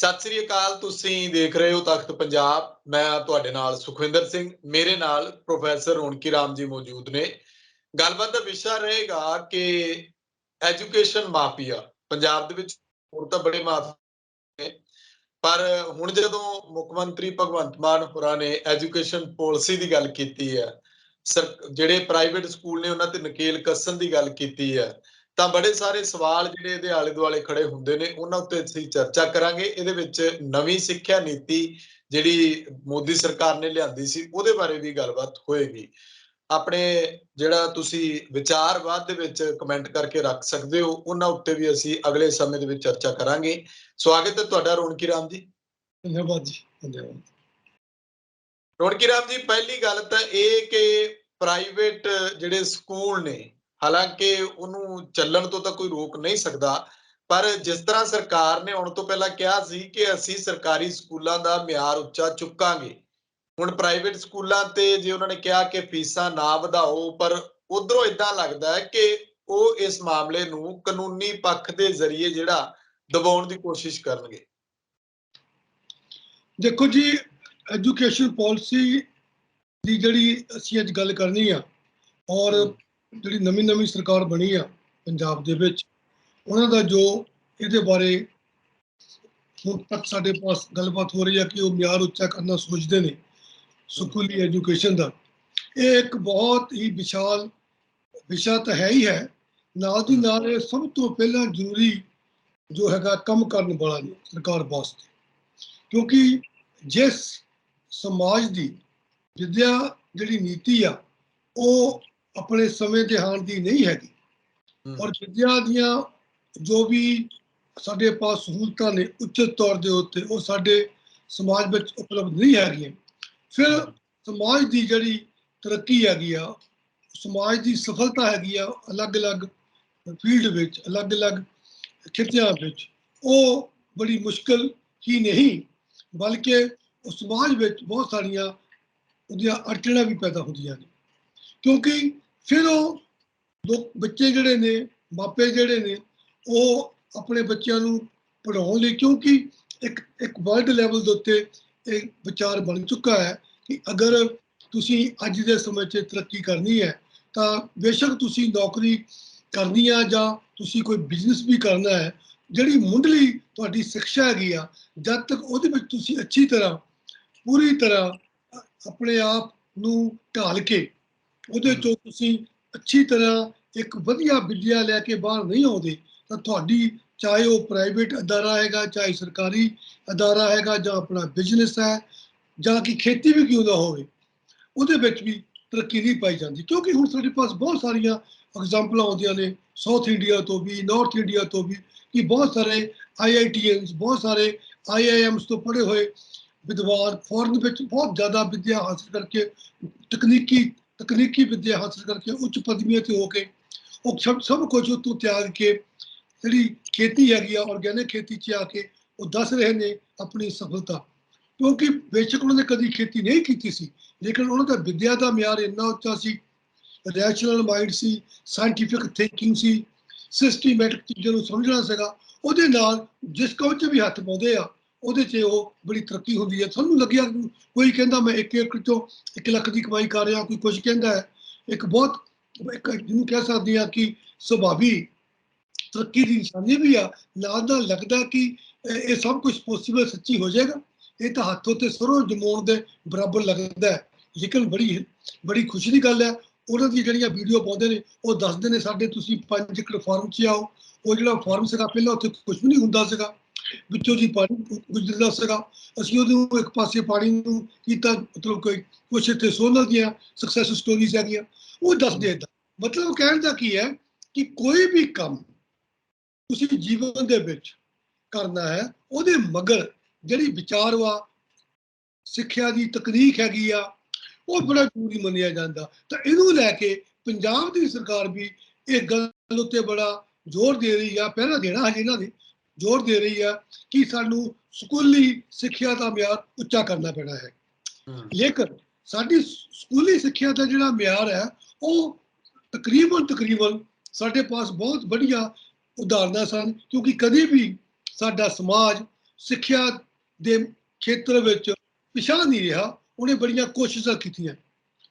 ਸਤਿ ਸ੍ਰੀ ਅਕਾਲ। ਤੁਸੀਂ ਦੇਖ ਰਹੇ ਹੋ ਤਖਤ ਪੰਜਾਬ। ਮੈਂ ਤੁਹਾਡੇ ਨਾਲ ਸੁਖਵਿੰਦਰ ਸਿੰਘ, ਮੇਰੇ ਨਾਲ ਪ੍ਰੋਫੈਸਰ ਰੌਣਕੀ ਰਾਮ ਜੀ ਮੌਜੂਦ ਨੇ। ਗੱਲਬਾਤ ਦਾ ਵਿਸ਼ਾ ਰਹੇਗਾ ਕਿ ਐਜੂਕੇਸ਼ਨ ਮਾਫੀਆ ਪੰਜਾਬ ਦੇ ਵਿੱਚ ਹੋਰ ਤਾਂ ਬੜੇ ਮਾਫੀਆ ਨੇ, ਪਰ ਹੁਣ ਜਦੋਂ ਮੁੱਖ ਮੰਤਰੀ ਭਗਵੰਤ ਮਾਨ ਹੋਰਾਂ ਨੇ ਐਜੂਕੇਸ਼ਨ ਪਾਲਿਸੀ ਦੀ ਗੱਲ ਕੀਤੀ ਹੈ, ਜਿਹੜੇ ਪ੍ਰਾਈਵੇਟ ਸਕੂਲ ਨੇ ਉਹਨਾਂ ਤੇ ਨਕੇਲ ਕੱਸਣ ਦੀ ਗੱਲ ਕੀਤੀ ਹੈ, ਤਾਂ ਬੜੇ ਸਾਰੇ ਸਵਾਲ ਜਿਹੜੇ ਇਹਦੇ ਆਲੇ ਦੁਆਲੇ ਖੜੇ ਹੁੰਦੇ ਨੇ, ਉਹਨਾਂ ਉੱਤੇ ਅਸੀਂ ਚਰਚਾ ਕਰਾਂਗੇ। ਇਹਦੇ ਵਿੱਚ ਨਵੀਂ ਸਿੱਖਿਆ ਨੀਤੀ ਜਿਹੜੀ ਮੋਦੀ ਸਰਕਾਰ ਨੇ ਲਿਆਂਦੀ ਸੀ, ਉਹਦੇ ਬਾਰੇ ਵੀ ਗੱਲਬਾਤ ਹੋਏਗੀ। ਆਪਣੇ ਜਿਹੜਾ ਤੁਸੀਂ ਵਿਚਾਰ ਬਾਅਦ ਦੇ ਵਿੱਚ ਕਮੈਂਟ ਕਰਕੇ ਰੱਖ ਸਕਦੇ ਹੋ, ਉਹਨਾਂ ਉੱਤੇ ਵੀ ਅਸੀਂ ਅਗਲੇ ਸਮੇਂ ਦੇ ਵਿੱਚ ਚਰਚਾ ਕਰਾਂਗੇ। ਸਵਾਗਤ ਹੈ ਤੁਹਾਡਾ ਰੌਣਕੀ ਰਾਮ ਜੀ। ਧੰਨਵਾਦ ਜੀ, ਧੰਨਵਾਦ। ਰੌਣਕੀ ਰਾਮ ਜੀ, ਪਹਿਲੀ ਗੱਲ ਤਾਂ ਇਹ ਕਿ ਪ੍ਰਾਈਵੇਟ ਜਿਹੜੇ ਸਕੂਲ ਨੇ, ਹਾਲਾਂਕਿ ਉਹਨੂੰ ਚੱਲਣ ਤੋਂ ਤਾਂ ਕੋਈ ਰੋਕ ਨਹੀਂ ਸਕਦਾ, ਪਰ ਜਿਸ ਤਰ੍ਹਾਂ ਸਰਕਾਰ ਨੇ ਆਉਣ ਤੋਂ ਪਹਿਲਾਂ ਕਿਹਾ ਸੀ ਕਿ ਅਸੀਂ ਸਰਕਾਰੀ ਸਕੂਲਾਂ ਦਾ ਮਿਆਰ ਉੱਚਾ ਚੁੱਕਾਂਗੇ, ਹੁਣ ਪ੍ਰਾਈਵੇਟ ਸਕੂਲਾਂ ਤੇ ਜੇ ਉਹਨਾਂ ਨੇ ਕਿਹਾ ਕਿ ਫੀਸਾਂ ਨਾ ਵਧਾਓ, ਪਰ ਉਧਰੋਂ ਇਦਾਂ ਲੱਗਦਾ ਹੈ ਕਿ ਉਹ ਇਸ ਮਾਮਲੇ ਨੂੰ ਕਾਨੂੰਨੀ ਪੱਖ ਦੇ ਜ਼ਰੀਏ ਜਿਹੜਾ ਦਬਾਉਣ ਦੀ ਕੋਸ਼ਿਸ਼ ਕਰਨਗੇ। ਦੇਖੋ ਜੀ, ਐਜੂਕੇਸ਼ਨ ਪਾਲਿਸੀ ਦੀ ਜਿਹੜੀ ਅਸੀਂ ਅੱਜ ਗੱਲ ਕਰਨੀ ਆ, ਔਰ ਜਿਹੜੀ ਨਵੀਂ ਸਰਕਾਰ ਬਣੀ ਆ ਪੰਜਾਬ ਦੇ ਵਿੱਚ, ਉਹਨਾਂ ਦਾ ਜੋ ਇਹਦੇ ਬਾਰੇ ਹੁਣ ਤੱਕ ਸਾਡੇ ਪਾਸ ਗੱਲਬਾਤ ਹੋ ਰਹੀ ਹੈ ਕਿ ਉਹ ਮਿਆਰ ਉੱਚਾ ਕਰਨਾ ਸੋਚਦੇ ਨੇ ਸਕੂਲੀ ਐਜੂਕੇਸ਼ਨ ਦਾ। ਇਹ ਇੱਕ ਬਹੁਤ ਹੀ ਵਿਸ਼ਾਲ ਵਿਸ਼ਾ ਤਾਂ ਹੈ ਹੀ ਹੈ, ਨਾਲ ਦੀ ਨਾਲ ਇਹ ਸਭ ਤੋਂ ਪਹਿਲਾਂ ਜ਼ਰੂਰੀ ਜੋ ਹੈਗਾ ਕੰਮ ਕਰਨ ਵਾਲਾ ਨੇ ਸਰਕਾਰ ਵਾਸਤੇ, ਕਿਉਂਕਿ ਜਿਸ ਸਮਾਜ ਦੀ ਵਿਦਿਆ ਜਿਹੜੀ ਨੀਤੀ ਆ ਉਹ ਆਪਣੇ ਸਮੇਂ ਦੇ ਹਾਣ ਦੀ ਨਹੀਂ ਹੈਗੀ, ਔਰ ਵਿਦਿਆ ਦੀਆਂ ਜੋ ਵੀ ਸਾਡੇ ਪਾਸ ਸਹੂਲਤਾਂ ਨੇ ਉਚਿਤ ਤੌਰ ਦੇ ਉੱਤੇ ਉਹ ਸਾਡੇ ਸਮਾਜ ਵਿੱਚ ਉਪਲਬਧ ਨਹੀਂ ਹੈਗੀਆਂ। ਫਿਰ ਸਮਾਜ ਦੀ ਜਿਹੜੀ ਤਰੱਕੀ ਹੈਗੀ ਆ, ਸਮਾਜ ਦੀ ਸਫਲਤਾ ਹੈਗੀ ਆ, ਅਲੱਗ-ਅਲੱਗ ਫੀਲਡ ਵਿੱਚ, ਅਲੱਗ-ਅਲੱਗ ਖਿੱਤਿਆਂ ਵਿੱਚ, ਉਹ ਬੜੀ ਮੁਸ਼ਕਿਲ ਹੀ ਨਹੀਂ ਬਲਕਿ ਉਸ ਸਮਾਜ ਵਿੱਚ ਬਹੁਤ ਸਾਰੀਆਂ ਉਹਦੀਆਂ ਅੜਚਣਾਂ ਵੀ ਪੈਦਾ ਹੁੰਦੀਆਂ ਨੇ, ਕਿਉਂਕਿ ਫਿਰ ਉਹ ਬੱਚੇ ਜਿਹੜੇ ਨੇ, ਮਾਪੇ ਜਿਹੜੇ ਨੇ, ਉਹ ਆਪਣੇ ਬੱਚਿਆਂ ਨੂੰ ਪੜ੍ਹਾਉਣ ਲਈ, ਕਿਉਂਕਿ ਇੱਕ ਵਰਲਡ ਲੈਵਲ ਦੇ ਉੱਤੇ ਇਹ ਵਿਚਾਰ ਬਣ ਚੁੱਕਾ ਹੈ ਕਿ ਅਗਰ ਤੁਸੀਂ ਅੱਜ ਦੇ ਸਮੇਂ 'ਚ ਤਰੱਕੀ ਕਰਨੀ ਹੈ ਤਾਂ ਬੇਸ਼ੱਕ ਤੁਸੀਂ ਨੌਕਰੀ ਕਰਨੀ ਆ ਜਾਂ ਤੁਸੀਂ ਕੋਈ ਬਿਜ਼ਨਸ ਵੀ ਕਰਨਾ ਹੈ, ਜਿਹੜੀ ਮੁੱਢਲੀ ਤੁਹਾਡੀ ਸਿੱਖਿਆ ਹੈਗੀ ਆ, ਜਦ ਤੱਕ ਉਹਦੇ ਵਿੱਚ ਤੁਸੀਂ ਅੱਛੀ ਤਰ੍ਹਾਂ ਪੂਰੀ ਤਰ੍ਹਾਂ ਆਪਣੇ ਆਪ ਨੂੰ ਢਾਲ ਕੇ ਉਹਦੇ 'ਚੋਂ ਤੁਸੀਂ ਅੱਛੀ ਤਰ੍ਹਾਂ ਇੱਕ ਵਧੀਆ ਵਿੱਦਿਆ ਲੈ ਕੇ ਬਾਹਰ ਨਹੀਂ ਆਉਂਦੇ, ਤਾਂ ਤੁਹਾਡੀ ਚਾਹੇ ਉਹ ਪ੍ਰਾਈਵੇਟ ਅਦਾਰਾ ਹੈਗਾ, ਚਾਹੇ ਸਰਕਾਰੀ ਅਦਾਰਾ ਹੈਗਾ, ਜਾਂ ਆਪਣਾ ਬਿਜ਼ਨਸ ਹੈ, ਜਾਂ ਕਿ ਖੇਤੀ ਵੀ ਕਿਉਂ ਨਾ ਹੋਵੇ, ਉਹਦੇ ਵਿੱਚ ਵੀ ਤਰੱਕੀ ਨਹੀਂ ਪਾਈ ਜਾਂਦੀ। ਕਿਉਂਕਿ ਹੁਣ ਸਾਡੇ ਪਾਸ ਬਹੁਤ ਸਾਰੀਆਂ ਐਗਜ਼ਾਮਪਲਾਂ ਆਉਂਦੀਆਂ ਨੇ ਸਾਊਥ ਇੰਡੀਆ ਤੋਂ ਵੀ, ਨਾਰਥ ਇੰਡੀਆ ਤੋਂ ਵੀ, ਕਿ ਬਹੁਤ ਸਾਰੇ IITians, ਬਹੁਤ ਸਾਰੇ IIMs ਤੋਂ ਪੜ੍ਹੇ ਹੋਏ ਵਿਦਵਾਨ ਫੋਰਨ ਵਿੱਚ ਬਹੁਤ ਜ਼ਿਆਦਾ ਵਿੱਦਿਆ ਹਾਸਲ ਕਰਕੇ, ਤਕਨੀਕੀ ਵਿੱਦਿਆ ਹਾਸਲ ਕਰਕੇ, ਉੱਚ ਪਦਵੀਆਂ ਤੇ ਹੋ ਕੇ ਉਹ ਸਭ ਕੁਝ ਉੱਤੋਂ ਤਿਆਗ ਕੇ ਜਿਹੜੀ ਖੇਤੀ ਹੈਗੀ ਆ, ਆਰਗੈਨਿਕ ਖੇਤੀ 'ਚ ਆ ਕੇ ਉਹ ਦੱਸ ਰਹੇ ਨੇ ਆਪਣੀ ਸਫਲਤਾ, ਕਿਉਂਕਿ ਬੇਸ਼ੱਕ ਉਹਨਾਂ ਨੇ ਕਦੀ ਖੇਤੀ ਨਹੀਂ ਕੀਤੀ ਸੀ, ਲੇਕਿਨ ਉਹਨਾਂ ਦਾ ਵਿੱਦਿਆ ਦਾ ਮਿਆਰ ਇੰਨਾ ਉੱਚਾ ਸੀ, ਰੈਸ਼ਨਲ ਮਾਈਂਡ ਸੀ, ਸਾਇੰਟੀਫਿਕ ਥਿੰਕਿੰਗ ਸੀ, ਸਿਸਟਮੈਟਿਕ ਚੀਜ਼ਾਂ ਨੂੰ ਸਮਝਣਾ ਸੀਗਾ, ਉਹਦੇ ਨਾਲ ਜਿਸ ਕੰਮ 'ਚ ਵੀ ਹੱਥ ਪਾਉਂਦੇ ਆ ਉਹਦੇ 'ਚ ਉਹ ਬੜੀ ਤਰੱਕੀ ਹੁੰਦੀ ਹੈ। ਸਾਨੂੰ ਲੱਗਿਆ ਕੋਈ ਕਹਿੰਦਾ ਮੈਂ 1 ਏਕੜ 'ਚੋਂ 1 ਲੱਖ ਦੀ ਕਮਾਈ ਕਰ ਰਿਹਾ, ਕੋਈ ਕੁਝ ਕਹਿੰਦਾ ਹੈ ਇੱਕ ਜਿਹਨੂੰ ਕਹਿ ਸਕਦੇ ਆ ਕਿ ਸੁਭਾਵੀ ਤਰੱਕੀ ਦੀ ਨਿਸ਼ਾਨੀ ਵੀ ਆ, ਨਾਲ ਲੱਗਦਾ ਕਿ ਇਹ ਸਭ ਕੁਝ ਪੋਸੀਬਲ ਸੱਚੀ ਹੋ ਜਾਏਗਾ, ਇਹ ਤਾਂ ਹੱਥ ਉੱਤੇ ਸਰੋਂ ਜਮਾਉਣ ਦੇ ਬਰਾਬਰ ਲੱਗਦਾ ਹੈ। ਲੇਕਿਨ ਬੜੀ ਖੁਸ਼ੀ ਦੀ ਗੱਲ ਹੈ, ਉਹਨਾਂ ਦੀ ਜਿਹੜੀਆਂ ਵੀਡੀਓ ਪਾਉਂਦੇ ਨੇ ਉਹ ਦੱਸਦੇ ਨੇ ਸਾਡੇ ਤੁਸੀਂ 5 ਏਕੜ ਫਾਰਮ 'ਚ ਆਓ, ਉਹ ਜਿਹੜਾ ਫਾਰਮ ਸੀਗਾ ਪਹਿਲਾਂ ਉੱਥੇ ਕੁਝ ਵੀ ਨਹੀਂ ਹੁੰਦਾ ਸੀਗਾ, ਵਿੱਚੋਂ ਜੀ ਪਾਣੀ ਗੁਜ਼ਰਦਾ ਸੀਗਾ, ਅਸੀਂ ਉਹਨੂੰ ਇੱਕ ਪਾਸੇ ਪਾਣੀ ਨੂੰ ਕੀਤਾ, ਮਤਲਬ ਕੁਛ ਇੱਥੇ ਸੋਲਰ ਦੀਆਂ ਸਕਸੈਸ ਸਟੋਰੀਜ਼ ਹੈਗੀਆਂ, ਉਹ ਦੱਸਦੇ ਏਦਾਂ। ਮਤਲਬ ਕਹਿਣ ਦਾ ਕੀ ਹੈ ਕਿ ਕੋਈ ਵੀ ਕੰਮ ਤੁਸੀਂ ਜੀਵਨ ਦੇ ਵਿੱਚ ਕਰਨਾ ਹੈ, ਉਹਦੇ ਮਗਰ ਜਿਹੜੀ ਵਿਚਾਰ ਵਾ, ਸਿੱਖਿਆ ਦੀ ਤਕਨੀਕ ਹੈਗੀ ਆ, ਉਹ ਬੜਾ ਜ਼ਰੂਰੀ ਮੰਨਿਆ ਜਾਂਦਾ। ਤਾਂ ਇਹਨੂੰ ਲੈ ਕੇ ਪੰਜਾਬ ਦੀ ਸਰਕਾਰ ਵੀ ਇਹ ਗੱਲ ਉੱਤੇ ਬੜਾ ਜ਼ੋਰ ਦੇ ਰਹੀ ਆ, ਪਹਿਲਾਂ ਦੇਣਾ ਹਜੇ ਇਹਨਾਂ ਨੇ ਜ਼ੋਰ ਦੇ ਰਹੀ ਆ ਕਿ ਸਾਨੂੰ ਸਕੂਲੀ ਸਿੱਖਿਆ ਦਾ ਮਿਆਰ ਉੱਚਾ ਕਰਨਾ ਪੈਣਾ ਹੈ। ਲੇਕਿਨ ਸਾਡੀ ਸਕੂਲੀ ਸਿੱਖਿਆ ਦਾ ਜਿਹੜਾ ਮਿਆਰ ਹੈ ਉਹ ਤਕਰੀਬਨ ਸਾਡੇ ਪਾਸ ਬਹੁਤ ਵਧੀਆ ਉਦਾਹਰਨਾਂ ਸਨ, ਕਿਉਂਕਿ ਕਦੇ ਵੀ ਸਾਡਾ ਸਮਾਜ ਸਿੱਖਿਆ ਦੇ ਖੇਤਰ ਵਿੱਚ ਪਿਛਾਂਹ ਨਹੀਂ ਰਿਹਾ। ਉਹਨੇ ਬੜੀਆਂ ਕੋਸ਼ਿਸ਼ਾਂ ਕੀਤੀਆਂ।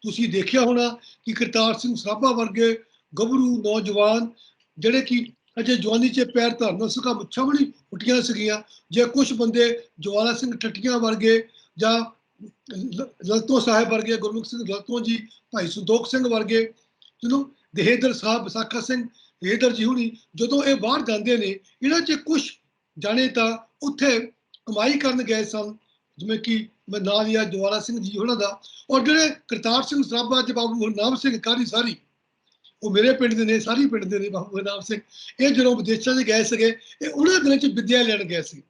ਤੁਸੀਂ ਦੇਖਿਆ ਹੋਣਾ ਕਿ ਕਰਤਾਰ ਸਿੰਘ ਸਰਾਭਾ ਵਰਗੇ ਗੱਭਰੂ ਨੌਜਵਾਨ ਜਿਹੜੇ ਕਿ ਅਜੇ ਜਵਾਨੀ 'ਚ ਪੈਰ ਧਰਨ ਸਕਾ ਮੁੱਛਾਂ ਵੀ ਨਹੀਂ ਉੱਠੀਆਂ ਸੀਗੀਆਂ, ਜੇ ਕੁਝ ਬੰਦੇ ਜਵਾਲਾ ਸਿੰਘ ਠੱਠੀਆਂ ਵਰਗੇ ਜਾਂ ਲਲਤੋਂ ਸਾਹਿਬ ਵਰਗੇ, ਗੁਰਮੁਖ ਸਿੰਘ ਲਲਤੋਂ ਜੀ, ਭਾਈ ਸੰਤੋਖ ਸਿੰਘ ਵਰਗੇ, ਜਦੋਂ ਦਹੇਦਰ ਸਾਹਿਬ, ਵਿਸਾਖਾ ਸਿੰਘ ਦਹੇਦਰ ਜੀ ਹੁਣੀ ਜਦੋਂ ਇਹ ਬਾਹਰ ਜਾਂਦੇ ਨੇ, ਇਹਨਾਂ 'ਚ ਕੁਝ ਜਾਣੇ ਤਾਂ ਉੱਥੇ ਕਮਾਈ ਕਰਨ ਗਏ ਸਨ, ਜਿਵੇਂ ਕਿ ਮੈਂ ਨਾਂ ਲਿਆ ਜਵਾਲਾ ਸਿੰਘ ਜੀ ਉਹਨਾਂ ਦਾ। ਔਰ ਜਿਹੜੇ ਕਰਤਾਰ ਸਿੰਘ ਸਰਾਭਾ ਤੇ ਬਾਬੂ ਗੁਰਨਾਮ ਸਿੰਘ ਕਾਰੀ ਸਾਰੀ, ਉਹ ਮੇਰੇ ਪਿੰਡ ਦੇ ਨੇ, ਸਾਰੀ ਪਿੰਡ ਦੇ ਨੇ ਬਾਬੂ ਗੁਰਨਾਮ ਸਿੰਘ, ਇਹ ਜਦੋਂ ਵਿਦੇਸ਼ਾਂ 'ਚ ਗਏ ਸੀਗੇ, ਇਹ ਉਹਨਾਂ ਦਿਨਾਂ 'ਚ ਵਿੱਦਿਆ ਲੈਣ ਗਏ ਸੀ।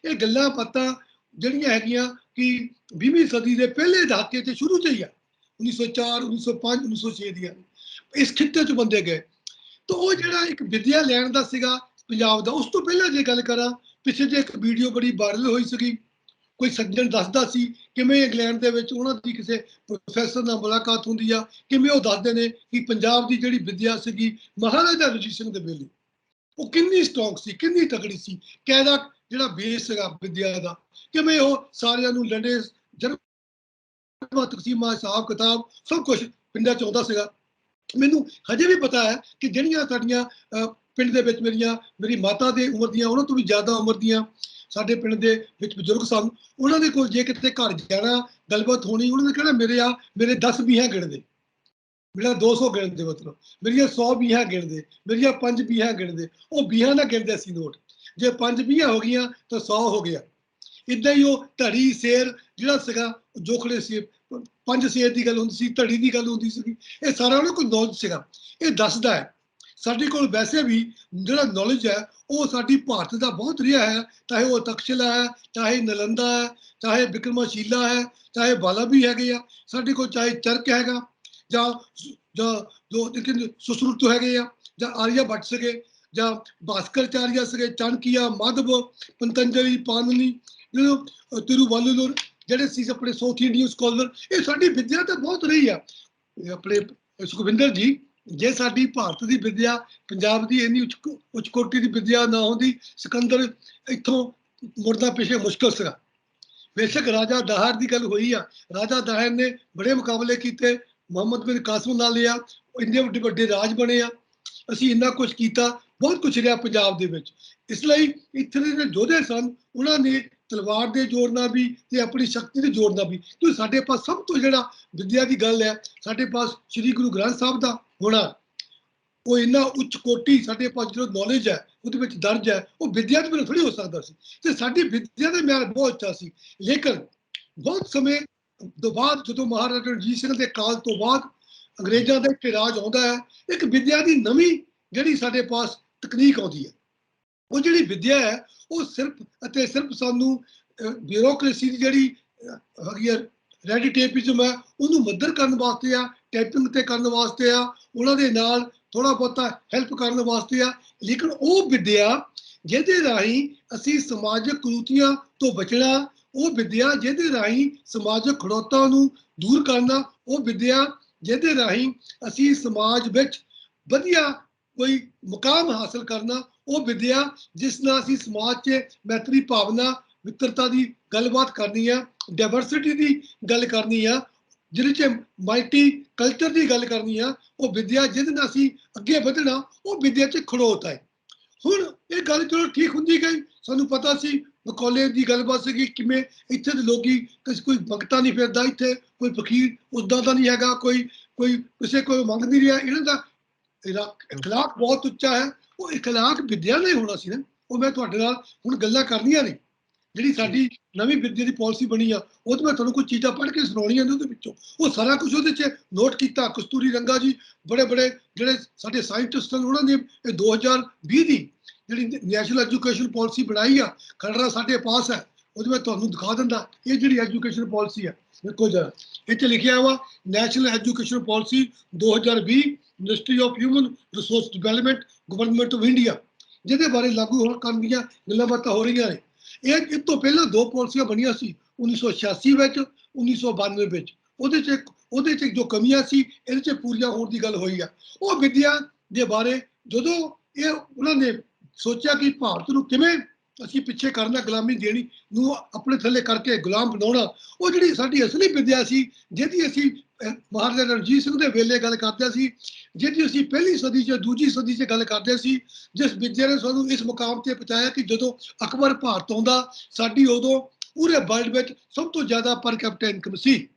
ਇਹ ਗੱਲਾਂ ਬਾਤਾਂ ਜਿਹੜੀਆਂ ਹੈਗੀਆਂ ਕਿ 20ਵੀਂ ਸਦੀ ਦੇ ਪਹਿਲੇ ਦਹਾਕੇ ਤੇ ਸ਼ੁਰੂ 'ਚ ਹੀ ਆ, 1904, 1905, 1906 ਦੀਆਂ ਇਸ ਖਿੱਤੇ 'ਚ ਬੰਦੇ ਗਏ। ਤਾਂ ਉਹ ਜਿਹੜਾ ਇੱਕ ਵਿੱਦਿਆ ਲੈਣ ਦਾ ਸੀਗਾ ਪੰਜਾਬ ਦਾ। ਉਸ ਤੋਂ ਪਹਿਲਾਂ ਜੇ ਗੱਲ ਕਰਾਂ, ਪਿੱਛੇ ਜੇ ਇੱਕ ਵੀਡੀਓ ਬੜੀ ਵਾਇਰਲ ਹੋਈ ਸੀਗੀ, ਕੋਈ ਸੱਜਣ ਦੱਸਦਾ ਸੀ ਕਿਵੇਂ ਇੰਗਲੈਂਡ ਦੇ ਵਿੱਚ ਉਹਨਾਂ ਦੀ ਕਿਸੇ ਪ੍ਰੋਫੈਸਰ ਨਾਲ ਮੁਲਾਕਾਤ ਹੁੰਦੀ ਆ, ਕਿਵੇਂ ਉਹ ਦੱਸਦੇ ਨੇ ਕਿ ਪੰਜਾਬ ਦੀ ਜਿਹੜੀ ਵਿੱਦਿਆ ਸੀਗੀ ਮਹਾਰਾਜਾ ਰਣਜੀਤ ਸਿੰਘ ਦੇ ਵੇਲੇ, ਉਹ ਕਿੰਨੀ ਸਟਰੋਂਗ ਸੀ, ਕਿੰਨੀ ਤਕੜੀ ਸੀ, ਕਿਹਦਾ ਜਿਹੜਾ ਬੇਸ ਸੀਗਾ ਵਿੱਦਿਆ ਦਾ, ਕਿਵੇਂ ਉਹ ਸਾਰਿਆਂ ਨੂੰ ਲੜੇ, ਜਨਮ ਤਕਸੀਮਾਂ, ਹਿਸਾਬ ਕਿਤਾਬ ਸਭ ਕੁਝ ਪਿੰਡਾਂ 'ਚ ਆਉਂਦਾ ਸੀਗਾ। ਮੈਨੂੰ ਹਜੇ ਵੀ ਪਤਾ ਹੈ ਕਿ ਜਿਹੜੀਆਂ ਸਾਡੀਆਂ ਪਿੰਡ ਦੇ ਵਿੱਚ ਮੇਰੀ ਮਾਤਾ ਦੇ ਉਮਰ ਦੀਆਂ, ਉਹਨਾਂ ਤੋਂ ਵੀ ਜ਼ਿਆਦਾ ਉਮਰ ਦੀਆਂ ਸਾਡੇ ਪਿੰਡ ਦੇ ਵਿੱਚ ਬਜ਼ੁਰਗ ਸਨ, ਉਹਨਾਂ ਦੇ ਕੋਲ ਜੇ ਕਿਤੇ ਘਰ ਜਾਣਾ, ਗੱਲਬਾਤ ਹੋਣੀ, ਉਹਨਾਂ ਨੇ ਕਹਿਣਾ ਮੇਰੇ 10 ਬੀਹਾਂ ਗਿਣਦੇ, ਮੇਰਾ 200 ਗਿਣਦੇ, ਮਤਲਬ ਮੇਰੀਆਂ 100 ਬੀਹਾਂ ਗਿਣਦੇ, ਮੇਰੀਆਂ 5 ਬੀਹਾਂ ਗਿਣਦੇ। ਉਹ ਬੀਹਾਂ ਨਾ ਗਿਣਦੇ ਸੀ ਨੋਟ, ਜੇ 5 ਬੀਹਾਂ ਹੋ ਗਈਆਂ ਤਾਂ 100 ਹੋ ਗਿਆ। ਇੱਦਾਂ ਹੀ ਉਹ ਧੜੀ ਸੇਰ ਜਿਹੜਾ ਸੀਗਾ ਜੋਖੜੇ ਸੀ, 5 ਸੇਰ ਦੀ ਗੱਲ ਹੁੰਦੀ ਸੀ, ਧੜੀ ਦੀ ਗੱਲ ਹੁੰਦੀ ਸੀਗੀ, ਇਹ ਸਾਰਾ ਉਹਨਾਂ ਕੋਲ ਨੌਲੇਜ ਸੀਗਾ। ਇਹ ਦੱਸਦਾ ਹੈ ਸਾਡੇ ਕੋਲ ਵੈਸੇ ਵੀ ਜਿਹੜਾ ਨੌਲੇਜ ਹੈ ਉਹ ਸਾਡੀ ਭਾਰਤ ਦਾ ਬਹੁਤ ਰਿਹਾ ਹੈ, ਚਾਹੇ ਉਹ ਤਕਸ਼ਲਾ ਹੈ, ਚਾਹੇ ਨਲੰਦਾ ਹੈ, ਚਾਹੇ ਵਿਕਰਮਾਸ਼ੀਲਾ ਹੈ, ਚਾਹੇ ਬਾਲਾ ਵੀ ਹੈਗੇ ਆ ਸਾਡੇ ਕੋਲ, ਚਾਹੇ ਚਰਕ ਹੈਗਾ, ਜਾਂ ਜੋ ਸੁਸ਼ਰੁਤ ਹੈਗੇ ਆ, ਜਾਂ ਆਰੀਆ ਭੱਟ ਸੀਗੇ, ਜਾਂ ਭਾਸਕਰਚਾਰੀਆ ਸੀਗੇ, ਚਾਣਕੀਆ, ਮਾਧਵ, ਪੰਤੰਜਲੀ, ਪਾਨਨੀ, ਤਿਰੂਵਲੁਰ ਜਿਹੜੇ ਸੀ ਆਪਣੇ ਸਾਊਥ ਇੰਡੀਅਨ ਸਕਾਲਰ। ਇਹ ਸਾਡੀ ਵਿੱਦਿਆ ਤਾਂ ਬਹੁਤ ਰਹੀ ਆ। ਆਪਣੇ ਸੁਖਵਿੰਦਰ ਜੀ, ਜੇ ਸਾਡੀ ਭਾਰਤ ਦੀ ਵਿੱਦਿਆ, ਪੰਜਾਬ ਦੀ ਇੰਨੀ ਉੱਚ ਕੋਟੀ ਦੀ ਵਿੱਦਿਆ ਨਾ ਹੁੰਦੀ, ਸਿਕੰਦਰ ਇੱਥੋਂ ਮੁੜਨਾ ਪਿੱਛੇ ਮੁਸ਼ਕਲ ਸੀਗਾ। ਬੇਸ਼ੱਕ ਰਾਜਾ ਦਾਹਰ ਦੀ ਗੱਲ ਹੋਈ ਆ, ਰਾਜਾ ਦਾਹਰ ਨੇ ਬੜੇ ਮੁਕਾਬਲੇ ਕੀਤੇ, ਮੁਹੰਮਦ ਬਿਨ ਕਾਸਿਮ ਨਾਲ ਲਿਆ, ਇੰਨੇ ਵੱਡੇ ਵੱਡੇ ਰਾਜ ਬਣੇ ਆ, ਅਸੀਂ ਇੰਨਾ ਕੁਝ ਕੀਤਾ, ਬਹੁਤ ਕੁਝ ਰਿਹਾ ਪੰਜਾਬ ਦੇ ਵਿੱਚ। ਇਸ ਲਈ ਇੱਥੇ ਦੇ ਜਿਹੜੇ ਯੋਧੇ ਸਨ, ਉਹਨਾਂ ਨੇ ਤਲਵਾਰ ਦੇ ਜ਼ੋਰ ਨਾਲ ਵੀ ਤੇ ਆਪਣੀ ਸ਼ਕਤੀ ਦੇ ਜ਼ੋਰ ਨਾਲ ਵੀ, ਕਿਉਂਕਿ ਸਾਡੇ ਪਾਸ ਸਭ ਤੋਂ ਜਿਹੜਾ ਵਿੱਦਿਆ ਦੀ ਗੱਲ ਹੈ, ਸਾਡੇ ਪਾਸ ਸ੍ਰੀ ਗੁਰੂ ਗ੍ਰੰਥ ਸਾਹਿਬ ਦਾ ਹੋਣਾ, ਉਹ ਇੰਨਾ ਉੱਚ ਕੋਟੀ ਸਾਡੇ ਪਾਸ ਜੋ ਨੌਲੇਜ ਹੈ ਉਹਦੇ ਵਿੱਚ ਦਰਜ ਹੈ, ਉਹ ਵਿੱਦਿਆ ਤੋਂ ਬਿਨਾਂ ਥੋੜ੍ਹੀ ਹੋ ਸਕਦਾ ਸੀ। ਤੇ ਸਾਡੀ ਵਿੱਦਿਆ ਦਾ ਮਿਆਰ ਬਹੁਤ ਅੱਛਾ ਸੀ। ਲੇਕਿਨ ਬਹੁਤ ਸਮੇਂ ਤੋਂ ਬਾਅਦ, ਜਦੋਂ ਮਹਾਰਾਜਾ ਰਣਜੀਤ ਸਿੰਘ ਦੇ ਕਾਲ ਤੋਂ ਬਾਅਦ ਅੰਗਰੇਜ਼ਾਂ ਦਾ ਇੱਥੇ ਰਾਜ ਆਉਂਦਾ ਹੈ, ਇੱਕ ਵਿੱਦਿਆ ਦੀ ਨਵੀਂ ਜਿਹੜੀ ਸਾਡੇ ਪਾਸ ਤਕਨੀਕ ਆਉਂਦੀ ਹੈ। ਉਹ ਜਿਹੜੀ ਵਿੱਦਿਆ ਹੈ ਉਹ ਸਿਰਫ ਅਤੇ ਸਿਰਫ ਸਾਨੂੰ ਬਿਊਰੋਕ੍ਰੇਸੀ ਦੀ ਜਿਹੜੀ ਹੈਗੀ ਆ, ਰੈਡੀ ਟੇਪਿਜ਼ਮ ਹੈ, ਉਹਨੂੰ ਮੱਦਰ ਕਰਨ ਵਾਸਤੇ ਆ, ਟਾਈਪਿੰਗ ਤੇ ਕਰਨ ਵਾਸਤੇ ਆ, ਉਹਨਾਂ ਦੇ ਨਾਲ ਥੋੜਾ ਬਹੁਤਾ ਹੈਲਪ ਕਰਨ ਵਾਸਤੇ ਆ। ਲੇਕਿਨ ਉਹ ਵਿੱਦਿਆ ਜਿਹਦੇ ਰਾਹੀਂ ਅਸੀਂ ਸਮਾਜਿਕ ਕੁਰੀਤੀਆਂ ਤੋਂ ਬਚਣਾ, ਉਹ ਵਿੱਦਿਆ ਜਿਹਦੇ ਰਾਹੀਂ ਸਮਾਜਿਕ ਖੜੋਤਾਂ ਨੂੰ ਦੂਰ ਕਰਨਾ, ਉਹ ਵਿੱਦਿਆ ਜਿਹਦੇ ਰਾਹੀਂ ਅਸੀਂ ਸਮਾਜ ਵਿੱਚ ਵਧੀਆ ਕੋਈ ਮੁਕਾਮ ਹਾਸਲ ਕਰਨਾ, ਉਹ ਵਿੱਦਿਆ ਜਿਸ ਨਾਲ ਅਸੀਂ ਸਮਾਜ 'ਚ ਮੈਤਰੀ ਭਾਵਨਾ, ਮਿੱਤਰਤਾ ਦੀ ਗੱਲਬਾਤ ਕਰਨੀ ਆ, ਡਾਇਵਰਸਿਟੀ ਦੀ ਗੱਲ ਕਰਨੀ ਆ, ਜਿਹਦੇ 'ਚ ਮਲਟੀ ਕਲਚਰ ਦੀ ਗੱਲ ਕਰਨੀ ਆ, ਉਹ ਵਿੱਦਿਆ ਜਿਹਦੇ ਨਾਲ ਅਸੀਂ ਅੱਗੇ ਵਧਣਾ, ਉਹ ਵਿੱਦਿਆ 'ਚ ਖੜੋਤ ਹੈ। ਹੁਣ ਇਹ ਗੱਲ ਚਲੋ ਠੀਕ ਹੁੰਦੀ ਗਈ, ਸਾਨੂੰ ਪਤਾ ਸੀ ਮਕੌਲੇ ਦੀ ਗੱਲਬਾਤ ਸੀਗੀ, ਕਿਵੇਂ ਇੱਥੇ ਦੇ ਲੋਕੀ ਕੋਈ ਮੰਗਤਾ ਨਹੀਂ ਫਿਰਦਾ, ਇੱਥੇ ਕੋਈ ਫਕੀਰ ਉੱਦਾਂ ਦਾ ਨਹੀਂ ਹੈਗਾ, ਕੋਈ ਕਿਸੇ ਕੋਲ ਮੰਗ ਨਹੀਂ ਰਿਹਾ, ਇਹਨਾਂ ਦਾ ਇਖਲਾਕ ਬਹੁਤ ਉੱਚਾ ਹੈ। ਉਹ ਇਖਲਾਕ ਵਿੱਦਿਆ ਨਾਲ ਹੀ ਹੋਣਾ ਸੀ ਨਾ। ਉਹ ਮੈਂ ਤੁਹਾਡੇ ਨਾਲ ਹੁਣ ਗੱਲਾਂ ਕਰਨੀਆਂ ਨੇ, ਜਿਹੜੀ ਸਾਡੀ ਨਵੀਂ ਵਿੱਦਿਆ ਦੀ ਪਾਲਿਸੀ ਬਣੀ ਆ, ਉਹ ਤੇ ਮੈਂ ਤੁਹਾਨੂੰ ਕੁਝ ਚੀਜ਼ਾਂ ਪੜ੍ਹ ਕੇ ਸੁਣਾਉਣੀਆਂ ਨੇ, ਉਹਦੇ ਵਿੱਚੋਂ ਉਹ ਸਾਰਾ ਕੁਝ ਉਹਦੇ 'ਚ ਨੋਟ ਕੀਤਾ। ਕਸਤੂਰੀ ਰੰਗਾ ਜੀ ਬੜੇ ਜਿਹੜੇ ਸਾਡੇ ਸਾਇੰਟਿਸਟ ਹਨ, ਉਹਨਾਂ ਨੇ ਇਹ 2020 ਦੀ ਜਿਹੜੀ ਨੈਸ਼ਨਲ ਐਜੂਕੇਸ਼ਨ ਪਾਲਿਸੀ ਬਣਾਈ ਆ, ਖਰੜਾ ਸਾਡੇ ਪਾਸ ਹੈ, ਉਹਦੇ ਮੈਂ ਤੁਹਾਨੂੰ ਦਿਖਾ ਦਿੰਦਾ। ਇਹ ਜਿਹੜੀ ਐਜੂਕੇਸ਼ਨ ਪਾਲਿਸੀ ਆ, ਦੇਖੋ ਜਰਾ, ਇਹ 'ਚ ਲਿਖਿਆ ਵਾ national education policy 2020, ministry of human resource development, government of India, ਜਿਹਦੇ ਬਾਰੇ ਲਾਗੂ ਹੋਣ ਕਰਨ ਦੀਆਂ ਗੱਲਾਂ ਬਾਤਾਂ ਹੋ ਰਹੀਆਂ ਨੇ। ਇਹ ਤੋਂ ਪਹਿਲਾਂ 2 ਪਾਲਿਸੀਆਂ ਬਣੀਆਂ ਸੀ, 1986 ਵਿੱਚ, 1992 ਵਿੱਚ। ਉਹਦੇ 'ਚ ਜੋ ਕਮੀਆਂ ਸੀ, ਇਹਦੇ 'ਚ ਪੂਰੀਆਂ ਹੋਣ ਦੀ ਗੱਲ ਹੋਈ ਆ। ਉਹ ਵਿੱਦਿਆ ਦੇ ਬਾਰੇ ਜਦੋਂ ਇਹ ਉਹਨਾਂ ਨੇ ਸੋਚਿਆ ਕਿ ਭਾਰਤ ਨੂੰ ਕਿਵੇਂ ਅਸੀਂ ਪਿੱਛੇ ਕਰਨਾ, ਗੁਲਾਮੀ ਦੇਣੀ ਨੂੰ ਆਪਣੇ ਥੱਲੇ ਕਰਕੇ ਗੁਲਾਮ ਬਣਾਉਣਾ, ਉਹ ਜਿਹੜੀ ਸਾਡੀ ਅਸਲੀ ਵਿਦਿਆ ਸੀ, ਜਿਹਦੀ ਅਸੀਂ ਮਹਾਰਾਜਾ ਰਣਜੀਤ ਸਿੰਘ ਦੇ ਵੇਲੇ ਗੱਲ ਕਰਦੇ ਸੀ, ਜਿਹਦੀ ਅਸੀਂ ਪਹਿਲੀ ਸਦੀ 'ਚ ਦੂਜੀ ਸਦੀ 'ਚ ਗੱਲ ਕਰਦੇ ਸੀ, ਜਿਸ ਵਿਦਿਆ ਨੇ ਸਾਨੂੰ ਇਸ ਮੁਕਾਮ ਤੇ ਪਹੁੰਚਾਇਆ ਕਿ ਜਦੋਂ ਅਕਬਰ ਭਾਰਤ ਆਉਂਦਾ, ਸਾਡੀ ਉਦੋਂ ਪੂਰੇ ਵਰਲਡ ਵਿੱਚ ਸਭ ਤੋਂ ਜ਼ਿਆਦਾ ਪਰ ਕੈਪੀਟਾ ਇਨਕਮ ਸੀ।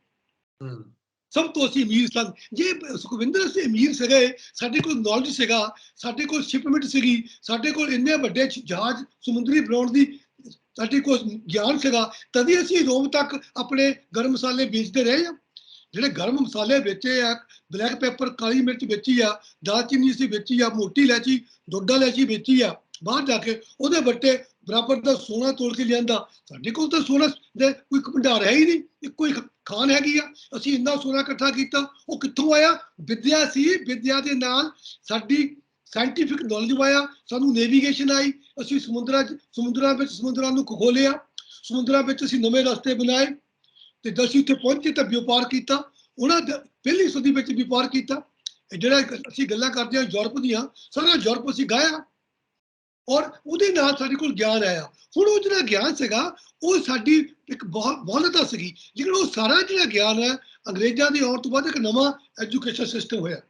ਸਭ ਤੋਂ ਅਸੀਂ ਅਮੀਰ ਸਨ। ਜੇ ਸੁਖਵਿੰਦਰ ਅਸੀਂ ਅਮੀਰ ਸੀਗੇ, ਸਾਡੇ ਕੋਲ ਨੌਲੇਜ ਸੀਗਾ, ਸਾਡੇ ਕੋਲ ਸ਼ਿਪਮੈਂਟ ਸੀਗੀ, ਸਾਡੇ ਕੋਲ ਇੰਨੇ ਵੱਡੇ ਜਹਾਜ਼ ਸਮੁੰਦਰੀ ਬਣਾਉਣ ਦੀ ਸਾਡੇ ਕੋਲ ਗਿਆਨ ਸੀਗਾ, ਤਦੀ ਅਸੀਂ ਰੋਮ ਤੱਕ ਆਪਣੇ ਗਰਮ ਮਸਾਲੇ ਵੇਚਦੇ ਰਹੇ ਹਾਂ। ਜਿਹੜੇ ਗਰਮ ਮਸਾਲੇ ਵੇਚੇ ਆ, ਬਲੈਕ ਪੈਪਰ, ਕਾਲੀ ਮਿਰਚ ਵੇਚੀ ਆ, ਦਾਲਚੀਨੀ ਅਸੀਂ ਵੇਚੀ ਆ, ਮੋਟੀ ਇਲਾਇਚੀ, ਡੋਡਾ ਇਲਾਇਚੀ ਵੇਚੀ ਆ, ਬਾਹਰ ਜਾ ਕੇ ਉਹਦੇ ਵੱਟੇ ਬਰਾਬਰ ਦਾ ਸੋਨਾ ਤੋਲ ਕੇ ਲਿਆਂਦਾ। ਸਾਡੇ ਕੋਲ ਤਾਂ ਸੋਨਾ ਦੇ ਕੋਈ ਭੰਡਾਰ ਹੈ ਹੀ ਨਹੀਂ, ਇੱਕੋ ਹੀ ਖਾਨ ਹੈਗੀ ਆ। ਅਸੀਂ ਇੰਨਾ ਸੋਨਾ ਇਕੱਠਾ ਕੀਤਾ, ਉਹ ਕਿੱਥੋਂ ਆਇਆ? ਵਿਦਿਆ ਸੀ। ਵਿਦਿਆ ਦੇ ਨਾਲ ਸਾਡੀ ਸਾਇੰਟੀਫਿਕ ਨੌਲੇਜ ਆਇਆ, ਸਾਨੂੰ ਨੈਵੀਗੇਸ਼ਨ ਆਈ, ਅਸੀਂ ਸਮੁੰਦਰਾਂ ਨੂੰ ਖੋਲਿਆ, ਸਮੁੰਦਰਾਂ ਵਿੱਚ ਅਸੀਂ ਨਵੇਂ ਰਸਤੇ ਬਣਾਏ, ਤੇ ਜਦੋਂ ਅਸੀਂ ਉੱਥੇ ਪਹੁੰਚੇ ਤਾਂ ਵਪਾਰ ਕੀਤਾ। ਉਹਨਾਂ ਪਹਿਲੀ ਸਦੀ ਵਿੱਚ ਵਪਾਰ ਕੀਤਾ। ਜਿਹੜਾ ਅਸੀਂ ਗੱਲਾਂ ਕਰਦੇ ਹਾਂ ਯੂਰਪ ਦੀਆਂ, ਸਾਰਾ ਯੂਰਪ ਅਸੀਂ ਗਾਇਆ, ਔਰ ਉਹਦੇ ਨਾਲ ਸਾਡੇ ਕੋਲ ਗਿਆਨ ਆਇਆ। ਹੁਣ ਉਹ ਜਿਹੜਾ ਗਿਆਨ ਸੀਗਾ, ਉਹ ਸਾਡੀ ਇੱਕ ਬਹੁਲਤਾ ਸੀਗੀ, ਲੇਕਿਨ ਉਹ ਸਾਰਾ ਜਿਹੜਾ ਗਿਆਨ ਹੈ ਅੰਗਰੇਜ਼ਾਂ ਦੇ ਆਉਣ ਤੋਂ ਬਾਅਦ ਇੱਕ ਨਵਾਂ ਐਜੂਕੇਸ਼ਨ ਸਿਸਟਮ ਹੋਇਆ,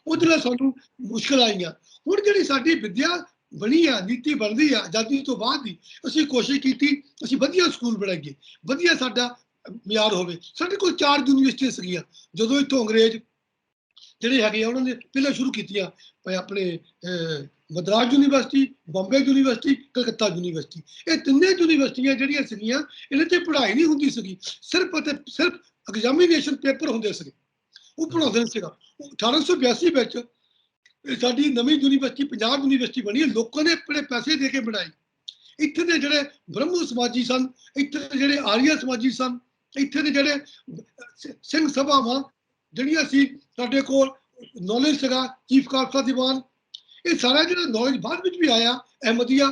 ਉਹਦੇ ਨਾਲ ਸਾਨੂੰ ਮੁਸ਼ਕਲ ਆਈਆਂ। ਹੁਣ ਜਿਹੜੀ ਸਾਡੀ ਵਿਦਿਆ ਬਣੀ ਆ, ਨੀਤੀ ਬਣਦੀ ਆ ਆਜ਼ਾਦੀ ਤੋਂ ਬਾਅਦ ਦੀ, ਅਸੀਂ ਕੋਸ਼ਿਸ਼ ਕੀਤੀ ਅਸੀਂ ਵਧੀਆ ਸਕੂਲ ਬਣਾਈਏ, ਵਧੀਆ ਸਾਡਾ ਮਿਆਰ ਹੋਵੇ। ਸਾਡੇ ਕੋਲ 4 ਯੂਨੀਵਰਸਿਟੀਆਂ ਸੀਗੀਆਂ ਜਦੋਂ ਇੱਥੋਂ ਅੰਗਰੇਜ਼ ਜਿਹੜੇ ਹੈਗੇ ਆ ਉਹਨਾਂ ਨੇ ਪਹਿਲਾਂ ਸ਼ੁਰੂ ਕੀਤੀਆਂ, ਆਪਣੇ Madras university, Bombay university, Calcutta university. ਇਹ ਤਿੰਨੇ ਯੂਨੀਵਰਸਿਟੀਆਂ ਜਿਹੜੀਆਂ ਸੀਗੀਆਂ, ਇਹਨਾਂ 'ਚ ਪੜ੍ਹਾਈ ਨਹੀਂ ਹੁੰਦੀ ਸੀਗੀ, ਸਿਰਫ ਅਤੇ ਸਿਰਫ ਐਗਜ਼ਾਮੀਨੇਸ਼ਨ ਪੇਪਰ ਹੁੰਦੇ ਸੀਗੇ, ਉਹ ਪੜ੍ਹਾਉਂਦੇ ਸੀਗਾ। 1882 ਵਿੱਚ ਸਾਡੀ ਨਵੀਂ ਯੂਨੀਵਰਸਿਟੀ ਪੰਜਾਬ ਯੂਨੀਵਰਸਿਟੀ ਬਣੀ, ਲੋਕਾਂ ਨੇ ਆਪਣੇ ਪੈਸੇ ਦੇ ਕੇ ਬਣਾਈ। ਇੱਥੇ ਦੇ ਜਿਹੜੇ ਬ੍ਰਹਮੋ ਸਮਾਜੀ ਸਨ, ਇੱਥੇ ਦੇ ਜਿਹੜੇ ਆਰੀਆ ਸਮਾਜੀ ਸਨ, ਇੱਥੇ ਦੇ ਜਿਹੜੇ ਸਿੰਘ ਸਭਾਵਾਂ ਜਿਹੜੀਆਂ ਸੀ, ਸਾਡੇ ਕੋਲ ਨੌਲੇਜ ਸੀਗਾ, ਚੀਫ ਖਾਲਸਾ ਦੀਵਾਨ, ਇਹ ਸਾਰਾ ਜਿਹੜਾ ਨੌਲੇਜ ਬਾਅਦ ਵਿੱਚ ਵੀ ਆਇਆ। ਅਹਿਮਦੀਆ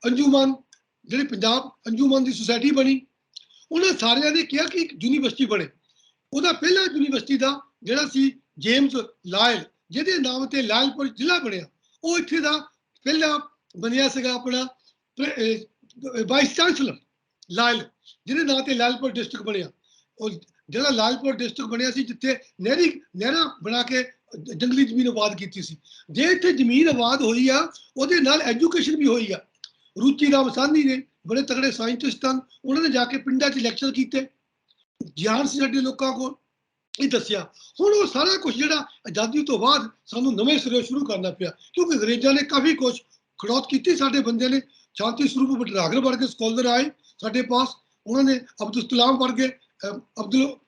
ਅੰਜੂਮਨ, ਜਿਹੜੀ ਪੰਜਾਬ ਅੰਜੂਮਨ ਦੀ ਸੁਸਾਇਟੀ ਬਣੀ, ਉਹਨਾਂ ਸਾਰਿਆਂ ਨੇ ਕਿਹਾ ਕਿ ਇੱਕ ਯੂਨੀਵਰਸਿਟੀ ਬਣੇ। ਉਹਦਾ ਪਹਿਲਾ ਯੂਨੀਵਰਸਿਟੀ ਦਾ ਜਿਹੜਾ ਸੀ ਜੇਮਸ ਲਾਇਲ, ਜਿਹਦੇ ਨਾਮ ਤੇ ਲਾਇਲਪੁਰ ਜ਼ਿਲ੍ਹਾ ਬਣਿਆ, ਉਹ ਇੱਥੇ ਦਾ ਪਹਿਲਾ ਬਣਿਆ ਸੀਗਾ ਆਪਣਾ ਵਾਈਸ ਚਾਂਸਲਰ ਲਾਇਲ, ਜਿਹਦੇ ਨਾਂ ਤੇ ਲਾਇਲਪੁਰ ਡਿਸਟ੍ਰਿਕਟ ਬਣਿਆ। ਉਹ ਜਿਹੜਾ ਲਾਇਲਪੁਰ ਡਿਸਟ੍ਰਿਕਟ ਬਣਿਆ ਸੀ, ਜਿੱਥੇ ਨਹਿਰਾਂ ਬਣਾ ਕੇ ਜੰਗਲੀ ਜ਼ਮੀਨ ਆਬਾਦ ਕੀਤੀ ਸੀ। ਜੇ ਇੱਥੇ ਜ਼ਮੀਨ ਆਬਾਦ ਹੋਈ ਆ, ਉਹਦੇ ਨਾਲ ਐਜੂਕੇਸ਼ਨ ਵੀ ਹੋਈ ਆ। ਰੁਚੀ ਰਾਮ ਸਾਹਨੀ ਨੇ, ਬੜੇ ਤਗੜੇ ਸਾਇੰਟਿਸਟ ਹਨ, ਉਹਨਾਂ ਨੇ ਜਾ ਕੇ ਪਿੰਡਾਂ 'ਚ ਲੈਕਚਰ ਕੀਤੇ, ਗਿਆਨ ਸੀ ਸਾਡੇ ਲੋਕਾਂ ਕੋਲ, ਇਹ ਦੱਸਿਆ। ਹੁਣ ਉਹ ਸਾਰਾ ਕੁਝ ਜਿਹੜਾ ਆਜ਼ਾਦੀ ਤੋਂ ਬਾਅਦ ਸਾਨੂੰ ਨਵੇਂ ਸਿਰੇ ਸ਼ੁਰੂ ਕਰਨਾ ਪਿਆ, ਕਿਉਂਕਿ ਅੰਗਰੇਜ਼ਾਂ ਨੇ ਕਾਫੀ ਕੁਛ ਖੜੌਤ ਕੀਤੀ। ਸਾਡੇ ਬੰਦੇ ਨੇ ਸ਼ਾਂਤੀ ਸਰੂਪ ਭਟਨਾਗਰ ਵਰਗੇ ਸਕਾਲਰ ਆਏ ਸਾਡੇ ਪਾਸ, ਉਹਨਾਂ ਨੇ ਅਬਦੁਲ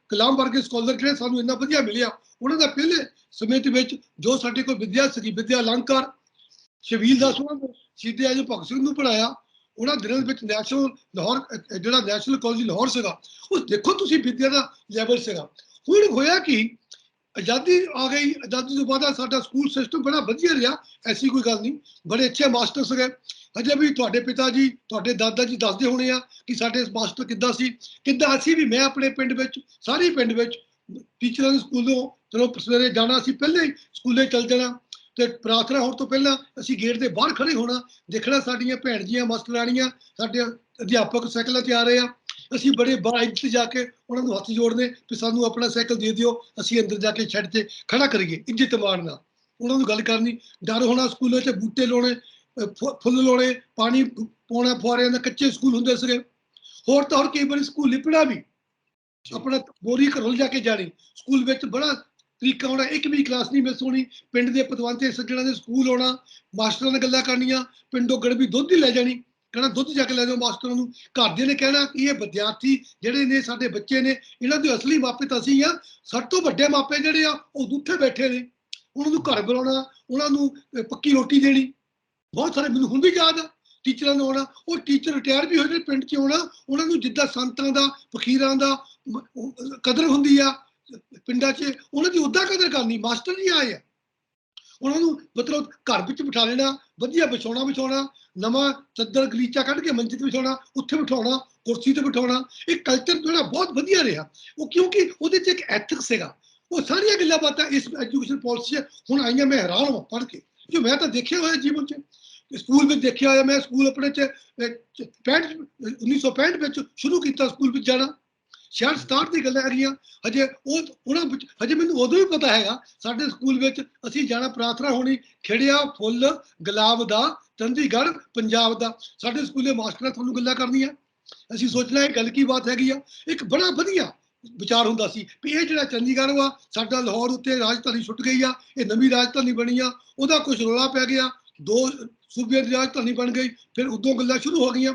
ਕਲਾਮ ਵਰਗੇ ਸਕਾਲਰ ਜਿਹੜੇ ਸਾਨੂੰ ਇੰਨਾ ਵਧੀਆ ਮਿਲਿਆ। ਉਹਨਾਂ ਦਾ ਪਹਿਲੇ ਸਮੇਂ ਦੇ ਵਿੱਚ ਜੋ ਸਾਡੇ ਕੋਲ ਵਿਦਿਆ ਸੀਗੀ, ਵਿਦਿਆ ਅਲੰਕਾਰ, ਸ਼ਬੀਲ ਦਾਸ ਉਹਨਾਂ ਨੇ ਸ਼ਹੀਦ ਆਜਮ ਭਗਤ ਸਿੰਘ ਨੂੰ ਪੜ੍ਹਾਇਆ। ਉਹਨਾਂ ਦਿਨਾਂ ਵਿੱਚ ਨੈਸ਼ਨਲ ਲਾਹੌਰ, ਜਿਹੜਾ ਨੈਸ਼ਨਲ ਕਾਲਜ ਲਾਹੌਰ ਸੀਗਾ, ਉਹ ਦੇਖੋ ਤੁਸੀਂ ਵਿਦਿਆ ਦਾ ਲੈਵਲ ਸੀਗਾ। ਹੁਣ ਹੋਇਆ ਕਿ ਆਜ਼ਾਦੀ ਆ ਗਈ, ਆਜ਼ਾਦੀ ਤੋਂ ਬਾਅਦ ਸਾਡਾ ਸਕੂਲ ਸਿਸਟਮ ਬੜਾ ਵਧੀਆ ਰਿਹਾ, ਐਸੀ ਕੋਈ ਗੱਲ ਨਹੀਂ, ਬੜੇ ਅੱਛੇ ਮਾਸਟਰ ਸੀਗੇ। ਅਜੇ ਵੀ ਤੁਹਾਡੇ ਪਿਤਾ ਜੀ, ਤੁਹਾਡੇ ਦਾਦਾ ਜੀ ਦੱਸਦੇ ਹੋਣੇ ਆ ਕਿ ਸਾਡੇ ਮਾਸਟਰ ਕਿੱਦਾਂ ਸੀ, ਕਿੱਦਾਂ ਅਸੀਂ ਵੀ, ਮੈਂ ਆਪਣੇ ਪਿੰਡ ਵਿੱਚ, ਸਾਰੇ ਪਿੰਡ ਵਿੱਚ ਟੀਚਰਾਂ ਦੇ ਸਕੂਲੋਂ ਚਲੋ ਸਵੇਰੇ ਜਾਣਾ, ਅਸੀਂ ਪਹਿਲੇ ਹੀ ਸਕੂਲੇ ਚੱਲ ਜਾਣਾ, ਤੇ ਪ੍ਰਾਰਥਨਾ ਹੋਣ ਤੋਂ ਪਹਿਲਾਂ ਅਸੀਂ ਗੇਟ ਦੇ ਬਾਹਰ ਖੜੇ ਹੋਣਾ, ਦੇਖਣਾ ਸਾਡੀਆਂ ਭੈਣ ਜੀਆਂ ਮਾਸਟਰਾਣੀਆਂ, ਸਾਡੇ ਅਧਿਆਪਕ ਸਾਈਕਲਾਂ ਤੇ ਆ ਰਹੇ ਆ, ਅਸੀਂ ਬੜੇ ਬਾਇਜ਼ ਤੇ ਜਾ ਕੇ ਉਹਨਾਂ ਨੂੰ ਹੱਥ ਜੋੜਨੇ ਕਿ ਸਾਨੂੰ ਆਪਣਾ ਸਾਈਕਲ ਦੇ ਦਿਓ, ਅਸੀਂ ਅੰਦਰ ਜਾ ਕੇ ਛੱਡ ਤੇ ਖੜਾ ਕਰੀਏ, ਇੱਜ਼ਤ ਮਾਣ ਨਾਲ ਉਹਨਾਂ ਨੂੰ ਗੱਲ ਕਰਨੀ। ਡਰ ਹੋਣਾ ਸਕੂਲਾਂ 'ਚ, ਬੂਟੇ ਲਾਉਣੇ, ਫੁੱਲ ਲਾਉਣੇ, ਪਾਣੀ ਪਾਉਣਾ ਫੁਆਰਿਆਂ ਦਾ, ਕੱਚੇ ਸਕੂਲ ਹੁੰਦੇ ਸੀਗੇ। ਹੋਰ ਤਾਂ ਹੋਰ ਕਈ ਵਾਰੀ ਸਕੂਲ ਲਿਪਣਾ ਵੀ, ਆਪਣਾ ਬੋਰੀ ਘਰੋਂ ਜਾ ਕੇ ਜਾਣੀ, ਸਕੂਲ ਵਿੱਚ ਬੜਾ ਤਰੀਕਾ ਹੋਣਾ, ਇੱਕ ਵੀ ਕਲਾਸ ਨਹੀਂ ਮਿਸ ਹੋਣੀ। ਪਿੰਡ ਦੇ ਪਤਵੰਤੇ ਸੱਜਣਾਂ ਦੇ ਸਕੂਲ ਆਉਣਾ, ਮਾਸਟਰਾਂ ਨਾਲ ਗੱਲਾਂ ਕਰਨੀਆਂ, ਪਿੰਡੋਂ ਗੜਬੀ ਦੁੱਧ ਹੀ ਲੈ ਜਾਣੀ, ਕਹਿਣਾ ਦੁੱਧ ਜਾ ਕੇ ਲੈ ਜਾਓ ਮਾਸਟਰਾਂ ਨੂੰ। ਘਰਦਿਆਂ ਨੇ ਕਹਿਣਾ ਕਿ ਇਹ ਵਿਦਿਆਰਥੀ ਜਿਹੜੇ ਨੇ, ਸਾਡੇ ਬੱਚੇ ਨੇ, ਇਹਨਾਂ ਦੇ ਅਸਲੀ ਮਾਪੇ ਤਾਂ ਅਸੀਂ ਆ, ਸਾਡੇ ਤੋਂ ਵੱਡੇ ਮਾਪੇ ਜਿਹੜੇ ਆ ਉਹ ਉੱਥੇ ਬੈਠੇ ਨੇ। ਉਹਨਾਂ ਨੂੰ ਘਰ ਬੁਲਾਉਣਾ, ਉਹਨਾਂ ਨੂੰ ਪੱਕੀ ਰੋਟੀ ਦੇਣੀ। ਬਹੁਤ ਸਾਰੇ, ਮੈਨੂੰ ਹੁਣ ਵੀ ਯਾਦ ਆ, ਟੀਚਰਾਂ ਨੂੰ ਆਉਣਾ, ਉਹ ਟੀਚਰ ਰਿਟਾਇਰ ਵੀ ਹੋਏ ਜਿਹੜੇ ਪਿੰਡ 'ਚ ਆਉਣਾ, ਉਹਨਾਂ ਨੂੰ ਜਿੱਦਾਂ ਸੰਤਾਂ ਦਾ, ਫਕੀਰਾਂ ਦਾ ਕਦਰ ਹੁੰਦੀ ਆ ਪਿੰਡਾਂ 'ਚ, ਉਹਨਾਂ ਦੀ ਉੱਦਾਂ ਕਦਰ ਕਰਨੀ। ਮਾਸਟਰ ਜੀ ਆਏ ਆ, ਉਹਨਾਂ ਨੂੰ ਮਤਲਬ ਘਰ ਵਿੱਚ ਬਿਠਾ ਲੈਣਾ, ਵਧੀਆ ਵਿਛਾਉਣਾ, ਨਵਾਂ ਚੱਦਰ ਗਲੀਚਾ ਕੱਢ ਕੇ ਮੰਜੇ ਤੇ ਵਿਛਾਉਣਾ, ਉੱਥੇ ਬਿਠਾਉਣਾ, ਕੁਰਸੀ ਤੇ ਬਿਠਾਉਣਾ। ਇਹ ਕਲਚਰ ਜਿਹੜਾ ਬਹੁਤ ਵਧੀਆ ਰਿਹਾ, ਉਹ ਕਿਉਂਕਿ ਉਹਦੇ 'ਚ ਇੱਕ ਐਥਿਕਸ ਸੀਗਾ। ਉਹ ਸਾਰੀਆਂ ਗੱਲਾਂ ਬਾਤਾਂ ਇਸ ਐਜੂਕੇਸ਼ਨ ਪਾਲਿਸੀ 'ਚ ਹੁਣ ਆਈਆਂ, ਮੈਂ ਹੈਰਾਨ ਹਾਂ ਪੜ੍ਹ ਕੇ, ਜੋ ਮੈਂ ਤਾਂ ਦੇਖਿਆ ਹੋਇਆ ਜੀਵਨ 'ਚ। ਸਕੂਲ ਵਿੱਚ ਦੇਖਿਆ ਹੋਇਆ ਮੈਂ, ਸਕੂਲ ਆਪਣੇ 'ਚ 65 1965 ਵਿੱਚ ਸ਼ੁਰੂ ਕੀਤਾ ਸਕੂਲ ਵਿੱਚ ਜਾਣਾ। 66 ਦੀ ਗੱਲਾਂ ਹੈਗੀਆਂ। ਹਜੇ ਉਹਨਾਂ ਵਿੱਚ ਹਜੇ ਮੈਨੂੰ ਉਦੋਂ ਵੀ ਪਤਾ ਹੈਗਾ ਸਾਡੇ ਸਕੂਲ ਵਿੱਚ ਅਸੀਂ ਜਾਣਾ, ਪ੍ਰਾਰਥਨਾ ਹੋਣੀ, ਖਿੜਿਆ ਫੁੱਲ ਗੁਲਾਬ ਦਾ ਚੰਡੀਗੜ੍ਹ ਪੰਜਾਬ ਦਾ। ਸਾਡੇ ਸਕੂਲੇ ਮਾਸਟਰਾਂ ਤੁਹਾਨੂੰ ਗੱਲਾਂ ਕਰਨੀਆਂ, ਅਸੀਂ ਸੋਚਣਾ ਇਹ ਗੱਲ ਕੀ ਬਾਤ ਹੈਗੀ ਆ। ਇੱਕ ਬੜਾ ਵਧੀਆ ਵਿਚਾਰ ਹੁੰਦਾ ਸੀ ਵੀ ਇਹ ਜਿਹੜਾ ਚੰਡੀਗੜ੍ਹ ਵਾ ਸਾਡਾ, ਲਾਹੌਰ ਉੱਤੇ ਰਾਜਧਾਨੀ ਛੁੱਟ ਗਈ ਆ, ਇਹ ਨਵੀਂ ਰਾਜਧਾਨੀ ਬਣੀ ਆ, ਉਹਦਾ ਕੁਝ ਰੌਲਾ ਪੈ ਗਿਆ, 2 ਸੂਬਿਆਂ ਦੀ ਰਾਜਧਾਨੀ ਬਣ ਗਈ, ਫਿਰ ਉਦੋਂ ਗੱਲਾਂ ਸ਼ੁਰੂ ਹੋ ਗਈਆਂ।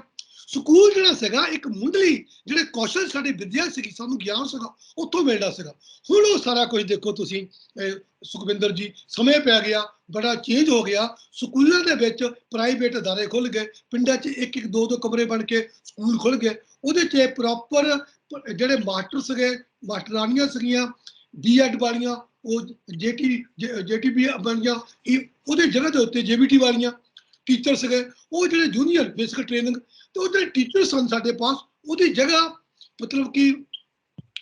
ਸਕੂਲ ਜਿਹੜਾ ਸੀਗਾ ਇੱਕ ਮੁੱਢਲੀ ਜਿਹੜੇ ਕੌਸ਼ਲ ਸਾਡੀ ਵਿੱਦਿਆ ਸੀਗੀ, ਸਾਨੂੰ ਗਿਆਨ ਸੀਗਾ, ਉੱਥੋਂ ਮਿਲਦਾ ਸੀਗਾ। ਹੁਣ ਉਹ ਸਾਰਾ ਕੁਝ ਦੇਖੋ ਤੁਸੀਂ ਸੁਖਵਿੰਦਰ ਜੀ, ਸਮੇਂ ਪੈ ਗਿਆ, ਬੜਾ ਚੇਂਜ ਹੋ ਗਿਆ। ਸਕੂਲਾਂ ਦੇ ਵਿੱਚ ਪ੍ਰਾਈਵੇਟ ਅਦਾਰੇ ਖੁੱਲ ਗਏ, ਪਿੰਡਾਂ 'ਚ 1-1 2-2 ਕਮਰੇ ਬਣ ਕੇ ਸਕੂਲ ਖੁੱਲ ਗਏ। ਉਹਦੇ 'ਚ ਪ੍ਰੋਪਰ ਜਿਹੜੇ ਮਾਸਟਰ ਸੀਗੇ, ਮਾਸਟਰਾਨੀਆਂ ਸੀਗੀਆਂ B.Ed ਵਾਲੀਆਂ, ਉਹ JTB ਬਣੀਆਂ, ਉਹਦੇ ਜਗ੍ਹਾ ਦੇ ਉੱਤੇ JBT ਵਾਲੀਆਂ ਟੀਚਰ ਸੀਗੇ। ਉਹ ਜਿਹੜੇ ਜੂਨੀਅਰ ਬੇਸਿਕ ਟ੍ਰੇਨਿੰਗ ਤੇ ਉਹ ਜਿਹੜੇ ਟੀਚਰ ਸਨ ਸਾਡੇ ਪਾਸ, ਉਹਦੀ ਜਗ੍ਹਾ ਮਤਲਬ ਕਿ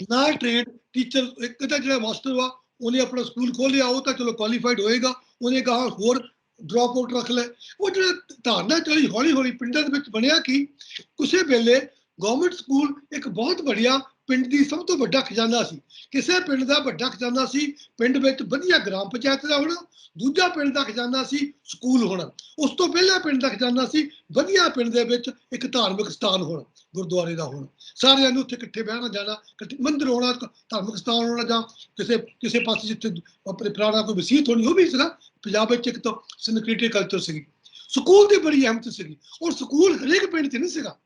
ਨਾਲ ਟ੍ਰੇਨਡ ਟੀਚਰ, ਇੱਕ ਤਾਂ ਜਿਹੜਾ ਮਾਸਟਰ ਵਾ ਉਹਨੇ ਆਪਣਾ ਸਕੂਲ ਖੋਲ੍ਹਿਆ, ਉਹ ਤਾਂ ਚਲੋ ਕੁਆਲੀਫਾਈਡ ਹੋਏਗਾ, ਉਹਨੇ ਕਹਾ ਹੋਰ ਡ੍ਰੌਪ ਆਊਟ ਰੱਖ ਲੈ। ਉਹ ਜਿਹੜਾ ਧਾਰਨਾ ਚਲੀ ਹੌਲੀ ਹੌਲੀ ਪਿੰਡਾਂ ਦੇ ਵਿੱਚ ਬਣਿਆ ਕਿ ਕਿਸੇ ਵੇਲੇ ਗਵਰਨਮੈਂਟ ਸਕੂਲ ਇੱਕ ਬਹੁਤ ਵਧੀਆ ਪਿੰਡ ਦੀ ਸਭ ਤੋਂ ਵੱਡਾ ਖਜ਼ਾਨਾ ਸੀ। ਕਿਸੇ ਪਿੰਡ ਦਾ ਵੱਡਾ ਖਜ਼ਾਨਾ ਸੀ ਪਿੰਡ ਵਿੱਚ ਵਧੀਆ ਗ੍ਰਾਮ ਪੰਚਾਇਤ ਦਾ ਹੋਣਾ, ਦੂਜਾ ਪਿੰਡ ਦਾ ਖਜ਼ਾਨਾ ਸੀ ਸਕੂਲ ਹੋਣਾ, ਉਸ ਤੋਂ ਪਹਿਲਾਂ ਪਿੰਡ ਦਾ ਖਜ਼ਾਨਾ ਸੀ ਵਧੀਆ ਪਿੰਡ ਦੇ ਵਿੱਚ ਇੱਕ ਧਾਰਮਿਕ ਸਥਾਨ ਹੋਣਾ, ਗੁਰਦੁਆਰੇ ਦਾ ਹੋਣਾ, ਸਾਰਿਆਂ ਨੂੰ ਉੱਥੇ ਇਕੱਠੇ ਬਹਿਣਾ ਜਾਣਾ, ਇਕੱਠੇ ਮੰਦਿਰ ਹੋਣਾ, ਧਾਰਮਿਕ ਸਥਾਨ ਹੋਣਾ, ਜਾਂ ਕਿਸੇ ਪਾਸੇ ਜਿੱਥੇ ਆਪਣੇ ਪੁਰਾਣਾ ਕੋਈ ਵਸੀਅਤ ਹੋਣੀ, ਉਹ ਵੀ ਸੀਗਾ। ਪੰਜਾਬ ਵਿੱਚ ਇੱਕ ਤਾਂ ਸਿਨਕ੍ਰੀਟੀ ਕਲਚਰ ਸੀਗੀ, ਸਕੂਲ ਦੀ ਬੜੀ ਅਹਿਮੀਅਤ ਸੀਗੀ। ਔਰ ਸਕੂਲ ਹਰੇਕ ਪਿੰਡ 'ਚ ਨਹੀਂ ਸੀਗਾ,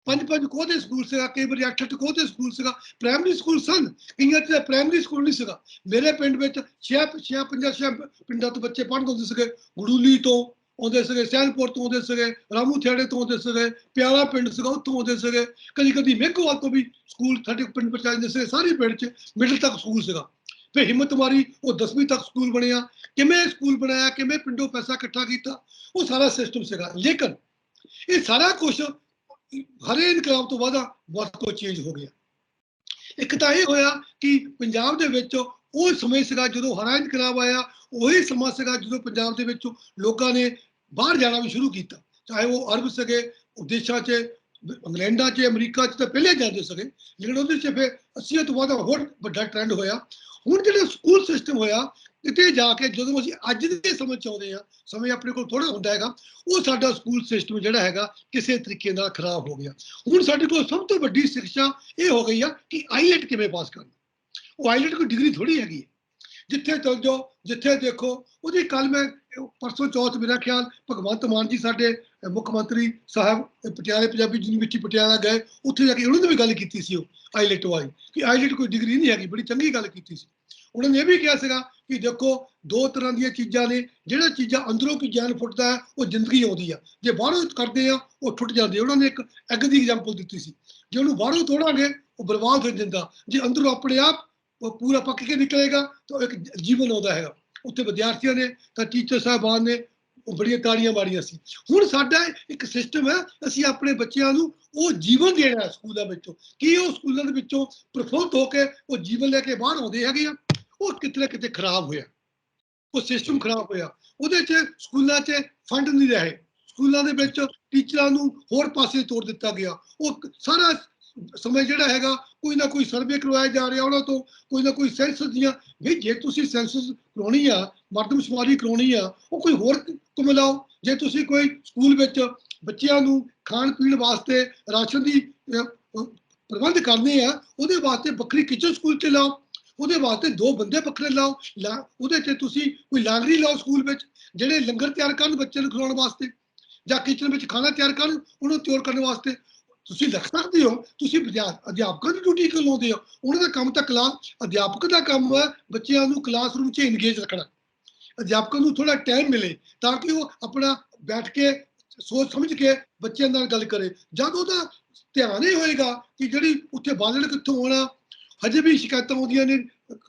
5-5 ਕੋਹ ਦੇ ਸਕੂਲ ਸੀਗਾ, ਕਈ ਵਾਰੀ 8-8 ਕੋਹ ਦੇ ਸਕੂਲ ਸੀਗਾ, ਪ੍ਰਾਇਮਰੀ ਸਕੂਲ ਸਨ, ਕਈਆਂ 'ਚ ਪ੍ਰਾਇਮਰੀ ਸਕੂਲ ਨਹੀਂ ਸੀਗਾ। ਮੇਰੇ ਪਿੰਡ ਵਿੱਚ 56 ਪਿੰਡਾਂ ਤੋਂ ਬੱਚੇ ਪੜ੍ਹਦੇ ਹੁੰਦੇ ਸੀਗੇ, ਗੜੂਲੀ ਤੋਂ ਆਉਂਦੇ ਸੀਗੇ, ਸਹਿਲਪੁਰ ਤੋਂ ਆਉਂਦੇ ਸੀਗੇ, ਰਾਮੂ ਥੇੜੇ ਤੋਂ ਆਉਂਦੇ ਸੀਗੇ, ਪਿਆਰਾ ਪਿੰਡ ਸੀਗਾ ਉੱਥੋਂ ਆਉਂਦੇ ਸੀਗੇ, ਕਦੀ ਮੇਘੋਵਾਲ ਤੋਂ ਵੀ ਸਕੂਲ ਸਾਡੇ ਪਿੰਡ ਵਿੱਚ ਆ ਜਾਂਦੇ ਸੀਗੇ। ਸਾਰੇ ਪਿੰਡ 'ਚ ਮਿਡਲ ਤੱਕ ਸਕੂਲ ਸੀਗਾ। ਫਿਰ ਹਿੰਮਤ ਮਾਰੀ, ਉਹ 10ਵੀਂ ਤੱਕ ਸਕੂਲ ਬਣਿਆ। ਕਿਵੇਂ ਸਕੂਲ ਬਣਾਇਆ, ਕਿਵੇਂ ਪਿੰਡੋਂ ਪੈਸਾ ਇਕੱਠਾ ਕੀਤਾ, ਉਹ ਸਾਰਾ ਸਿਸਟਮ ਸੀਗਾ। ਲੇਕਿਨ ਇਹ ਸਾਰਾ ਕੁਛ ਹਰੇ ਇਨਕਲਾਬ ਤੋਂ ਬਾਅਦ ਬਹੁਤ ਕੁਝ ਚੇਂਜ ਹੋ ਗਿਆ। ਇੱਕ ਤਾਂ ਇਹ ਹੋਇਆ ਕਿ ਪੰਜਾਬ ਦੇ ਵਿੱਚ ਉਹ ਸਮੇਂ ਸੀਗਾ ਜਦੋਂ ਹਰਾ ਇਨਕਲਾਬ ਆਇਆ, ਉਹੀ ਸਮਾਂ ਸੀਗਾ ਜਦੋਂ ਪੰਜਾਬ ਦੇ ਵਿੱਚ ਲੋਕਾਂ ਨੇ ਬਾਹਰ ਜਾਣਾ ਵੀ ਸ਼ੁਰੂ ਕੀਤਾ, ਚਾਹੇ ਉਹ ਅਰਬ ਸੀਗੇ, ਦੇਸ਼ਾਂ 'ਚ, ਇੰਗਲੈਂਡਾਂ 'ਚ, ਅਮਰੀਕਾ 'ਚ ਤਾਂ ਪਹਿਲੇ ਜਾਂਦੇ ਸੀਗੇ, ਲੇਕਿਨ ਉਹਦੇ 'ਚ ਫਿਰ 80 ਤੋਂ ਬਾਅਦ ਹੋਰ ਵੱਡਾ ਟ੍ਰੈਂਡ ਹੋਇਆ। ਹੁਣ ਜਿਹੜਾ ਸਕੂਲ ਸਿਸਟਮ ਹੋਇਆ, ਕਿਤੇ ਜਾ ਕੇ ਜਦੋਂ ਅਸੀਂ ਅੱਜ ਦੇ ਸਮੇਂ 'ਚ ਆਉਂਦੇ ਹਾਂ, ਸਮੇਂ ਆਪਣੇ ਕੋਲ ਥੋੜ੍ਹਾ ਹੁੰਦਾ ਹੈਗਾ, ਉਹ ਸਾਡਾ ਸਕੂਲ ਸਿਸਟਮ ਜਿਹੜਾ ਹੈਗਾ ਕਿਸੇ ਤਰੀਕੇ ਨਾਲ ਖਰਾਬ ਹੋ ਗਿਆ। ਹੁਣ ਸਾਡੇ ਕੋਲ ਸਭ ਤੋਂ ਵੱਡੀ ਸਿੱਖਿਆ ਇਹ ਹੋ ਗਈ ਆ ਕਿ ਆਈਲੈਟ ਕਿਵੇਂ ਪਾਸ ਕਰਨਾ। ਉਹ ਆਈਲੈਟ ਕੋਈ ਡਿਗਰੀ ਥੋੜ੍ਹੀ ਹੈਗੀ ਹੈ, ਜਿੱਥੇ ਚਲ ਜਾਓ, ਜਿੱਥੇ ਦੇਖੋ। ਉਹਦੀ ਕੱਲ ਮੈਂ ਪਰਸੋਂ ਚੌਥ ਮੇਰਾ ਖਿਆਲ ਭਗਵੰਤ ਮਾਨ ਜੀ ਸਾਡੇ ਮੁੱਖ ਮੰਤਰੀ ਸਾਹਿਬ ਪਟਿਆਲੇ ਪੰਜਾਬੀ ਯੂਨੀਵਰਸਿਟੀ ਪਟਿਆਲਾ ਗਏ, ਉੱਥੇ ਜਾ ਕੇ ਉਹਨਾਂ ਨੇ ਵੀ ਗੱਲ ਕੀਤੀ ਸੀ ਉਹ ਆਈਲੈਟ ਵਾਲੀ, ਕਿ ਆਈਲੈਟ ਕੋਈ ਡਿਗਰੀ ਨਹੀਂ ਹੈਗੀ। ਬੜੀ ਚੰਗੀ ਗੱਲ ਕੀਤੀ ਸੀ। ਉਹਨਾਂ ਨੇ ਇਹ ਵੀ ਕਿਹਾ ਸੀਗਾ ਕਿ ਦੇਖੋ 2 ਤਰ੍ਹਾਂ ਦੀਆਂ ਚੀਜ਼ਾਂ ਨੇ, ਜਿਹੜਾ ਚੀਜ਼ਾਂ ਅੰਦਰੋਂ ਕੀ ਗਿਆਨ ਫੁੱਟਦਾ ਹੈ ਉਹ ਜ਼ਿੰਦਗੀ ਆਉਂਦੀ ਆ, ਜੇ ਬਾਹਰੋਂ ਕਰਦੇ ਆ ਉਹ ਟੁੱਟ ਜਾਂਦੀ। ਉਹਨਾਂ ਨੇ ਇੱਕ ਐਗ ਦੀ ਐਗਜ਼ਾਮਪਲ ਦਿੱਤੀ ਸੀ, ਜੇ ਉਹਨੂੰ ਬਾਹਰੋਂ ਤੋੜਾਂਗੇ ਉਹ ਬਰਬਾਦ ਹੋ ਜਾਂਦਾ, ਜੇ ਅੰਦਰੋਂ ਆਪਣੇ ਆਪ ਉਹ ਪੂਰਾ ਪੱਕ ਕੇ ਨਿਕਲੇਗਾ ਤਾਂ ਇੱਕ ਜੀਵਨ ਆਉਂਦਾ ਹੈਗਾ। ਉੱਥੇ ਵਿਦਿਆਰਥੀਆਂ ਨੇ ਤਾਂ ਟੀਚਰ ਸਾਹਿਬਾਨ ਨੇ ਉਹ ਬੜੀਆਂ ਤਾੜੀਆਂ ਮਾਰੀਆਂ ਸੀ। ਹੁਣ ਸਾਡਾ ਇੱਕ ਸਿਸਟਮ ਹੈ, ਅਸੀਂ ਆਪਣੇ ਬੱਚਿਆਂ ਨੂੰ ਉਹ ਜੀਵਨ ਦੇਣਾ ਸਕੂਲਾਂ ਵਿੱਚੋਂ, ਕੀ ਉਹ ਸਕੂਲਾਂ ਦੇ ਵਿੱਚੋਂ ਪ੍ਰਫੁੱਲਤ ਹੋ ਕੇ ਉਹ ਜੀਵਨ ਲੈ ਕੇ ਬਾਹਰ ਆਉਂਦੇ ਹੈਗੇ ਆ, ਉਹ ਕਿਤੇ ਨਾ ਕਿਤੇ ਖਰਾਬ ਹੋਇਆ, ਉਹ ਸਿਸਟਮ ਖਰਾਬ ਹੋਇਆ। ਉਹਦੇ 'ਚ ਸਕੂਲਾਂ 'ਚ ਫੰਡ ਨਹੀਂ ਰਹੇ, ਸਕੂਲਾਂ ਦੇ ਵਿੱਚ ਟੀਚਰਾਂ ਨੂੰ ਹੋਰ ਪਾਸੇ ਤੋੜ ਦਿੱਤਾ ਗਿਆ। ਉਹ ਸਾਰਾ ਸਮੇਂ ਜਿਹੜਾ ਹੈਗਾ ਕੋਈ ਨਾ ਕੋਈ ਸਰਵੇ ਕਰਵਾਇਆ ਜਾ ਰਿਹਾ ਉਹਨਾਂ ਤੋਂ, ਕੋਈ ਨਾ ਕੋਈ ਸੈਂਸਸ ਦੀਆਂ, ਵੀ ਜੇ ਤੁਸੀਂ ਸੈਂਸਸ ਕਰਵਾਉਣੀ ਆ, ਮਰਦਮਸ਼ੁਮਾਰੀ ਕਰਵਾਉਣੀ ਆ, ਉਹ ਕੋਈ ਹੋਰ ਤੋਂ ਮਿਲਾਓ। ਜੇ ਤੁਸੀਂ ਕੋਈ ਸਕੂਲ ਵਿੱਚ ਬੱਚਿਆਂ ਨੂੰ ਖਾਣ ਪੀਣ ਵਾਸਤੇ ਰਾਸ਼ਨ ਦੀ ਪ੍ਰਬੰਧ ਕਰਨੇ ਆ, ਉਹਦੇ ਵਾਸਤੇ ਵੱਖਰੀ ਕਿਚਨ ਸਕੂਲ 'ਚ ਲਾਓ, ਉਹਦੇ ਵਾਸਤੇ 2 ਬੰਦੇ ਵੱਖਰੇ ਲਾਓ, ਉਹਦੇ 'ਚ ਤੁਸੀਂ ਕੋਈ ਲਾਂਗਰੀ ਲਾਓ ਸਕੂਲ ਵਿੱਚ, ਜਿਹੜੇ ਲੰਗਰ ਤਿਆਰ ਕਰਨ ਬੱਚੇ ਨੂੰ ਖਿਲਾਉਣ ਵਾਸਤੇ, ਜਾਂ ਕਿਚਨ ਵਿੱਚ ਖਾਣਾ ਤਿਆਰ ਕਰਨ ਉਹਨੂੰ ਤਿਆਰ ਕਰਨ ਵਾਸਤੇ। ਤੁਸੀਂ ਲਿਖ ਸਕਦੇ ਹੋ, ਤੁਸੀਂ ਅਧਿਆਪਕਾਂ ਦੀ ਡਿਊਟੀ ਕਿਉਂ ਲਾਉਂਦੇ ਹੋ? ਉਹਨਾਂ ਦਾ ਕੰਮ ਤਾਂ ਅਧਿਆਪਕ ਦਾ ਕੰਮ ਹੈ ਬੱਚਿਆਂ ਨੂੰ ਕਲਾਸਰੂਮ 'ਚ ਇੰਗੇਜ ਰੱਖਣਾ। ਅਧਿਆਪਕਾਂ ਨੂੰ ਥੋੜਾ ਟਾਈਮ ਮਿਲੇ ਤਾਂ ਕਿ ਉਹ ਆਪਣਾ ਬੈਠ ਕੇ ਸੋਚ ਸਮਝ ਕੇ ਬੱਚਿਆਂ ਨਾਲ ਗੱਲ ਕਰੇ। ਜਦ ਉਹਦਾ ਧਿਆਨ ਇਹ ਹੋਏਗਾ ਕਿ ਜਿਹੜੀ ਉੱਥੇ ਬਾਲਣ ਕਿੱਥੋਂ ਆਉਣਾ, ਹਜੇ ਵੀ ਸ਼ਿਕਾਇਤਾਂ ਆਉਂਦੀਆਂ ਨੇ,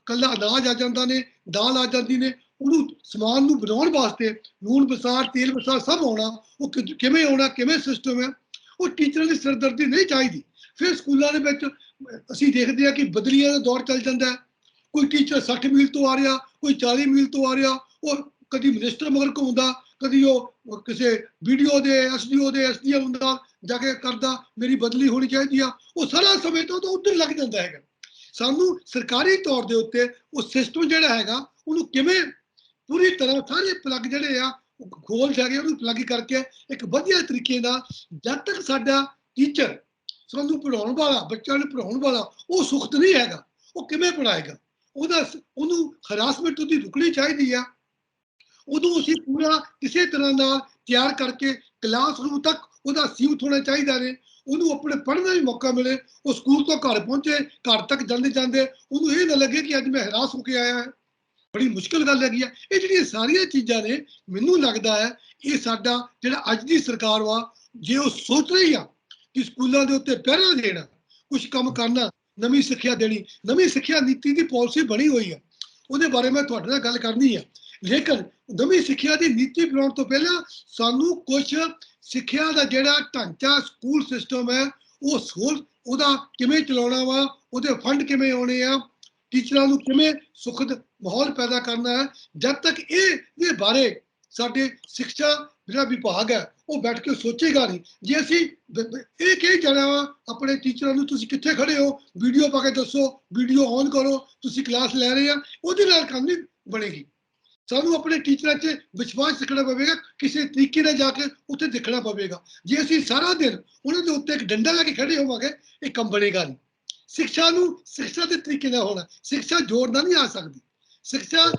ਕੱਲਾ ਅਨਾਜ ਆ ਜਾਂਦਾ ਨੇ, ਦਾਲ ਆ ਜਾਂਦੀ ਨੇ, ਉਹਨੂੰ ਸਮਾਨ ਨੂੰ ਬਣਾਉਣ ਵਾਸਤੇ ਲੂਣ ਬਸਾਰ ਤੇਲ ਬਸਾਰ ਸਭ ਆਉਣਾ, ਉਹ ਕਿਵੇਂ ਆਉਣਾ, ਕਿਵੇਂ ਸਿਸਟਮ ਹੈ, ਉਹ ਟੀਚਰਾਂ ਦੀ ਸਿਰਦਰਦੀ ਨਹੀਂ ਚਾਹੀਦੀ। ਫਿਰ ਸਕੂਲਾਂ ਦੇ ਵਿੱਚ ਅਸੀਂ ਦੇਖਦੇ ਹਾਂ ਕਿ ਬਦਲੀਆਂ ਦਾ ਦੌਰ ਚੱਲ ਜਾਂਦਾ ਹੈ, ਕੋਈ ਟੀਚਰ 60 ਮੀਲ ਤੋਂ ਆ ਰਿਹਾ, ਕੋਈ 40 ਮੀਲ ਤੋਂ ਆ ਰਿਹਾ, ਉਹ ਕਦੀ ਮਿਨਿਸਟਰ ਮਗਰ ਘੁੰਮਦਾ, ਕਦੀ ਉਹ ਕਿਸੇ ਵੀਡੀਓ ਦੇ ਐਸਡੀਓ ਦੇ ਐਸਡੀਐਮ ਨਾਲ ਜਾ ਕੇ ਕਰਦਾ ਮੇਰੀ ਬਦਲੀ ਹੋਣੀ ਚਾਹੀਦੀ ਆ, ਉਹ ਸਾਰਾ ਸਮੇਂ ਤੋਂ ਉੱਧਰ ਲੱਗ ਜਾਂਦਾ ਹੈਗਾ। ਸਾਨੂੰ ਸਰਕਾਰੀ ਤੌਰ ਦੇ ਉੱਤੇ ਉਹ ਸਿਸਟਮ ਜਿਹੜਾ ਹੈਗਾ ਉਹਨੂੰ ਕਿਵੇਂ ਪੂਰੀ ਤਰ੍ਹਾਂ ਸਾਰੇ ਪਲੱਗ ਜਿਹੜੇ ਆ ਖੋਲ ਹੈਗੇ ਉਹਨੂੰ ਪਲੱਗ ਕਰਕੇ ਇੱਕ ਵਧੀਆ ਤਰੀਕੇ ਨਾਲ ਜਦ ਤੱਕ ਸਾਡਾ ਟੀਚਰ ਸਾਨੂੰ ਪੜ੍ਹਾਉਣ ਵਾਲਾ ਬੱਚਿਆਂ ਨੂੰ ਪੜ੍ਹਾਉਣ ਵਾਲਾ ਉਹ ਸੁਖਤ ਨਹੀਂ ਹੈਗਾ, ਉਹ ਕਿਵੇਂ ਪੜ੍ਹਾਏਗਾ? ਉਹਨੂੰ ਹਰਾਸਮੈਂਟ ਉਹਦੀ ਰੁਕਣੀ ਚਾਹੀਦੀ ਆ। ਉਦੋਂ ਅਸੀਂ ਪੂਰਾ ਕਿਸੇ ਤਰ੍ਹਾਂ ਨਾਲ ਤਿਆਰ ਕਰਕੇ ਕਲਾਸਰੂਮ ਤੱਕ ਉਹਦਾ ਸੀਮਤ ਹੋਣਾ ਚਾਹੀਦਾ ਨੇ। ਉਹਨੂੰ ਆਪਣੇ ਪੜ੍ਹਨ ਦਾ ਵੀ ਮੌਕਾ ਮਿਲੇ। ਉਹ ਸਕੂਲ ਤੋਂ ਘਰ ਪਹੁੰਚੇ, ਘਰ ਤੱਕ ਜਾਂਦੇ ਜਾਂਦੇ ਉਹਨੂੰ ਇਹ ਨਾ ਲੱਗੇ ਕਿ ਅੱਜ ਮੈਂ ਹਰਾਸ ਹੋ ਕੇ ਆਇਆ ਹਾਂ। ਬੜੀ ਮੁਸ਼ਕਿਲ ਗੱਲ ਹੈਗੀ ਆ। ਇਹ ਜਿਹੜੀਆਂ ਸਾਰੀਆਂ ਚੀਜ਼ਾਂ ਨੇ ਮੈਨੂੰ ਲੱਗਦਾ ਹੈ ਇਹ ਸਾਡਾ ਜਿਹੜਾ ਅੱਜ ਦੀ ਸਰਕਾਰ ਵਾ ਜੇ ਉਹ ਸੋਚ ਰਹੀ ਆ ਕਿ ਸਕੂਲਾਂ ਦੇ ਉੱਤੇ ਪਹਿਰਾ ਦੇਣਾ, ਕੁਝ ਕੰਮ ਕਰਨਾ, ਨਵੀਂ ਸਿੱਖਿਆ ਦੇਣੀ, ਨਵੀਂ ਸਿੱਖਿਆ ਨੀਤੀ ਦੀ ਪਾਲਿਸੀ ਬਣੀ ਹੋਈ ਆ, ਉਹਦੇ ਬਾਰੇ ਮੈਂ ਤੁਹਾਡੇ ਨਾਲ ਗੱਲ ਕਰਨੀ ਆ। ਲੇਕਿਨ ਨਵੀਂ ਸਿੱਖਿਆ ਦੀ ਨੀਤੀ ਬਣਾਉਣ ਤੋਂ ਪਹਿਲਾਂ ਸਾਨੂੰ ਕੁਝ ਸਿੱਖਿਆ ਦਾ ਜਿਹੜਾ ਢਾਂਚਾ ਸਕੂਲ ਸਿਸਟਮ ਹੈ ਉਹਦਾ ਕਿਵੇਂ ਚਲਾਉਣਾ ਵਾ, ਉਹਦੇ ਫੰਡ ਕਿਵੇਂ ਆਉਣੇ ਆ, ਟੀਚਰਾਂ ਨੂੰ ਕਿਵੇਂ ਸੁਖਦ ਮਾਹੌਲ ਪੈਦਾ ਕਰਨਾ ਹੈ। ਜਦ ਤੱਕ ਇਹਦੇ ਬਾਰੇ ਸਾਡੇ ਸਿੱਖਿਆ ਜਿਹੜਾ ਵਿਭਾਗ ਹੈ ਉਹ ਬੈਠ ਕੇ ਸੋਚੇਗਾ ਨਹੀਂ। ਜੇ ਅਸੀਂ ਇਹ ਕਹੀ ਜਾਣਾ ਵਾ ਆਪਣੇ ਟੀਚਰਾਂ ਨੂੰ ਤੁਸੀਂ ਕਿੱਥੇ ਖੜੇ ਹੋ, ਵੀਡੀਓ ਪਾ ਕੇ ਦੱਸੋ, ਵੀਡੀਓ ਔਨ ਕਰੋ, ਤੁਸੀਂ ਕਲਾਸ ਲੈ ਰਹੇ ਆ, ਉਹਦੇ ਨਾਲ ਕੰਮ ਨਹੀਂ ਬਣੇਗੀ। ਸਾਨੂੰ ਆਪਣੇ ਟੀਚਰਾਂ 'ਚ ਵਿਸ਼ਵਾਸ ਰੱਖਣਾ ਪਵੇਗਾ, ਕਿਸੇ ਤਰੀਕੇ ਨਾਲ ਜਾ ਕੇ ਉੱਥੇ ਦੇਖਣਾ ਪਵੇਗਾ। ਜੇ ਅਸੀਂ ਸਾਰਾ ਦਿਨ ਉਹਨਾਂ ਦੇ ਉੱਤੇ ਇੱਕ ਡੰਡਾ ਲੈ ਕੇ ਖੜੇ ਹੋਵਾਂਗੇ ਇਹ ਕੰਮ ਬਣੇਗਾ ਨਹੀਂ। ਸਿੱਖਿਆ ਨੂੰ ਸਿੱਖਿਆ ਦੇ ਤਰੀਕੇ ਨਾਲ ਹੋਣਾ, ਸਿੱਖਿਆ ਜੋੜ ਨਾਲ ਨਹੀਂ ਆ ਸਕਦੀ, ਸਿੱਖਿਆ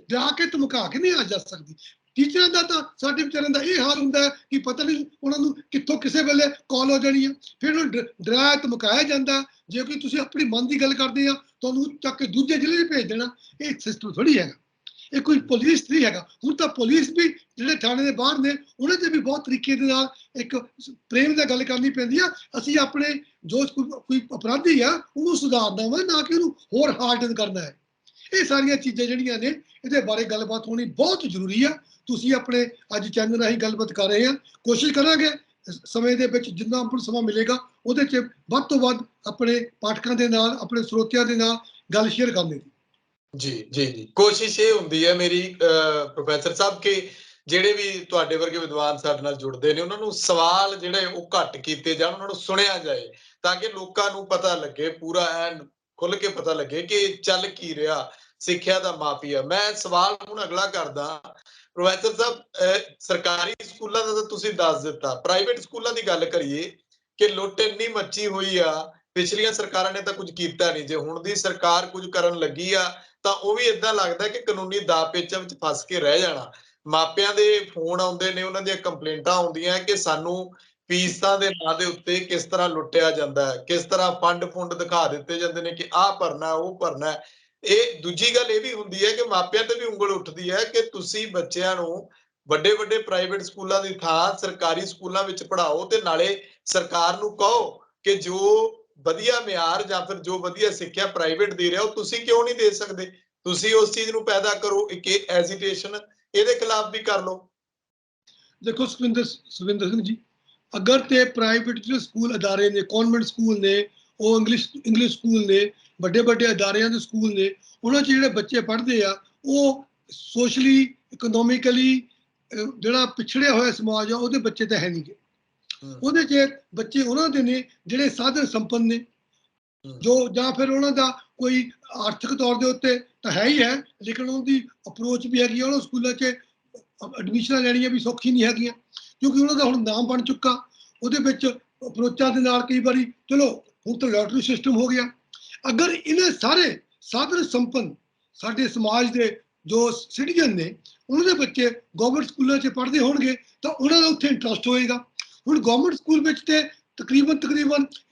ਡਰਾ ਕੇ ਧਮਕਾ ਕੇ ਨਹੀਂ ਆ ਜਾ ਸਕਦੀ। ਟੀਚਰਾਂ ਦਾ ਤਾਂ ਸਾਡੇ ਵਿਚਾਰਿਆਂ ਦਾ ਇਹ ਹਾਲ ਹੁੰਦਾ ਕਿ ਪਤਾ ਨਹੀਂ ਉਹਨਾਂ ਨੂੰ ਕਿੱਥੋਂ ਕਿਸੇ ਵੇਲੇ ਕਾਲ ਹੋ ਜਾਣੀ ਆ, ਫਿਰ ਉਹਨੂੰ ਡਰਾਇਆ ਧਮਕਾਇਆ ਜਾਂਦਾ। ਜੇ ਕੋਈ ਤੁਸੀਂ ਆਪਣੀ ਮਨ ਦੀ ਗੱਲ ਕਰਦੇ ਆ ਤੁਹਾਨੂੰ ਚੱਕ ਕੇ ਦੂਜੇ ਜ਼ਿਲ੍ਹੇ 'ਚ ਭੇਜ ਦੇਣਾ, ਇਹ ਸਿਸਟਮ ਥੋੜੀ ਹੈਗਾ। ਇਹ ਕੋਈ ਪੁਲਿਸ ਨਹੀਂ ਹੈਗਾ। ਹੁਣ ਤਾਂ ਪੁਲਿਸ ਵੀ ਜਿਹੜੇ ਥਾਣੇ ਦੇ ਬਾਹਰ ਨੇ ਉਹਨਾਂ 'ਤੇ ਵੀ ਬਹੁਤ ਤਰੀਕੇ ਦੇ ਨਾਲ ਇੱਕ ਪ੍ਰੇਮ ਨਾਲ ਗੱਲ ਕਰਨੀ ਪੈਂਦੀ ਆ। ਅਸੀਂ ਆਪਣੇ ਜੋ ਕੋਈ ਅਪਰਾਧੀ ਆ ਉਹਨੂੰ ਸੁਧਾਰਨਾ ਵਾ, ਨਾ ਕਿ ਉਹਨੂੰ ਹੋਰ ਹਾਰਡਨ ਕਰਨਾ ਹੈ। ਇਹ ਸਾਰੀਆਂ ਚੀਜ਼ਾਂ ਜਿਹੜੀਆਂ ਨੇ ਇਹਦੇ ਬਾਰੇ ਗੱਲਬਾਤ ਹੋਣੀ ਬਹੁਤ ਜ਼ਰੂਰੀ ਆ। ਤੁਸੀਂ ਆਪਣੇ ਅੱਜ ਚੈਨਲ ਰਾਹੀਂ ਗੱਲਬਾਤ ਕਰ ਰਹੇ ਆ, ਕੋਸ਼ਿਸ਼ ਕਰਾਂਗੇ ਸਮੇਂ ਦੇ ਵਿੱਚ ਜਿੰਨਾ ਆਪਾਂ ਨੂੰ ਸਮਾਂ ਮਿਲੇਗਾ ਉਹਦੇ 'ਚ ਵੱਧ ਤੋਂ ਵੱਧ ਆਪਣੇ ਪਾਠਕਾਂ ਦੇ ਨਾਲ, ਆਪਣੇ ਸਰੋਤਿਆਂ ਦੇ ਨਾਲ ਗੱਲ ਸ਼ੇਅਰ ਕਰਨ ਦੀ। ਜੀ ਕੋਸ਼ਿਸ਼ ਇਹ ਹੁੰਦੀ ਹੈ ਮੇਰੀ ਪ੍ਰੋਫੈਸਰ ਸਾਹਿਬ ਕਿ ਜਿਹੜੇ ਵੀ ਤੁਹਾਡੇ ਵਰਗੇ ਵਿਦਵਾਨ ਸਾਡੇ ਨਾਲ ਜੁੜਦੇ ਨੇ ਉਹਨਾਂ ਨੂੰ ਸਵਾਲ ਜਿਹੜੇ ਉਹ ਘੱਟ ਕੀਤੇ ਜਾਣ, ਉਹਨਾਂ ਨੂੰ ਸੁਣਿਆ ਜਾਏ ਤਾਂ ਕਿ ਲੋਕਾਂ ਨੂੰ ਪਤਾ ਲੱਗੇ, ਪੂਰਾ ਐਨ ਖੁੱਲ ਕੇ ਪਤਾ ਲੱਗੇ ਕਿ ਚੱਲ ਕੀ ਰਿਹਾ ਸਿੱਖਿਆ ਦਾ ਮਾਫੀਆ। ਮੈਂ ਸਵਾਲ ਹੁਣ ਅਗਲਾ ਕਰਦਾ ਪ੍ਰੋਫੈਸਰ ਸਾਹਿਬ, ਸਰਕਾਰੀ ਸਕੂਲਾਂ ਦਾ ਤਾਂ ਤੁਸੀਂ ਦੱਸ ਦਿੱਤਾ, ਪ੍ਰਾਈਵੇਟ ਸਕੂਲਾਂ ਦੀ ਗੱਲ ਕਰੀਏ ਕਿ ਲੁੱਟ ਇੰਨੀ ਮੱਚੀ ਹੋਈ ਆ, ਪਿਛਲੀਆਂ ਸਰਕਾਰਾਂ ਨੇ ਤਾਂ ਕੁਝ ਕੀਤਾ ਨਹੀਂ, ਜੇ ਹੁਣ ਦੀ ਸਰਕਾਰ ਕੁਝ ਕਰਨ ਲੱਗੀ ਆ ਤਾਂ ਉਹ ਵੀ ਇਦਾਂ ਲੱਗਦਾ ਕਿ ਕਾਨੂੰਨੀ ਦਾਅ ਪੇਚਾਂ ਵਿੱਚ ਫਸ ਕੇ ਰਹਿ ਜਾਣਾ। ਮਾਪਿਆਂ ਦੇ ਫੋਨ ਆਉਂਦੇ ਨੇ, ਉਹਨਾਂ ਦੀਆਂ ਕੰਪਲੇਂਟਾਂ ਆਉਂਦੀਆਂ ਕਿ ਸਾਨੂੰ ਫੀਸਾਂ ਦੇ ਨਾਂ ਦੇ ਉੱਤੇ ਕਿਸ ਤਰ੍ਹਾਂ ਲੁੱਟਿਆ ਜਾਂਦਾ ਹੈ, ਕਿਸ ਤਰ੍ਹਾਂ ਫੰਡ ਦਿਖਾ ਦਿੱਤੇ ਜਾਂਦੇ ਨੇ ਕਿ ਆਹ ਭਰਨਾ ਉਹ ਭਰਨਾ। ਇਹ ਦੂਜੀ ਗੱਲ ਇਹ ਵੀ ਹੁੰਦੀ ਹੈ ਕਿ ਮਾਪਿਆਂ ਤੇ ਵੀ ਉਂਗਲ ਉੱਠਦੀ ਹੈ ਕਿ ਤੁਸੀਂ ਬੱਚਿਆਂ ਨੂੰ ਵੱਡੇ ਵੱਡੇ ਪ੍ਰਾਈਵੇਟ ਸਕੂਲਾਂ ਦੀ ਥਾਂ ਸਰਕਾਰੀ ਸਕੂਲਾਂ ਵਿੱਚ ਪੜ੍ਹਾਓ ਤੇ ਨਾਲੇ ਸਰਕਾਰ ਨੂੰ ਕਹੋ ਕਿ ਜੋ ਵਧੀਆ ਮਿਆਰ ਜਾਂ ਫਿਰ ਜੋ ਵਧੀਆ ਸਿੱਖਿਆ ਪ੍ਰਾਈਵੇਟ ਦੇ ਰਿਹਾ ਉਹ ਤੁਸੀਂ ਕਿਉਂ ਨਹੀਂ ਦੇ ਸਕਦੇ। ਤੁਸੀਂ ਉਸ ਚੀਜ਼ ਨੂੰ ਪੈਦਾ ਕਰੋ, ਇੱਕ ਐਜੀਟੇਸ਼ਨ ਇਹਦੇ ਖਿਲਾਫ ਵੀ ਕਰ ਲਓ। ਦੇਖੋ ਸੁਖਵਿੰਦਰ ਸਿੰਘ ਜੀ, ਅਗਰ ਤੇ ਪ੍ਰਾਈਵੇਟ ਜਿਹੜੇ ਸਕੂਲ ਅਦਾਰੇ ਨੇ, ਕਨਵੈਂਟ ਸਕੂਲ ਨੇ, ਉਹ ਇੰਗਲਿਸ਼ ਸਕੂਲ ਨੇ, ਵੱਡੇ ਵੱਡੇ ਅਦਾਰਿਆਂ ਦੇ ਸਕੂਲ ਨੇ, ਉਹਨਾਂ 'ਚ ਜਿਹੜੇ ਬੱਚੇ ਪੜ੍ਹਦੇ ਆ ਉਹ ਸੋਸ਼ਲੀ ਇਕਨੋਮਿਕਲੀ ਜਿਹੜਾ ਪਿਛੜਿਆ ਹੋਇਆ ਸਮਾਜ ਆ ਉਹਦੇ ਬੱਚੇ ਤਾਂ ਹੈ ਨਹੀਂ ਗੇ। ਉਹਦੇ 'ਚ ਬੱਚੇ ਉਹਨਾਂ ਦੇ ਨੇ ਜਿਹੜੇ ਸਾਧਨ ਸੰਪੰਨ ਨੇ, ਜੋ ਜਾਂ ਫਿਰ ਉਹਨਾਂ ਦਾ ਕੋਈ ਆਰਥਿਕ ਤੌਰ ਦੇ ਉੱਤੇ ਤਾਂ ਹੈ ਹੀ ਹੈ, ਲੇਕਿਨ ਉਹਦੀ ਅਪਰੋਚ ਵੀ ਹੈਗੀ ਆ। ਉਹਨਾਂ ਸਕੂਲਾਂ 'ਚ ਐਡਮਿਸ਼ਨਾਂ ਲੈਣੀਆਂ ਵੀ ਸੌਖੀ ਨਹੀਂ ਹੈਗੀਆਂ ਕਿਉਂਕਿ ਉਹਨਾਂ ਦਾ ਹੁਣ ਨਾਮ ਬਣ ਚੁੱਕਾ। ਉਹਦੇ ਵਿੱਚ ਅਪਰੋਚਾਂ ਦੇ ਨਾਲ ਕਈ ਵਾਰੀ ਚਲੋ ਹੁਣ ਤਾਂ ਲੋਟਰੀ ਸਿਸਟਮ ਹੋ ਗਿਆ। ਅਗਰ ਇਹਨਾਂ ਸਾਰੇ ਸਾਧਨ ਸੰਪੰਨ ਸਾਡੇ ਸਮਾਜ ਦੇ ਜੋ ਸਿਟੀਜ਼ਨ ਨੇ ਉਹਨਾਂ ਦੇ ਬੱਚੇ ਗਵਰਨਮੈਂਟ ਸਕੂਲਾਂ 'ਚ ਪੜ੍ਹਦੇ ਹੋਣਗੇ ਤਾਂ ਉਹਨਾਂ ਦਾ ਉੱਥੇ ਇੰਟਰਸਟ ਹੋਏਗਾ। ਹੁਣ ਗਵਰਨਮੈਂਟ ਸਕੂਲ ਵਿੱਚ ਤੇ ਤਕਰੀਬਨ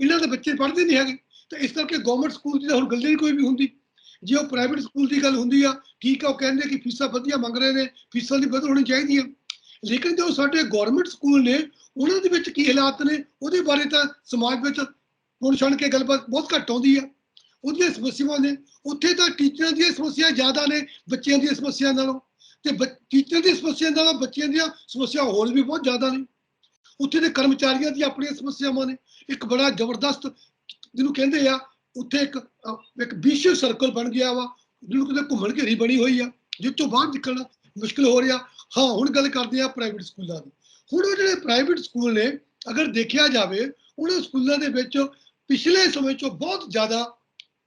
ਇਹਨਾਂ ਦੇ ਬੱਚੇ ਪੜ੍ਹਦੇ ਨਹੀਂ ਹੈਗੇ, ਤਾਂ ਇਸ ਕਰਕੇ ਗਵਰਨਮੈਂਟ ਸਕੂਲ ਦੀ ਤਾਂ ਹੁਣ ਗੱਲ ਹੀ ਕੋਈ ਵੀ ਹੁੰਦੀ। ਜੇ ਉਹ ਪ੍ਰਾਈਵੇਟ ਸਕੂਲ ਦੀ ਗੱਲ ਹੁੰਦੀ ਆ, ਠੀਕ ਆ, ਉਹ ਕਹਿੰਦੇ ਕਿ ਫੀਸਾਂ ਵਧੀਆ ਮੰਗ ਰਹੇ ਨੇ, ਫੀਸਾਂ ਦੀ ਵੱਧ ਹੋਣੀ ਚਾਹੀਦੀਆਂ। ਲੇਕਿਨ ਜੋ ਸਾਡੇ ਗਵਰਨਮੈਂਟ ਸਕੂਲ ਨੇ ਉਹਨਾਂ ਦੇ ਵਿੱਚ ਕੀ ਹਾਲਾਤ ਨੇ ਉਹਦੇ ਬਾਰੇ ਤਾਂ ਸਮਾਜ ਵਿੱਚ ਪੁਣ ਛਣ ਕੇ ਗੱਲਬਾਤ ਬਹੁਤ ਘੱਟ ਆਉਂਦੀ ਆ। ਉਹਦੀਆਂ ਸਮੱਸਿਆਵਾਂ ਨੇ ਉੱਥੇ ਤਾਂ ਟੀਚਰਾਂ ਦੀਆਂ ਸਮੱਸਿਆ ਜ਼ਿਆਦਾ ਨੇ ਬੱਚਿਆਂ ਦੀਆਂ ਸਮੱਸਿਆ ਨਾਲੋਂ, ਤੇ ਟੀਚਰ ਦੀ ਸਮੱਸਿਆ ਨਾਲੋਂ ਬੱਚਿਆਂ ਦੀਆਂ ਸਮੱਸਿਆ ਹੋਰ ਵੀ ਬਹੁਤ ਜ਼ਿਆਦਾ ਨੇ। ਉੱਥੇ ਦੇ ਕਰਮਚਾਰੀਆਂ ਦੀਆਂ ਆਪਣੀਆਂ ਸਮੱਸਿਆਵਾਂ ਨੇ। ਇੱਕ ਬੜਾ ਜ਼ਬਰਦਸਤ ਜਿਹਨੂੰ ਕਹਿੰਦੇ ਆ ਉੱਥੇ ਇੱਕ ਵਿਸ਼ਵ ਸਰਕਲ ਬਣ ਗਿਆ ਵਾ, ਜਿਹਨੂੰ ਕਿਤੇ ਘੁੰਮਣ ਘੇਰੀ ਬਣੀ ਹੋਈ ਆ, ਜਿਸ ਤੋਂ ਬਾਹਰ ਨਿਕਲਣਾ ਮੁਸ਼ਕਿਲ ਹੋ ਰਿਹਾ। ਹਾਂ, ਹੁਣ ਗੱਲ ਕਰਦੇ ਆ ਪ੍ਰਾਈਵੇਟ ਸਕੂਲਾਂ ਦੀ। ਹੁਣ ਉਹ ਜਿਹੜੇ ਪ੍ਰਾਈਵੇਟ ਸਕੂਲ ਨੇ, ਅਗਰ ਦੇਖਿਆ ਜਾਵੇ, ਉਹਨਾਂ ਸਕੂਲਾਂ ਦੇ ਵਿੱਚ ਪਿਛਲੇ ਸਮੇਂ 'ਚੋਂ ਬਹੁਤ ਜ਼ਿਆਦਾ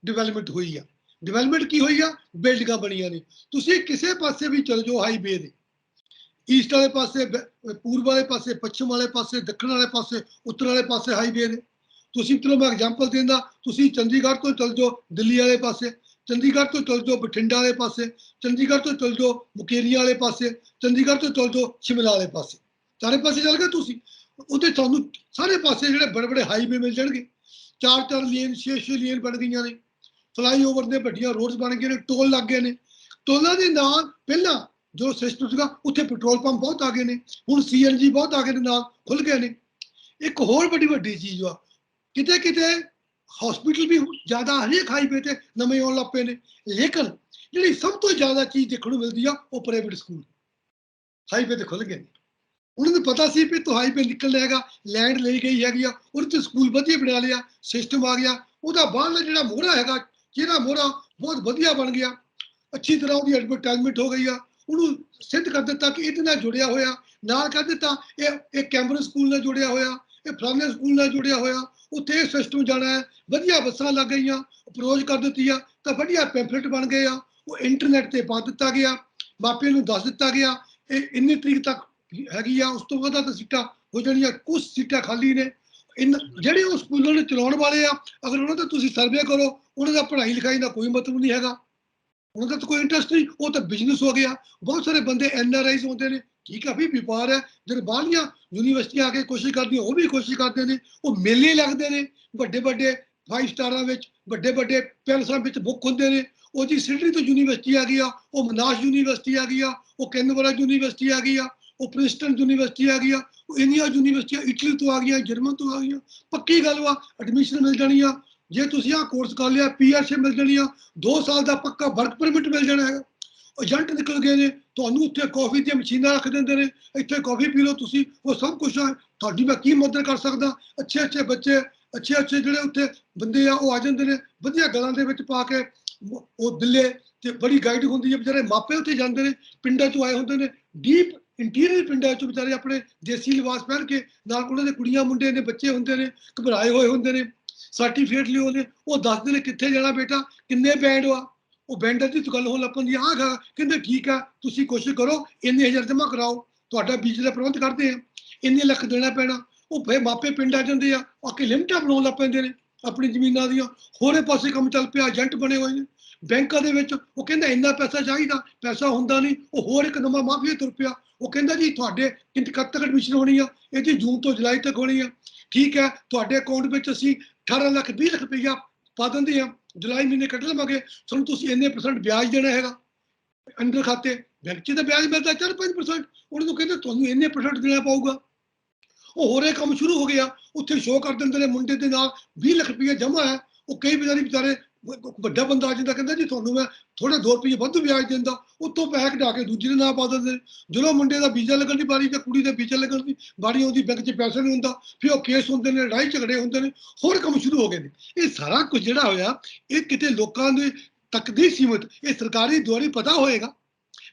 ਡਿਵੈਲਪਮੈਂਟ ਹੋਈ ਆ। ਡਿਵੈਲਪਮੈਂਟ ਕੀ ਹੋਈ ਆ? ਬਿਲਡਿੰਗਾਂ ਬਣੀਆਂ ਨੇ। ਤੁਸੀਂ ਕਿਸੇ ਪਾਸੇ ਵੀ ਚਲ ਜਾਓ ਹਾਈਵੇ ਦੇ, ਈਸਟ ਵਾਲੇ ਪਾਸੇ, ਪੂਰਬ ਵਾਲੇ ਪਾਸੇ, ਪੱਛਮ ਵਾਲੇ ਪਾਸੇ, ਦੱਖਣ ਵਾਲੇ ਪਾਸੇ, ਉੱਤਰ ਵਾਲੇ ਪਾਸੇ ਹਾਈਵੇ ਨੇ। ਤੁਸੀਂ ਚਲੋ ਮੈਂ ਐਗਜ਼ਾਮਪਲ ਦਿੰਦਾ, ਤੁਸੀਂ ਚੰਡੀਗੜ੍ਹ ਤੋਂ ਚਲ ਜਾਓ ਦਿੱਲੀ ਵਾਲੇ ਪਾਸੇ, ਚੰਡੀਗੜ੍ਹ ਤੋਂ ਚਲ ਜਾਓ ਬਠਿੰਡਾ ਵਾਲੇ ਪਾਸੇ, ਚੰਡੀਗੜ੍ਹ ਤੋਂ ਚਲ ਜਾਓ ਮੁਕੇਰੀਆਂ ਵਾਲੇ ਪਾਸੇ, ਚੰਡੀਗੜ੍ਹ ਤੋਂ ਚਲ ਜਾਓ ਸ਼ਿਮਲਾ ਵਾਲੇ ਪਾਸੇ, ਸਾਰੇ ਪਾਸੇ ਚੱਲ ਗਏ ਤੁਸੀਂ। ਉੱਥੇ ਤੁਹਾਨੂੰ ਸਾਰੇ ਪਾਸੇ ਜਿਹੜੇ ਬੜੇ ਬੜੇ ਹਾਈਵੇ ਮਿਲ ਜਾਣਗੇ। 4-4 ਲੇਨ, 6-6 ਲੇਨ ਬਣ ਗਈਆਂ ਨੇ, ਫਲਾਈਓਵਰ ਦੇ ਵੱਡੀਆਂ ਰੋਡਸ ਬਣ ਗਏ ਨੇ, ਟੋਲ ਲੱਗ ਗਏ ਨੇ। ਟੋਲਾਂ ਦੇ ਨਾਲ ਪਹਿਲਾਂ ਜੋ ਸਿਸਟਮ ਸੀਗਾ, ਉੱਥੇ ਪੈਟਰੋਲ ਪੰਪ ਬਹੁਤ ਆ ਗਏ ਨੇ, ਹੁਣ CNG ਬਹੁਤ ਆ ਗਏ ਨੇ, ਨਾਲ ਖੁੱਲ ਗਏ ਨੇ। ਇੱਕ ਹੋਰ ਵੱਡੀ ਚੀਜ਼ ਆ, ਕਿਤੇ ਕਿਤੇ ਹਸਪੀਟਲ ਵੀ ਜ਼ਿਆਦਾ ਹਰੇਕ ਹਾਈਵੇ ਤੇ ਨਵੇਂ ਆਉਣ ਲੱਗ ਪਏ ਨੇ। ਲੇਕਿਨ ਜਿਹੜੀ ਸਭ ਤੋਂ ਜ਼ਿਆਦਾ ਚੀਜ਼ ਦੇਖਣ ਨੂੰ ਮਿਲਦੀ ਆ, ਉਹ ਪ੍ਰਾਈਵੇਟ ਸਕੂਲ ਹਾਈਵੇ ਤੇ ਖੁੱਲ ਗਏ ਨੇ। ਉਹਨਾਂ ਨੂੰ ਪਤਾ ਸੀ ਵੀ ਤੋਂ ਹਾਈਵੇ ਨਿਕਲਣਾ ਹੈਗਾ, ਲੈਂਡ ਲਈ ਗਈ ਹੈਗੀ ਆ, ਉਹਦੇ ਤੇ ਸਕੂਲ ਵਧੀਆ ਬਣਾ ਲਿਆ, ਸਿਸਟਮ ਆ ਗਿਆ। ਉਹਦਾ ਬਾਹਰਲਾ ਜਿਹੜਾ ਮੋਹਰਾ ਹੈਗਾ, ਜਿਹੜਾ ਮੋਹਰਾ ਬਹੁਤ ਵਧੀਆ ਬਣ ਗਿਆ, ਅੱਛੀ ਤਰ੍ਹਾਂ ਉਹਦੀ ਐਡਵਰਟਾਈਜ਼ਮੈਂਟ ਹੋ ਗਈ ਆ, ਉਹਨੂੰ ਸਿੱਧ ਕਰ ਦਿੱਤਾ ਕਿ ਇਹਦੇ ਨਾਲ ਜੁੜਿਆ ਹੋਇਆ, ਨਾਲ ਕਰ ਦਿੱਤਾ ਇਹ ਕੈਂਬਰਿਜ ਸਕੂਲ ਨਾਲ ਜੁੜਿਆ ਹੋਇਆ, ਇਹ ਫਲਾਣੇ ਸਕੂਲ ਨਾਲ ਜੁੜਿਆ ਹੋਇਆ, ਉੱਥੇ ਇਹ ਸਿਸਟਮ ਜਾਣਾ ਹੈ, ਵਧੀਆ ਬੱਸਾਂ ਲੱਗ ਗਈਆਂ, ਅਪਰੋਚ ਕਰ ਦਿੱਤੀ ਆ, ਤਾਂ ਵਧੀਆ ਪੈਂਫਲੇਟ ਬਣ ਗਏ ਆ, ਉਹ ਇੰਟਰਨੈਟ ਤੇ ਪਾ ਦਿੱਤਾ ਗਿਆ, ਮਾਪਿਆਂ ਨੂੰ ਦੱਸ ਦਿੱਤਾ ਗਿਆ ਇਹ ਇੰਨੀ ਤਰੀਕ ਤੱਕ ਹੈਗੀ ਆ, ਉਸ ਤੋਂ ਬਾਅਦ ਤਾਂ ਸੀਟਾਂ ਹੋ ਜਾਣੀਆਂ, ਕੁਝ ਸੀਟਾਂ ਖਾਲੀ ਨੇ। ਜਿਹੜੇ ਉਹ ਸਕੂਲਾਂ ਨੂੰ ਚਲਾਉਣ ਵਾਲੇ ਆ, ਅਗਰ ਉਹਨਾਂ ਦਾ ਤੁਸੀਂ ਸਰਵੇ ਕਰੋ, ਉਹਨਾਂ ਦਾ ਪੜ੍ਹਾਈ ਲਿਖਾਈ ਦਾ ਕੋਈ ਮਤਲਬ ਨਹੀਂ ਹੈਗਾ, ਉਹਨਾਂ ਦਾ ਤਾਂ ਕੋਈ ਇੰਟਰਸਟ ਨਹੀਂ, ਉਹ ਤਾਂ ਬਿਜ਼ਨਸ ਹੋ ਗਿਆ। ਬਹੁਤ ਸਾਰੇ ਬੰਦੇ NRIs ਹੁੰਦੇ ਨੇ, ਠੀਕ ਆ ਵੀ ਵਪਾਰ ਹੈ, ਜਿਹੜੇ ਬਾਹਰਲੀਆਂ ਯੂਨੀਵਰਸਿਟੀਆਂ ਆ ਕੇ ਕੋਸ਼ਿਸ਼ ਕਰਦੀਆਂ, ਉਹ ਵੀ ਕੋਸ਼ਿਸ਼ ਕਰਦੇ ਨੇ, ਉਹ ਮੇਲੇ ਲੱਗਦੇ ਨੇ ਵੱਡੇ ਵੱਡੇ 5 ਸਟਾਰਾਂ ਵਿੱਚ, ਵੱਡੇ ਵੱਡੇ ਪੈਲਸਾਂ ਵਿੱਚ ਬੁੱਕ ਹੁੰਦੇ ਨੇ। ਉਹਦੀ ਸਿਡਨੀ ਤੋਂ ਯੂਨੀਵਰਸਿਟੀ ਆ ਗਈ ਆ, ਉਹ ਮਨਾਸ਼ ਯੂਨੀਵਰਸਿਟੀ ਆ ਗਈ ਆ, ਉਹ ਕੈਨਬਰਾ ਯੂਨੀਵਰਸਿਟੀ ਆ ਗਈ ਆ, ਉਹ ਪ੍ਰਿੰਸਟਨ ਯੂਨੀਵਰਸਿਟੀ ਆ ਗਈ ਆ, ਉਹ ਇੰਨੀਆਂ ਯੂਨੀਵਰਸਿਟੀਆਂ ਇਟਲੀ ਤੋਂ ਆ ਗਈਆਂ, ਜਰਮਨ ਤੋਂ ਆ ਗਈਆਂ। ਪੱਕੀ ਗੱਲ ਵਾ, ਐਡਮਿਸ਼ਨ ਮਿਲ ਜਾਣੀ ਆ। ਜੇ ਤੁਸੀਂ ਆਹ ਕੋਰਸ ਕਰ ਲਿਆ, PRC ਮਿਲ ਜਾਣੀ ਆ, 2 ਸਾਲ ਦਾ ਪੱਕਾ ਵਰਕ ਪਰਮਿਟ ਮਿਲ ਜਾਣਾ ਹੈਗਾ। ਏਜੰਟ ਨਿਕਲ ਗਏ ਨੇ, ਤੁਹਾਨੂੰ ਉੱਥੇ ਕਾਫੀ ਦੀਆਂ ਮਸ਼ੀਨਾਂ ਰੱਖ ਦਿੰਦੇ ਨੇ, ਇੱਥੇ ਕਾਫੀ ਪੀ ਲਓ ਤੁਸੀਂ, ਉਹ ਸਭ ਕੁਝ ਆ। ਤੁਹਾਡੀ ਮੈਂ ਕੀ ਮਦਦ ਕਰ ਸਕਦਾ? ਅੱਛੇ ਬੱਚੇ, ਅੱਛੇ ਜਿਹੜੇ ਉੱਥੇ ਬੰਦੇ ਆ, ਉਹ ਆ ਜਾਂਦੇ ਨੇ ਵਧੀਆ ਗਲਾਂ ਦੇ ਵਿੱਚ ਪਾ ਕੇ, ਉਹ ਦਿੱਲੇ ਤੇ ਬੜੀ ਗਾਈਡ ਹੁੰਦੀ ਹੈ। ਵਿਚਾਰੇ ਮਾਪੇ ਉੱਥੇ ਜਾਂਦੇ ਨੇ, ਪਿੰਡਾਂ ਤੋਂ ਆਏ ਹੁੰਦੇ ਨੇ, ਡੀਪ ਇੰਟੀਰੀਅਰ ਪਿੰਡਾਂ ਚੋਂ ਵਿਚਾਰੇ ਆਪਣੇ ਦੇਸੀ ਲਿਬਾਸ ਪਹਿਨ ਕੇ, ਨਾਲ ਉਹਨਾਂ ਦੇ ਕੁੜੀਆਂ ਮੁੰਡੇ ਨੇ, ਬੱਚੇ ਹੁੰਦੇ ਨੇ, ਘਬਰਾਏ ਹੋਏ ਹੁੰਦੇ ਨੇ, ਸਰਟੀਫਿਕੇਟ ਲਿਓ ਨੇ, ਉਹ ਦੱਸਦੇ ਨੇ ਕਿੱਥੇ ਜਾਣਾ ਬੇਟਾ, ਕਿੰਨੇ ਬੈਂਡ ਆ, ਉਹ ਬੈਂਡਾਂ ਦੀ ਗੱਲ ਹੋਣ ਲੱਗ ਪੈਂਦੀ ਆ। ਕਹਿੰਦੇ ਠੀਕ ਆ, ਤੁਸੀਂ ਕੋਸ਼ਿਸ਼ ਕਰੋ, ਇੰਨੇ ਹਜ਼ਾਰ ਜਮ੍ਹਾਂ ਕਰਾਓ, ਤੁਹਾਡਾ ਬੀਜ ਦਾ ਪ੍ਰਬੰਧ ਕਰਦੇ ਆ, ਇੰਨੇ ਲੱਖ ਦੇਣਾ ਪੈਣਾ। ਉਹ ਫਿਰ ਮਾਪੇ ਪਿੰਡ ਆ ਜਾਂਦੇ ਆ, ਕੇ ਲਿਮਟਾਂ ਬਣਾਉਣ ਲੱਗ ਪੈਂਦੇ ਨੇ ਆਪਣੀ ਜ਼ਮੀਨਾਂ ਦੀਆਂ, ਹੋਰੇ ਪਾਸੇ ਕੰਮ ਚੱਲ ਪਿਆ, ਏਜੰਟ ਬਣੇ ਹੋਏ ਨੇ ਬੈਂਕਾਂ ਦੇ ਵਿੱਚ। ਉਹ ਕਹਿੰਦਾ ਇੰਨਾ ਪੈਸਾ ਚਾਹੀਦਾ, ਪੈਸਾ ਹੁੰਦਾ ਨਹੀਂ, ਉਹ ਹੋਰ ਇੱਕ ਨਵਾਂ ਮਾਫੀਆ ਤੁਰ ਪਿਆ। ਉਹ ਕਹਿੰਦਾ ਜੀ ਤੁਹਾਡੇ ਕਦ ਤੱਕ ਐਡਮਿਸ਼ਨ ਹੋਣੀ ਆ? ਇਹਦੀ ਜੂਨ ਤੋਂ ਜੁਲਾਈ ਤੱਕ ਹੋਣੀ ਆ। ਠੀਕ ਹੈ, ਤੁਹਾਡੇ ਅਕਾਊਂਟ ਵਿੱਚ ਅਸੀਂ 18 ਲੱਖ 20 ਲੱਖ ਰੁਪਈਆ ਪਾ ਦਿੰਦੇ ਆ, ਜੁਲਾਈ ਮਹੀਨੇ ਕੱਢ ਲਵਾਂਗੇ, ਸਾਨੂੰ ਤੁਸੀਂ ਇੰਨੇ % ਵਿਆਜ ਦੇਣਾ ਹੈਗਾ ਅੰਦਰ ਖਾਤੇ। ਬੈਂਕ 'ਚ ਤਾਂ ਵਿਆਜ ਮਿਲਦਾ 4-5%, ਉਹਨਾਂ ਨੂੰ ਕਹਿੰਦੇ ਤੁਹਾਨੂੰ ਇੰਨੇ % ਦੇਣਾ ਪਊਗਾ। ਉਹ ਹੋਰੇ ਕੰਮ ਸ਼ੁਰੂ ਹੋ ਗਿਆ, ਉੱਥੇ ਸ਼ੋਅ ਕਰ ਦਿੰਦੇ ਨੇ ਮੁੰਡੇ ਦੇ ਨਾਲ 20 ਲੱਖ ਰੁਪਈਆ ਜਮ੍ਹਾਂ ਹੈ। ਉਹ ਕਈ ਵਿਚਾਰੇ ਵੱਡਾ ਬੰਦਾ ਆ ਜਾਂਦਾ, ਕਹਿੰਦਾ ਜੀ ਤੁਹਾਨੂੰ ਮੈਂ ਥੋੜੇ 2 ਰੁਪਈਏ ਵੱਧ ਵਿਆਜ ਦਿੰਦਾ, ਉੱਥੋਂ ਪੈਸੇ ਕਢਾ ਕੇ ਦੂਜੇ ਦੇ ਨਾਂ ਪਾ ਦਿੰਦੇ ਨੇ। ਜਦੋਂ ਮੁੰਡੇ ਦਾ ਵੀਜ਼ਾ ਲੱਗਣ ਦੀ ਵਾਰੀ ਜਾਂ ਕੁੜੀ ਦਾ ਵੀਜ਼ਾ ਲੱਗਣ ਦੀ ਵਾਰੀ ਆਉਂਦੀ, ਬੈਂਕ 'ਚ ਪੈਸਾ ਨਹੀਂ ਹੁੰਦਾ, ਫਿਰ ਉਹ ਕੇਸ ਹੁੰਦੇ ਨੇ, ਲੜਾਈ ਝਗੜੇ ਹੁੰਦੇ ਨੇ, ਹੋਰ ਕੰਮ ਸ਼ੁਰੂ ਹੋ ਗਏ ਨੇ। ਇਹ ਸਾਰਾ ਕੁਝ ਜਿਹੜਾ ਹੋਇਆ, ਇਹ ਕਿਤੇ ਲੋਕਾਂ ਦੇ ਤੱਕ ਦੀ ਸੀਮਤ, ਇਹ ਸਰਕਾਰੀ ਦੁਆਰੀ ਪਤਾ ਹੋਏਗਾ,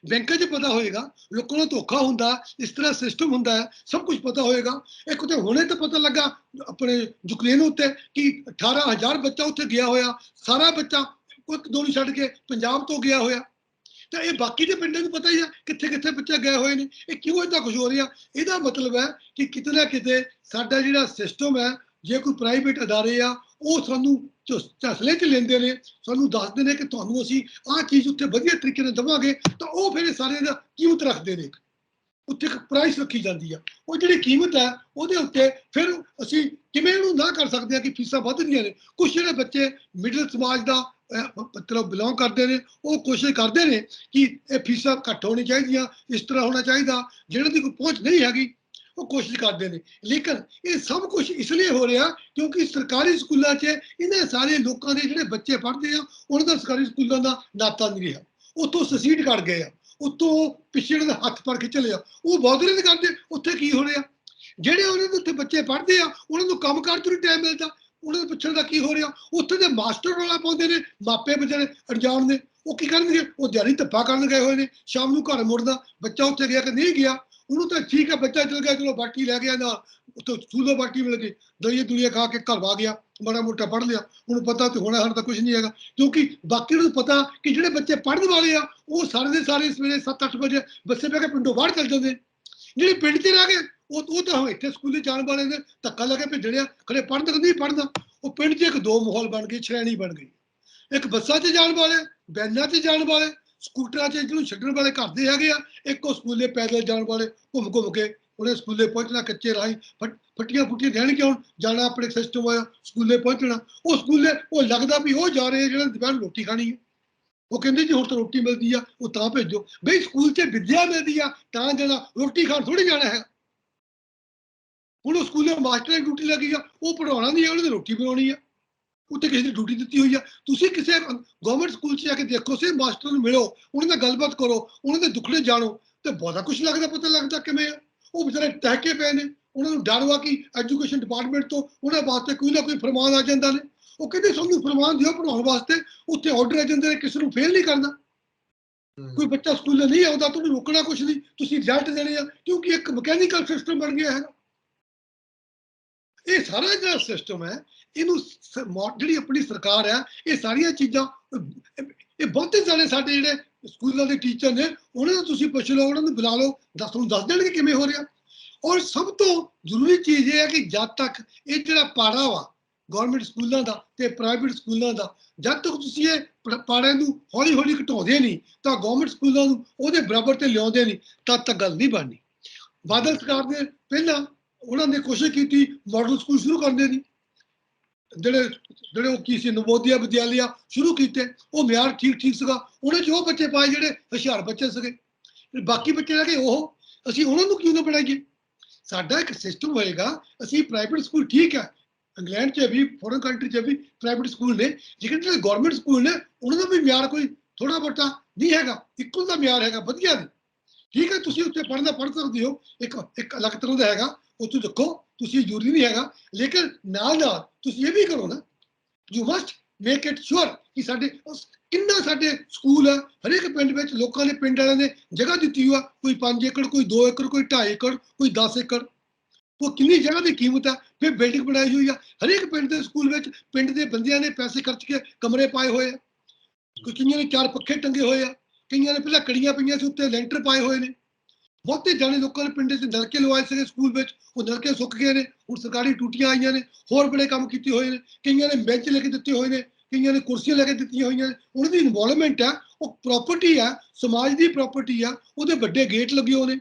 ਬੈਂਕਾਂ 'ਚ ਪਤਾ ਹੋਏਗਾ, ਲੋਕਾਂ ਨੂੰ ਧੋਖਾ ਹੁੰਦਾ, ਇਸ ਤਰ੍ਹਾਂ ਸਿਸਟਮ ਹੁੰਦਾ ਹੈ, ਸਭ ਕੁਝ ਪਤਾ ਹੋਏਗਾ। ਇੱਕ ਤੇ ਹੁਣੇ ਤਾਂ ਪਤਾ ਲੱਗਾ ਆਪਣੇ ਯੂਕਰੇਨ ਉੱਤੇ ਕਿ 18,000 ਬੱਚਾ ਉੱਥੇ ਗਿਆ ਹੋਇਆ, ਸਾਰਾ ਬੱਚਾ ਇੱਕ ਦੋ ਨੂੰ ਛੱਡ ਕੇ ਪੰਜਾਬ ਤੋਂ ਗਿਆ ਹੋਇਆ। ਤਾਂ ਇਹ ਬਾਕੀ ਦੇ ਪਿੰਡਾਂ ਨੂੰ ਪਤਾ ਹੀ ਆ ਕਿੱਥੇ ਕਿੱਥੇ ਬੱਚੇ ਗਏ ਹੋਏ ਨੇ। ਇਹ ਕਿਉਂ ਏਦਾਂ ਕੁਝ ਹੋ ਰਿਹਾ? ਇਹਦਾ ਮਤਲਬ ਹੈ ਕਿ ਕਿਤੇ ਨਾ ਕਿਤੇ ਸਾਡਾ ਜਿਹੜਾ ਸਿਸਟਮ ਹੈ, ਜੇ ਕੋਈ ਪ੍ਰਾਈਵੇਟ ਅਦਾਰੇ ਆ, ਉਹ ਸਾਨੂੰ ਝਸਲੇ 'ਚ ਲੈਂਦੇ ਨੇ, ਸਾਨੂੰ ਦੱਸਦੇ ਨੇ ਕਿ ਤੁਹਾਨੂੰ ਅਸੀਂ ਆਹ ਚੀਜ਼ ਉੱਥੇ ਵਧੀਆ ਤਰੀਕੇ ਨਾਲ ਦੇਵਾਂਗੇ, ਤਾਂ ਉਹ ਫਿਰ ਸਾਰੇ ਦਾ ਕੀਮਤ ਰੱਖਦੇ ਨੇ, ਉੱਥੇ ਇੱਕ ਪ੍ਰਾਈਸ ਰੱਖੀ ਜਾਂਦੀ ਆ। ਉਹ ਜਿਹੜੀ ਕੀਮਤ ਹੈ ਉਹਦੇ ਉੱਤੇ ਫਿਰ ਅਸੀਂ ਕਿਵੇਂ ਉਹਨੂੰ ਨਾ ਕਰ ਸਕਦੇ ਹਾਂ ਕਿ ਫੀਸਾਂ ਵੱਧਦੀਆਂ ਨੇ। ਕੁਛ ਜਿਹੜੇ ਬੱਚੇ ਮਿਡਲ ਸਮਾਜ ਦਾ ਮਤਲਬ ਬਿਲੋਂਗ ਕਰਦੇ ਨੇ, ਉਹ ਕੋਸ਼ਿਸ਼ ਕਰਦੇ ਨੇ ਕਿ ਇਹ ਫੀਸਾਂ ਘੱਟ ਹੋਣੀ ਚਾਹੀਦੀਆਂ, ਇਸ ਤਰ੍ਹਾਂ ਹੋਣਾ ਚਾਹੀਦਾ। ਜਿਹਨਾਂ ਦੀ ਕੋਈ ਪਹੁੰਚ ਨਹੀਂ ਹੈਗੀ, ਉਹ ਕੋਸ਼ਿਸ਼ ਕਰਦੇ ਨੇ। ਲੇਕਿਨ ਇਹ ਸਭ ਕੁਝ ਇਸ ਲਈ ਹੋ ਰਿਹਾ ਕਿਉਂਕਿ ਸਰਕਾਰੀ ਸਕੂਲਾਂ 'ਚ ਇਹਨਾਂ ਸਾਰੇ ਲੋਕਾਂ ਦੇ ਜਿਹੜੇ ਬੱਚੇ ਪੜ੍ਹਦੇ ਆ, ਉਹਨਾਂ ਦਾ ਸਰਕਾਰੀ ਸਕੂਲਾਂ ਦਾ ਨਾਤਾ ਨਹੀਂ ਰਿਹਾ, ਉੱਥੋਂ ਸਸੀਡ ਕਰ ਗਏ ਆ, ਉੱਤੋਂ ਪਿਛੜੇ ਦੇ ਹੱਥ ਫੜ ਕੇ ਚਲੇ ਆ, ਉਹ ਬੌਧਰੇ ਨਹੀਂ ਕਰਦੇ। ਉੱਥੇ ਕੀ ਹੋ ਰਿਹਾ? ਜਿਹੜੇ ਉਹਨਾਂ ਦੇ ਉੱਥੇ ਬੱਚੇ ਪੜ੍ਹਦੇ ਆ, ਉਹਨਾਂ ਨੂੰ ਕੰਮ ਕਾਰ ਤੋਂ ਨਹੀਂ ਟਾਈਮ ਮਿਲਦਾ, ਉਹਨਾਂ ਨੂੰ ਪੁੱਛਣ ਦਾ ਕੀ ਹੋ ਰਿਹਾ? ਉੱਥੇ ਦੇ ਮਾਸਟਰ ਰੌਲਾ ਪਾਉਂਦੇ ਨੇ, ਮਾਪੇ ਵਿਚਾਰੇ ਅਣਜਾਣ ਨੇ, ਉਹ ਕੀ ਕਰਨਗੇ? ਉਹ ਦਿਹਾੜੀ ਧੱਪਾ ਕਰਨ ਗਏ ਹੋਏ ਨੇ, ਸ਼ਾਮ ਨੂੰ ਘਰ ਮੁੜਦਾ ਬੱਚਾ ਉੱਥੇ ਗਿਆ ਕਿ ਨਹੀਂ ਗਿਆ, ਉਹਨੂੰ ਤਾਂ ਠੀਕ ਹੈ, ਬੱਚਾ ਚਲ ਗਿਆ, ਚਲੋ ਬਾਟੀ ਲੈ ਗਿਆ ਨਾਲ, ਉੱਥੋਂ ਸਕੂਲੋਂ ਬਾਟੀ ਮਿਲ ਗਈ, ਦਲੀਏ ਦੁਲੀਏ ਖਾ ਕੇ ਘਰ ਆ ਗਿਆ, ਮਾੜਾ ਮੋਟਾ ਪੜ੍ਹ ਲਿਆ। ਉਹਨੂੰ ਪਤਾ ਤੇ ਹੋਣਾ ਸਾਡਾ ਤਾਂ ਕੁਝ ਨਹੀਂ ਹੈਗਾ, ਕਿਉਂਕਿ ਬਾਕੀ ਨੂੰ ਪਤਾ ਕਿ ਜਿਹੜੇ ਬੱਚੇ ਪੜ੍ਹਨ ਵਾਲੇ ਆ ਉਹ ਸਾਰੇ ਦੇ ਸਾਰੇ ਸਵੇਰੇ 7-8 ਵਜੇ ਬੱਸੇ ਬਹਿ ਕੇ ਪਿੰਡੋਂ ਬਾਹਰ ਚੱਲ ਜਾਂਦੇ। ਜਿਹੜੇ ਪਿੰਡ 'ਚ ਰਹਿ ਗਏ ਉਹ ਤਾਂ ਇੱਥੇ ਸਕੂਲੇ ਜਾਣ ਵਾਲੇ ਨੇ ਧੱਕਾ ਲਾ ਕੇ ਭੇਜਣੇ ਆ, ਖਰੇ ਪੜ੍ਹਨ ਤੱਕ ਨਹੀਂ ਪੜ੍ਹਦਾ। ਉਹ ਪਿੰਡ 'ਚ ਇੱਕ ਦੋ ਮਾਹੌਲ ਬਣ ਗਈ, ਸ਼੍ਰੇਣੀ ਬਣ ਗਈ। ਇੱਕ ਬੱਸਾਂ 'ਚ ਜਾਣ ਵਾਲੇ, ਵੈਨਾਂ 'ਚ ਜਾਣ ਵਾਲੇ, ਸਕੂਟਰਾਂ 'ਚ ਜਿਹਨੂੰ ਛੱਡਣ ਵਾਲੇ ਘਰ ਦੇ ਹੈਗੇ ਆ, ਇੱਕ ਉਹ ਸਕੂਲੇ ਪੈਦਲ ਜਾਣ ਵਾਲੇ, ਘੁੰਮ ਘੁੰਮ ਕੇ ਉਹਨੇ ਸਕੂਲੇ ਪਹੁੰਚਣਾ ਕੱਚੇ ਰਾਹੀਂ, ਫੱਟੀਆਂ ਫੁੱਟੀਆਂ ਰਹਿਣ ਕਿਉਂ ਜਾਣਾ, ਆਪਣੇ ਸਿਸਟਮ ਹੋਇਆ ਸਕੂਲੇ ਪਹੁੰਚਣਾ। ਉਹ ਸਕੂਲੇ ਉਹ ਲੱਗਦਾ ਵੀ ਉਹ ਜਾ ਰਹੇ ਜਿਹੜਾ ਦੁਪਹਿਰ ਰੋਟੀ ਖਾਣੀ ਹੈ, ਉਹ ਕਹਿੰਦੇ ਜੀ ਹੁਣ ਤਾਂ ਰੋਟੀ ਮਿਲਦੀ ਆ, ਉਹ ਤਾਂ ਭੇਜੋ। ਬਈ ਸਕੂਲ 'ਚ ਵਿੱਦਿਆ ਮਿਲਦੀ ਆ ਤਾਂ ਜਾਣਾ, ਰੋਟੀ ਖਾਣ ਥੋੜੀ ਜਾਣਾ ਹੈ। ਹੁਣ ਉਹ ਸਕੂਲੇ ਮਾਸਟਰ ਦੀ ਡਿਊਟੀ ਲੱਗੀ ਆ, ਉਹ ਪੜ੍ਹਾਉਣਾ ਨਹੀਂ ਹੈ, ਉਹਨੇ ਰੋਟੀ ਬਣਾਉਣੀ ਆ, ਉੱਤੇ ਕਿਸੇ ਦੀ ਡਿਊਟੀ ਦਿੱਤੀ ਹੋਈ ਆ। ਤੁਸੀਂ ਕਿਸੇ ਗਵਰਨਮੈਂਟ ਸਕੂਲ 'ਚ ਜਾ ਕੇ ਦੇਖੋ, ਸੇ ਮਾਸਟਰ ਨੂੰ ਮਿਲੋ, ਉਹਨਾਂ ਨਾਲ ਗੱਲਬਾਤ ਕਰੋ, ਉਹਨਾਂ ਦੇ ਦੁੱਖੜੇ ਜਾਣੋ, ਤੇ ਬਹੁਤਾ ਕੁਝ ਲੱਗਦਾ, ਪਤਾ ਲੱਗਦਾ ਕਿਵੇਂ ਆ। ਉਹ ਵਿਚਾਰੇ ਟਹਿਕੇ ਪਏ ਨੇ, ਉਹਨਾਂ ਨੂੰ ਡਰ ਵਾ ਕਿ ਐਜੂਕੇਸ਼ਨ ਡਿਪਾਰਟਮੈਂਟ ਤੋਂ ਉਹਨਾਂ ਵਾਸਤੇ ਕੋਈ ਨਾ ਕੋਈ ਫਰਮਾਨ ਆ ਜਾਂਦਾ ਨੇ। ਉਹ ਕਹਿੰਦੇ ਸਾਨੂੰ ਫਰਮਾਨ ਦਿਓ ਪੜ੍ਹਾਉਣ ਵਾਸਤੇ, ਉੱਥੇ ਆਰਡਰ ਆ ਜਾਂਦੇ ਨੇ, ਕਿਸੇ ਨੂੰ ਫੇਲ ਨਹੀਂ ਕਰਨਾ। ਕੋਈ ਬੱਚਾ ਸਕੂਲੇ ਨਹੀਂ ਆਉਂਦਾ ਤਾਂ ਉਹਨੂੰ ਰੋਕਣਾ ਕੁਛ ਨਹੀਂ, ਤੁਸੀਂ ਰਿਜ਼ਲਟ ਦੇਣੇ ਆ, ਕਿਉਂਕਿ ਇੱਕ ਮਕੈਨੀਕਲ ਸਿਸਟਮ ਬਣ ਗਿਆ ਹੈਗਾ। ਇਹ ਸਾਰਾ ਜਿਹੜਾ ਸਿਸਟਮ ਹੈ, ਇਹਨੂੰ ਜਿਹੜੀ ਆਪਣੀ ਸਰਕਾਰ ਹੈ, ਇਹ ਸਾਰੀਆਂ ਚੀਜ਼ਾਂ, ਇਹ ਬਹੁਤੇ ਜਾਣੇ ਸਾਡੇ ਜਿਹੜੇ ਸਕੂਲਾਂ ਦੇ ਟੀਚਰ ਨੇ, ਉਹਨਾਂ ਨੂੰ ਤੁਸੀਂ ਪੁੱਛ ਲਓ, ਉਹਨਾਂ ਨੂੰ ਬੁਲਾ ਲਓ, ਤੁਹਾਨੂੰ ਦੱਸ ਦੇਣਗੇ ਕਿਵੇਂ ਹੋ ਰਿਹਾ। ਔਰ ਸਭ ਤੋਂ ਜ਼ਰੂਰੀ ਚੀਜ਼ ਇਹ ਹੈ ਕਿ ਜਦ ਤੱਕ ਇਹ ਜਿਹੜਾ ਪਾੜਾ ਵਾ ਗਵਰਨਮੈਂਟ ਸਕੂਲਾਂ ਦਾ ਤੇ ਪ੍ਰਾਈਵੇਟ ਸਕੂਲਾਂ ਦਾ, ਜਦ ਤੱਕ ਤੁਸੀਂ ਇਹ ਪਾੜੇ ਨੂੰ ਹੌਲੀ ਹੌਲੀ ਘਟਾਉਂਦੇ ਨਹੀਂ, ਤਾਂ ਗਵਰਨਮੈਂਟ ਸਕੂਲਾਂ ਨੂੰ ਉਹਦੇ ਬਰਾਬਰ ਤੇ ਲਿਆਉਂਦੇ ਨਹੀਂ, ਤਦ ਤੱਕ ਗੱਲ ਨਹੀਂ ਬਣਨੀ। ਬਾਦਲ ਸਰਕਾਰ ਨੇ ਪਹਿਲਾਂ ਉਹਨਾਂ ਨੇ ਕੋਸ਼ਿਸ਼ ਕੀਤੀ ਮਾਡਲ ਸਕੂਲ ਸ਼ੁਰੂ ਕਰਨ ਦੀ, ਜਿਹੜੇ ਉਹ ਕੀ ਸੀ ਨਵੋਦਿਆ ਵਿਦਿਆਲਿਆ ਸ਼ੁਰੂ ਕੀਤੇ, ਉਹ ਮਿਆਰ ਠੀਕ ਸੀਗਾ, ਉਹਨੇ 'ਚ ਉਹ ਬੱਚੇ ਪਾਏ ਜਿਹੜੇ ਹੁਸ਼ਿਆਰ ਬੱਚੇ ਸੀਗੇ, ਬਾਕੀ ਬੱਚੇ ਰਹਿ ਗਏ ਉਹ, ਅਸੀਂ ਉਹਨਾਂ ਨੂੰ ਕਿਉਂ ਨਾ ਪੜ੍ਹਾਈਏ। ਸਾਡਾ ਇੱਕ ਸਿਸਟਮ ਹੋਏਗਾ, ਅਸੀਂ ਪ੍ਰਾਈਵੇਟ ਸਕੂਲ ਠੀਕ ਹੈ, ਇੰਗਲੈਂਡ 'ਚ ਵੀ ਫੋਰਨ ਕੰਟਰੀ 'ਚ ਵੀ ਪ੍ਰਾਈਵੇਟ ਸਕੂਲ ਨੇ, ਲੇਕਿਨ ਜਿਹੜੇ ਗਵਰਨਮੈਂਟ ਸਕੂਲ ਨੇ ਉਹਨਾਂ ਦਾ ਵੀ ਮਿਆਰ ਕੋਈ ਥੋੜਾ ਬਹੁਤਾ ਨਹੀਂ ਹੈਗਾ, ਇੱਕੋ ਦਾ ਮਿਆਰ ਹੈਗਾ ਵਧੀਆ ਨਹੀਂ। ਠੀਕ ਹੈ, ਤੁਸੀਂ ਉੱਥੇ ਪੜ੍ਹ ਸਕਦੇ ਹੋ, ਇੱਕ ਅਲੱਗ ਤਰ੍ਹਾਂ ਦਾ ਹੈਗਾ, ਉੱਥੇ ਦੇਖੋ, ਤੁਸੀਂ ਜ਼ਰੂਰੀ ਨਹੀਂ ਹੈਗਾ, ਲੇਕਿਨ ਨਾਲ ਨਾਲ ਤੁਸੀਂ ਇਹ ਵੀ ਕਰੋ ਨਾ, you must make it sure ਕਿ ਸਾਡੇ ਕਿੰਨਾ ਸਾਡੇ ਸਕੂਲ ਹੈ, ਹਰੇਕ ਪਿੰਡ ਵਿੱਚ ਲੋਕਾਂ ਨੇ, ਪਿੰਡ ਵਾਲਿਆਂ ਨੇ ਜਗ੍ਹਾ ਦਿੱਤੀ ਹੋਈ ਆ, ਕੋਈ 5 ਏਕੜ, ਕੋਈ 2 ਏਕੜ, ਕੋਈ 2.5 ਏਕੜ, ਕੋਈ 10 ਏਕੜ, ਉਹ ਕਿੰਨੀ ਜਗ੍ਹਾ ਦੀ ਕੀਮਤ ਹੈ। ਫਿਰ ਬਿਲਡਿੰਗ ਬਣਾਈ ਹੋਈ ਆ ਹਰੇਕ ਪਿੰਡ ਦੇ ਸਕੂਲ ਵਿੱਚ, ਪਿੰਡ ਦੇ ਬੰਦਿਆਂ ਨੇ ਪੈਸੇ ਖਰਚ ਕੇ ਕਮਰੇ ਪਾਏ ਹੋਏ ਆ, ਕਈਆਂ ਨੇ 4 ਪੱਖੇ ਟੰਗੇ ਹੋਏ ਆ, ਕਈਆਂ ਨੇ ਪਹਿਲਾਂ ਕੜੀਆਂ ਪਈਆਂ ਸੀ, ਉੱਤੇ ਲੈਂਟਰ ਪਾਏ ਹੋਏ ਨੇ। ਬਹੁਤੇ ਜਾਣੇ ਲੋਕਾਂ ਨੇ ਪਿੰਡ 'ਚ ਨਲਕੇ ਲਵਾਏ ਸੀਗੇ ਸਕੂਲ ਵਿੱਚ, ਉਹ ਨਲਕੇ ਸੁੱਕ ਗਏ ਨੇ, ਹੁਣ ਸਰਕਾਰੀ ਟੂਟੀਆਂ ਆਈਆਂ ਨੇ, ਹੋਰ ਬੜੇ ਕੰਮ ਕੀਤੇ ਹੋਏ ਨੇ, ਕਈਆਂ ਨੇ ਬੈਂਚ ਲੈ ਕੇ ਦਿੱਤੇ ਹੋਏ ਨੇ, ਕਈਆਂ ਨੇ ਕੁਰਸੀਆਂ ਲੈ ਕੇ ਦਿੱਤੀਆਂ ਹੋਈਆਂ ਨੇ। ਉਹਨਾਂ ਦੀ ਇਨਵੋਲਵਮੈਂਟ ਆ, ਉਹ ਪ੍ਰਾਪਰਟੀ ਆ, ਸਮਾਜ ਦੀ ਪ੍ਰਾਪਰਟੀ ਆ, ਉਹਦੇ ਵੱਡੇ ਗੇਟ ਲੱਗੇ ਹੋਏ ਨੇ,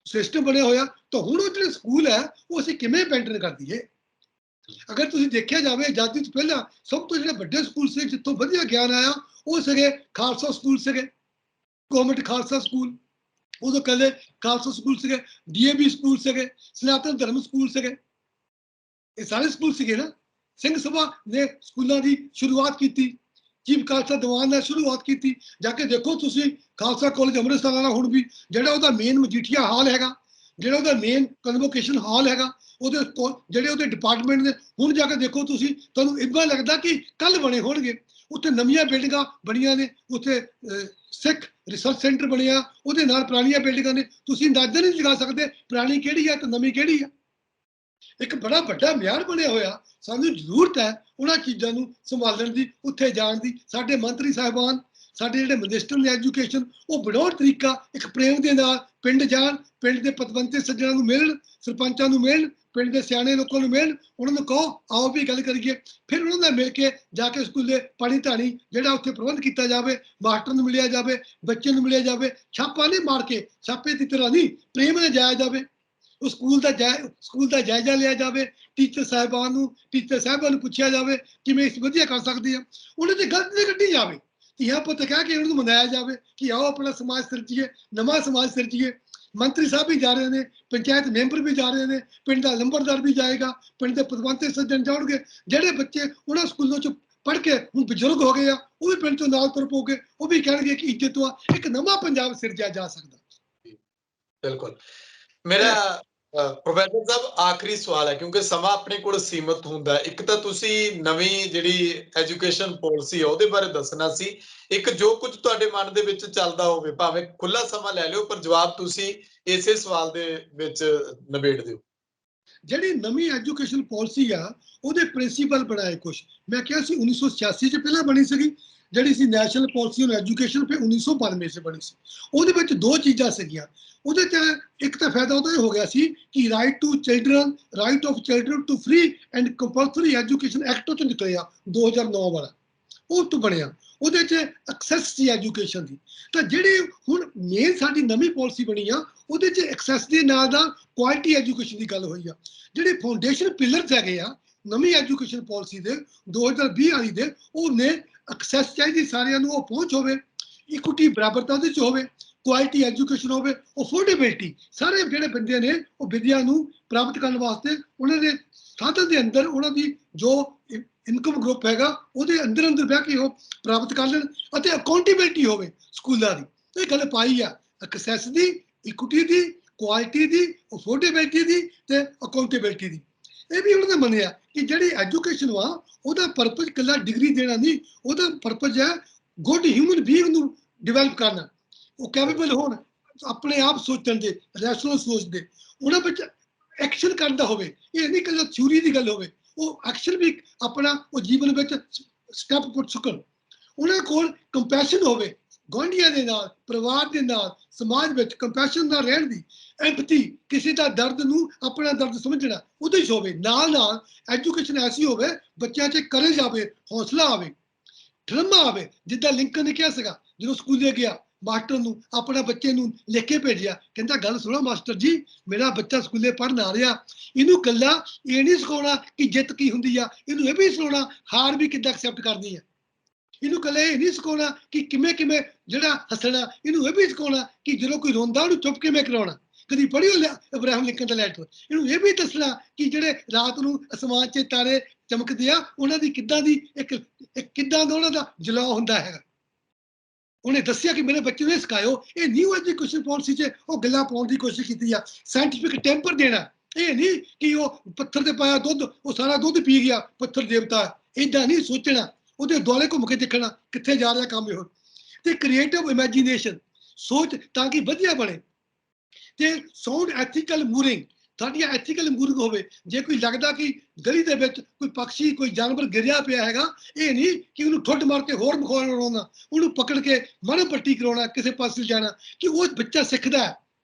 ਸਿਸਟਮ ਬਣਿਆ ਹੋਇਆ। ਤਾਂ ਹੁਣ ਉਹ ਜਿਹੜੇ ਸਕੂਲ ਹੈ ਉਹ ਅਸੀਂ ਕਿਵੇਂ ਮੇਨਟੇਨ ਕਰ ਦਈਏ। ਅਗਰ ਤੁਸੀਂ ਦੇਖਿਆ ਜਾਵੇ, ਆਜ਼ਾਦੀ ਤੋਂ ਪਹਿਲਾਂ ਸਭ ਤੋਂ ਜਿਹੜੇ ਵੱਡੇ ਸਕੂਲ ਸੀ ਜਿੱਥੋਂ ਵਧੀਆ ਗਿਆਨ ਆਇਆ, ਉਹ ਸੀਗੇ ਖਾਲਸਾ ਸਕੂਲ ਸੀਗੇ, ਗਵਰਨਮੈਂਟ ਖਾਲਸਾ ਸਕੂਲ, ਉਦੋਂ ਕਹਿੰਦੇ ਖਾਲਸਾ ਸਕੂਲ ਸੀਗੇ, ਡੀਏਵੀ ਸਕੂਲ ਸੀਗੇ, ਸਨਾਤਨ ਧਰਮ ਸਕੂਲ ਸੀਗੇ, ਇਹ ਸਾਰੇ ਸਕੂਲ ਸੀਗੇ ਨਾ। ਸਿੰਘ ਸਭਾ ਨੇ ਸਕੂਲਾਂ ਦੀ ਸ਼ੁਰੂਆਤ ਕੀਤੀ, ਚੀਫ ਖਾਲਸਾ ਦੀਵਾਨ ਨੇ ਸ਼ੁਰੂਆਤ ਕੀਤੀ। ਜਾ ਕੇ ਦੇਖੋ ਤੁਸੀਂ ਖਾਲਸਾ ਕਾਲਜ ਅੰਮ੍ਰਿਤਸਰ ਵਾਲਾ, ਹੁਣ ਵੀ ਜਿਹੜਾ ਉਹਦਾ ਮੇਨ ਮਜੀਠੀਆ ਹਾਲ ਹੈਗਾ, ਜਿਹੜਾ ਉਹਦਾ ਮੇਨ ਕਨਵੋਕੇਸ਼ਨ ਹਾਲ ਹੈਗਾ, ਉਹਦੇ ਜਿਹੜੇ ਉਹਦੇ ਡਿਪਾਰਟਮੈਂਟ ਨੇ, ਹੁਣ ਜਾ ਕੇ ਦੇਖੋ ਤੁਸੀਂ, ਤੁਹਾਨੂੰ ਇੱਦਾਂ ਲੱਗਦਾ ਕਿ ਕੱਲ ਬਣੇ ਹੋਣਗੇ। ਉੱਥੇ ਨਵੀਆਂ ਬਿਲਡਿੰਗਾਂ ਬਣੀਆਂ ਨੇ, ਉੱਥੇ ਸਿੱਖ ਰਿਸਰਚ ਸੈਂਟਰ ਬਣਿਆ, ਉਹਦੇ ਨਾਲ ਪੁਰਾਣੀਆਂ ਬਿਲਡਿੰਗਾਂ ਨੇ, ਤੁਸੀਂ ਅੰਦਾਜ਼ਾ ਨਹੀਂ ਲਗਾ ਸਕਦੇ ਪੁਰਾਣੀ ਕਿਹੜੀ ਆ ਤੇ ਨਵੀਂ ਕਿਹੜੀ ਆ। ਇੱਕ ਬੜਾ ਵੱਡਾ ਮਿਆਰ ਬਣਿਆ ਹੋਇਆ, ਸਾਨੂੰ ਜ਼ਰੂਰਤ ਹੈ ਉਹਨਾਂ ਚੀਜ਼ਾਂ ਨੂੰ ਸੰਭਾਲਣ ਦੀ, ਉੱਥੇ ਜਾਣ ਦੀ। ਸਾਡੇ ਮੰਤਰੀ ਸਾਹਿਬਾਨ, ਸਾਡੇ ਜਿਹੜੇ ਮਿਨਿਸਟਰ ਨੇ ਐਜੂਕੇਸ਼ਨ, ਉਹ ਬਣਾਉਣ ਤਰੀਕਾ ਇੱਕ ਪ੍ਰੇਮ ਦੇ ਨਾਲ, ਪਿੰਡ ਜਾਣ, ਪਿੰਡ ਦੇ ਪਤਵੰਤੇ ਸੱਜਣਾਂ ਨੂੰ ਮਿਲਣ, ਸਰਪੰਚਾਂ ਨੂੰ ਮਿਲਣ, ਪਿੰਡ ਦੇ ਸਿਆਣੇ ਲੋਕਾਂ ਨੂੰ ਮਿਲਣ, ਉਹਨਾਂ ਨੂੰ ਕਹੋ ਆਓ ਵੀ ਗੱਲ ਕਰੀਏ। ਫਿਰ ਉਹਨਾਂ ਨਾਲ ਮਿਲ ਕੇ ਜਾ ਕੇ ਸਕੂਲੇ ਪਾਣੀ ਧਾਣੀ ਜਿਹੜਾ ਉੱਥੇ ਪ੍ਰਬੰਧ ਕੀਤਾ ਜਾਵੇ, ਮਾਸਟਰ ਨੂੰ ਮਿਲਿਆ ਜਾਵੇ, ਬੱਚੇ ਨੂੰ ਮਿਲਿਆ ਜਾਵੇ, ਛਾਪਾ ਨਹੀਂ ਮਾਰ ਕੇ, ਛਾਪੇ ਦੀ ਤਰ੍ਹਾਂ ਨਹੀਂ, ਪ੍ਰੇਮ ਨਾਲ ਜਾਇਆ ਜਾਵੇ। ਉਹ ਸਕੂਲ ਦਾ ਜਾਇਜ਼ਾ ਲਿਆ ਜਾਵੇ, ਟੀਚਰ ਸਾਹਿਬਾਨ ਨੂੰ ਪੁੱਛਿਆ ਜਾਵੇ ਕਿਵੇਂ ਇਸ ਵਧੀਆ ਕਰ ਸਕਦੇ ਆ, ਉਹਨਾਂ ਦੀ ਗਲਤੀ ਨਹੀਂ ਕੱਢੀ ਜਾਵੇ, ਧੀਆਂ ਪੁੱਤ ਕਹਿ ਕੇ ਉਹਨਾਂ ਨੂੰ ਮਨਾਇਆ ਜਾਵੇ ਕਿ ਆਓ ਆਪਣਾ ਸਮਾਜ ਸਿਰਜੀਏ, ਨਵਾਂ ਸਮਾਜ ਸਿਰਜੀਏ। ਮੰਤਰੀ ਸਾਹਿਬ ਵੀ ਜਾ ਰਹੇ ਨੇ, ਪੰਚਾਇਤ ਮੈਂਬਰ ਵੀ ਜਾ ਰਹੇ ਨੇ, ਪਿੰਡ ਦਾ ਲੰਬੜਦਾਰ ਵੀ ਜਾਏਗਾ, ਪਿੰਡ ਦੇ ਪਤਵੰਤੇ ਸੱਜਣ ਜਾਣਗੇ। ਜਿਹੜੇ ਬੱਚੇ ਉਹਨਾਂ ਸਕੂਲਾਂ 'ਚ ਪੜ੍ਹ ਕੇ ਹੁਣ ਬਜ਼ੁਰਗ ਹੋ ਗਏ ਆ, ਉਹ ਵੀ ਪਿੰਡ 'ਚੋਂ ਨਾਲ ਤੁਰ ਪਊਗੇ, ਉਹ ਵੀ ਕਹਿਣਗੇ ਕਿ ਇੱਜ਼ਤ ਆ, ਇੱਕ ਨਵਾਂ ਪੰਜਾਬ ਸਿਰਜਿਆ ਜਾ ਸਕਦਾ। ਬਿਲਕੁਲ। ਮੇਰਾ ਪ੍ਰੋਫੈਸਰ ਸਾਹਿਬ ਆਖਰੀ ਸਵਾਲ ਹੈ, ਕਿਉਂਕਿ ਸਮਾਂ ਆਪਣੇ ਕੋਲ ਸੀਮਤ ਹੁੰਦਾ ਹੈ। ਇੱਕ ਤਾਂ ਤੁਸੀਂ ਨਵੀਂ ਜਿਹੜੀ ਐਜੂਕੇਸ਼ਨ ਪਾਲਿਸੀ ਹੈ ਉਹਦੇ ਬਾਰੇ ਦੱਸਣਾ ਸੀ, ਇੱਕ ਜੋ ਕੁਝ ਤੁਹਾਡੇ ਮਨ ਦੇ ਵਿੱਚ ਚੱਲਦਾ ਹੋਵੇ, ਭਾਵੇਂ ਖੁੱਲਾ ਸਮਾਂ ਲੈ ਲਿਓ, ਪਰ ਜਵਾਬ ਤੁਸੀਂ ਇਸੇ ਸਵਾਲ ਦੇ ਵਿੱਚ ਨਿਬੇੜ ਦਿਓ। ਜਿਹੜੀ ਨਵੀਂ ਐਜੂਕੇਸ਼ਨ ਪਾਲਿਸੀ ਆ ਉਹਦੇ ਪ੍ਰਿੰਸੀਪਲ ਬਣਾਏ ਕੁਝ। ਮੈਂ ਕਿਹਾ ਸੀ 1986 ਚ ਪਹਿਲਾਂ ਬਣੀ ਸੀਗੀ ਜਿਹੜੀ ਸੀ ਨੈਸ਼ਨਲ ਪਾਲਿਸੀ ਔਨ ਐਜੂਕੇਸ਼ਨ, ਫਿਰ 1992 ਚ ਬਣੀ ਸੀ। ਉਹਦੇ ਵਿੱਚ ਦੋ ਚੀਜ਼ਾਂ ਸੀਗੀਆਂ। ਉਹਦੇ ਚ ਇੱਕ ਤਾਂ ਫਾਇਦਾ ਉਹਦਾ ਹੋ ਗਿਆ ਸੀ ਕਿ right to children, right of children to free and compulsory education act ਤੋਂ ਨਿਕਲਿਆ 2009 ਵਾਲਾ, ਉਹ ਤੋਂ ਬਣਿਆ। ਉਹਦੇ ਚ ਐਕਸੈਸ ਸੀ ਐਜੂਕੇਸ਼ਨ ਦੀ। ਤਾਂ ਜਿਹੜੀ ਹੁਣ ਮੇਨ ਸਾਡੀ ਨਵੀਂ ਪਾਲਿਸੀ ਬਣੀ ਆ ਉਹਦੇ ਚ ਐਕਸੈਸ ਦੇ ਨਾਲ ਦਾ ਕੁਆਲਿਟੀ ਐਜੂਕੇਸ਼ਨ ਦੀ ਗੱਲ ਹੋਈ ਆ। ਜਿਹੜੇ ਫਾਊਂਡੇਸ਼ਨ ਪਿਲਰਸ ਹੈਗੇ ਆ ਨਵੀਂ ਐਜੂਕੇਸ਼ਨ ਪਾਲਿਸੀ ਦੇ 2020 ਵਾਲੀ ਦੇ, ਉਹਨੇ ਐਕਸੈਸ ਚਾਹੀਦੀ ਸਾਰਿਆਂ ਨੂੰ, ਉਹ ਪਹੁੰਚ ਹੋਵੇ, ਇਕੁਇਟੀ ਬਰਾਬਰਤਾ ਉਹਦੇ ਚ ਹੋਵੇ, ਕੁਆਲਿਟੀ ਐਜੂਕੇਸ਼ਨ ਹੋਵੇ, ਅਫੋਰਡੇਬਿਲਟੀ, ਸਾਰੇ ਜਿਹੜੇ ਬੰਦੇ ਨੇ ਉਹ ਵਿਦਿਆ ਨੂੰ ਪ੍ਰਾਪਤ ਕਰਨ ਵਾਸਤੇ ਉਹਨਾਂ ਦੇ ਸਾਧਨ ਦੇ ਅੰਦਰ ਉਹਨਾਂ ਦੀ ਜੋ ਇਨਕਮ ਗਰੁੱਪ ਹੈਗਾ ਉਹਦੇ ਅੰਦਰ ਬਹਿ ਕੇ ਉਹ ਪ੍ਰਾਪਤ ਕਰ ਲੈਣ, ਅਤੇ ਅਕਾਊਂਟੇਬਿਲਟੀ ਹੋਵੇ ਸਕੂਲਾਂ ਦੀ। ਇਹ ਗੱਲ ਪਾਈ ਆ ਐਕਸੈਸ ਦੀ, ਇਕੁਇਟੀ ਦੀ, ਕੁਆਲਿਟੀ ਦੀ, ਅਫੋਰਡੇਬਿਲਟੀ ਦੀ ਤੇ ਅਕਾਊਂਟੇਬਿਲਟੀ ਦੀ। ਇਹ ਵੀ ਉਹਨਾਂ ਨੇ ਮੰਨਿਆ ਕਿ ਜਿਹੜੀ ਐਜੂਕੇਸ਼ਨ ਵਾ ਉਹਦਾ ਪਰਪਸ ਇਕੱਲਾ ਡਿਗਰੀ ਦੇਣਾ ਨਹੀਂ, ਉਹਦਾ ਪਰਪਸ ਹੈ ਗੁੱਡ ਹਿਊਮਨ ਬੀਇੰਗ ਨੂੰ ਡਿਵੈਲਪ ਕਰਨਾ, ਉਹ ਕੈਪੇਬਲ ਹੋਣ ਆਪਣੇ ਆਪ ਸੋਚਣ ਦੇ, ਰੈਸ਼ਨਲ ਸੋਚ ਦੇ, ਉਹਨਾਂ ਵਿੱਚ ਐਕਸ਼ਨ ਕਰਦਾ ਹੋਵੇ। ਇਹ ਨਹੀਂ ਇਕੱਲਾ ਥਿਊਰੀ ਦੀ ਗੱਲ ਹੋਵੇ, ਉਹ ਐਕਸ਼ਨ ਵੀ ਆਪਣਾ ਉਹ ਜੀਵਨ ਵਿੱਚ ਸਟੈਪ ਪੁੱਟ ਸਕਣ। ਉਹਨਾਂ ਕੋਲ ਕੰਪੈਸ਼ਨ ਹੋਵੇ ਗੁਆਂਢੀਆਂ ਦੇ ਨਾਲ, ਪਰਿਵਾਰ ਦੇ ਨਾਲ, ਸਮਾਜ ਵਿੱਚ ਕੰਪੈਸ਼ਨ ਨਾਲ ਰਹਿਣ ਦੀ, ਐਂਪਥੀ, ਕਿਸੇ ਦਾ ਦਰਦ ਨੂੰ ਆਪਣਾ ਦਰਦ ਸਮਝਣਾ ਉਹਦੇ 'ਚ ਹੋਵੇ। ਨਾਲ ਨਾਲ ਐਜੂਕੇਸ਼ਨ ਐਸੀ ਹੋਵੇ ਬੱਚਿਆਂ 'ਚ ਕਰੇਜ ਆਵੇ, ਹੌਸਲਾ ਆਵੇ, ਠਰਮਾ ਆਵੇ। ਜਿੱਦਾਂ ਲਿੰਕਨ ਨੇ ਕਿਹਾ ਸੀਗਾ ਜਦੋਂ ਸਕੂਲੇ ਗਿਆ, ਮਾਸਟਰ ਨੂੰ ਆਪਣਾ ਬੱਚੇ ਨੂੰ ਲਿਖ ਕੇ ਭੇਜਿਆ, ਕਹਿੰਦਾ ਗੱਲ ਸੁਣੋ ਮਾਸਟਰ ਜੀ, ਮੇਰਾ ਬੱਚਾ ਸਕੂਲੇ ਪੜ੍ਹਨ ਆ ਰਿਹਾ, ਇਹਨੂੰ ਇਕੱਲਾ ਇਹ ਨਹੀਂ ਸਿਖਾਉਣਾ ਕਿ ਜਿੱਤ ਕੀ ਹੁੰਦੀ ਆ, ਇਹਨੂੰ ਇਹ ਵੀ ਸਿਖਾਉਣਾ ਹਾਰ ਵੀ ਕਿੱਦਾਂ ਐਕਸੈਪਟ ਕਰਨੀ ਆ। ਇਹਨੂੰ ਇਕੱਲੇ ਇਹ ਨਹੀਂ ਸਿਖਾਉਣਾ ਕਿ ਕਿਵੇਂ ਕਿਵੇਂ ਜਿਹੜਾ ਹੱਸਣਾ, ਇਹਨੂੰ ਇਹ ਵੀ ਸਿਖਾਉਣਾ ਕਿ ਜਦੋਂ ਕੋਈ ਰੋਂਦਾ ਉਹਨੂੰ ਚੁੱਪ ਕਿਵੇਂ ਕਰਾਉਣਾ। ਕਦੀ ਪੜ੍ਹਿਓ ਅਬਰਾਹਮ ਲਿੰਕਨ ਦਾ ਲੈਟਰ, ਇਹਨੂੰ ਇਹ ਵੀ ਦੱਸਣਾ ਕਿ ਜਿਹੜੇ ਰਾਤ ਨੂੰ ਅਸਮਾਨ 'ਚ ਤਾਰੇ ਚਮਕਦੇ ਆ ਉਹਨਾਂ ਦੀ ਕਿੱਦਾਂ ਦੀ ਇੱਕ ਕਿੱਦਾਂ ਦਾ ਉਹਨਾਂ ਦਾ ਜਲਾਅ ਹੁੰਦਾ ਹੈਗਾ। ਉਹਨੇ ਦੱਸਿਆ ਕਿ ਮੇਰੇ ਬੱਚੇ ਨੂੰ ਇਹ ਸਿਖਾਇਓ। ਇਹ ਨਿਊ ਐਜੂਕੇਸ਼ਨ ਪਾਲਿਸੀ 'ਚ ਉਹ ਗੱਲਾਂ ਪਾਉਣ ਦੀ ਕੋਸ਼ਿਸ਼ ਕੀਤੀ ਆ। ਸਾਇੰਟੀਫਿਕ ਟੈਂਪਰ ਦੇਣਾ, ਇਹ ਨਹੀਂ ਕਿ ਉਹ ਪੱਥਰ ਤੇ ਪਾਇਆ ਦੁੱਧ ਉਹ ਸਾਰਾ ਦੁੱਧ ਪੀ ਗਿਆ, ਪੱਥਰ ਦੇਵਤਾ, ਏਦਾਂ ਨਹੀਂ ਸੋਚਣਾ। ਉਹਦੇ ਦੁਆਲੇ ਘੁੰਮ ਕੇ ਦੇਖਣਾ ਕਿੱਥੇ ਜਾ ਰਿਹਾ ਕੰਮ ਇਹੋ। ਤੇ ਕ੍ਰੀਏਟਿਵ ਇਮੈਜੀਨੇਸ਼ਨ, ਸੋਚ ਤਾਂ ਕਿ ਵਧੀਆ ਬਣੇ। ਤੇ ਸਾਊਂਡ ਐਥੀਕਲ ਮੂਰਿੰਗ, ਸਾਡੀਆਂ ਐਥੀਕਲ ਮੂਰਿੰਗ ਹੋਵੇ। ਜੇ ਕੋਈ ਲੱਗਦਾ ਕਿ ਗਲੀ ਦੇ ਵਿੱਚ ਕੋਈ ਪੰਛੀ, ਕੋਈ ਜਾਨਵਰ ਗਿਰਿਆ ਪਿਆ ਹੈਗਾ, ਇਹ ਨਹੀਂ ਕਿ ਉਹਨੂੰ ਠੁੱਡ ਮਾਰ ਕੇ ਹੋਰ ਮਖੌਲਣਾ, ਉਹਨੂੰ ਪਕੜ ਕੇ ਮਰਮ ਪੱਟੀ ਕਰਾਉਣਾ, ਕਿਸੇ ਪਾਸੇ ਜਾਣਾ, ਕਿ ਉਹ ਬੱਚਾ ਸਿੱਖਦਾ ਹੈ,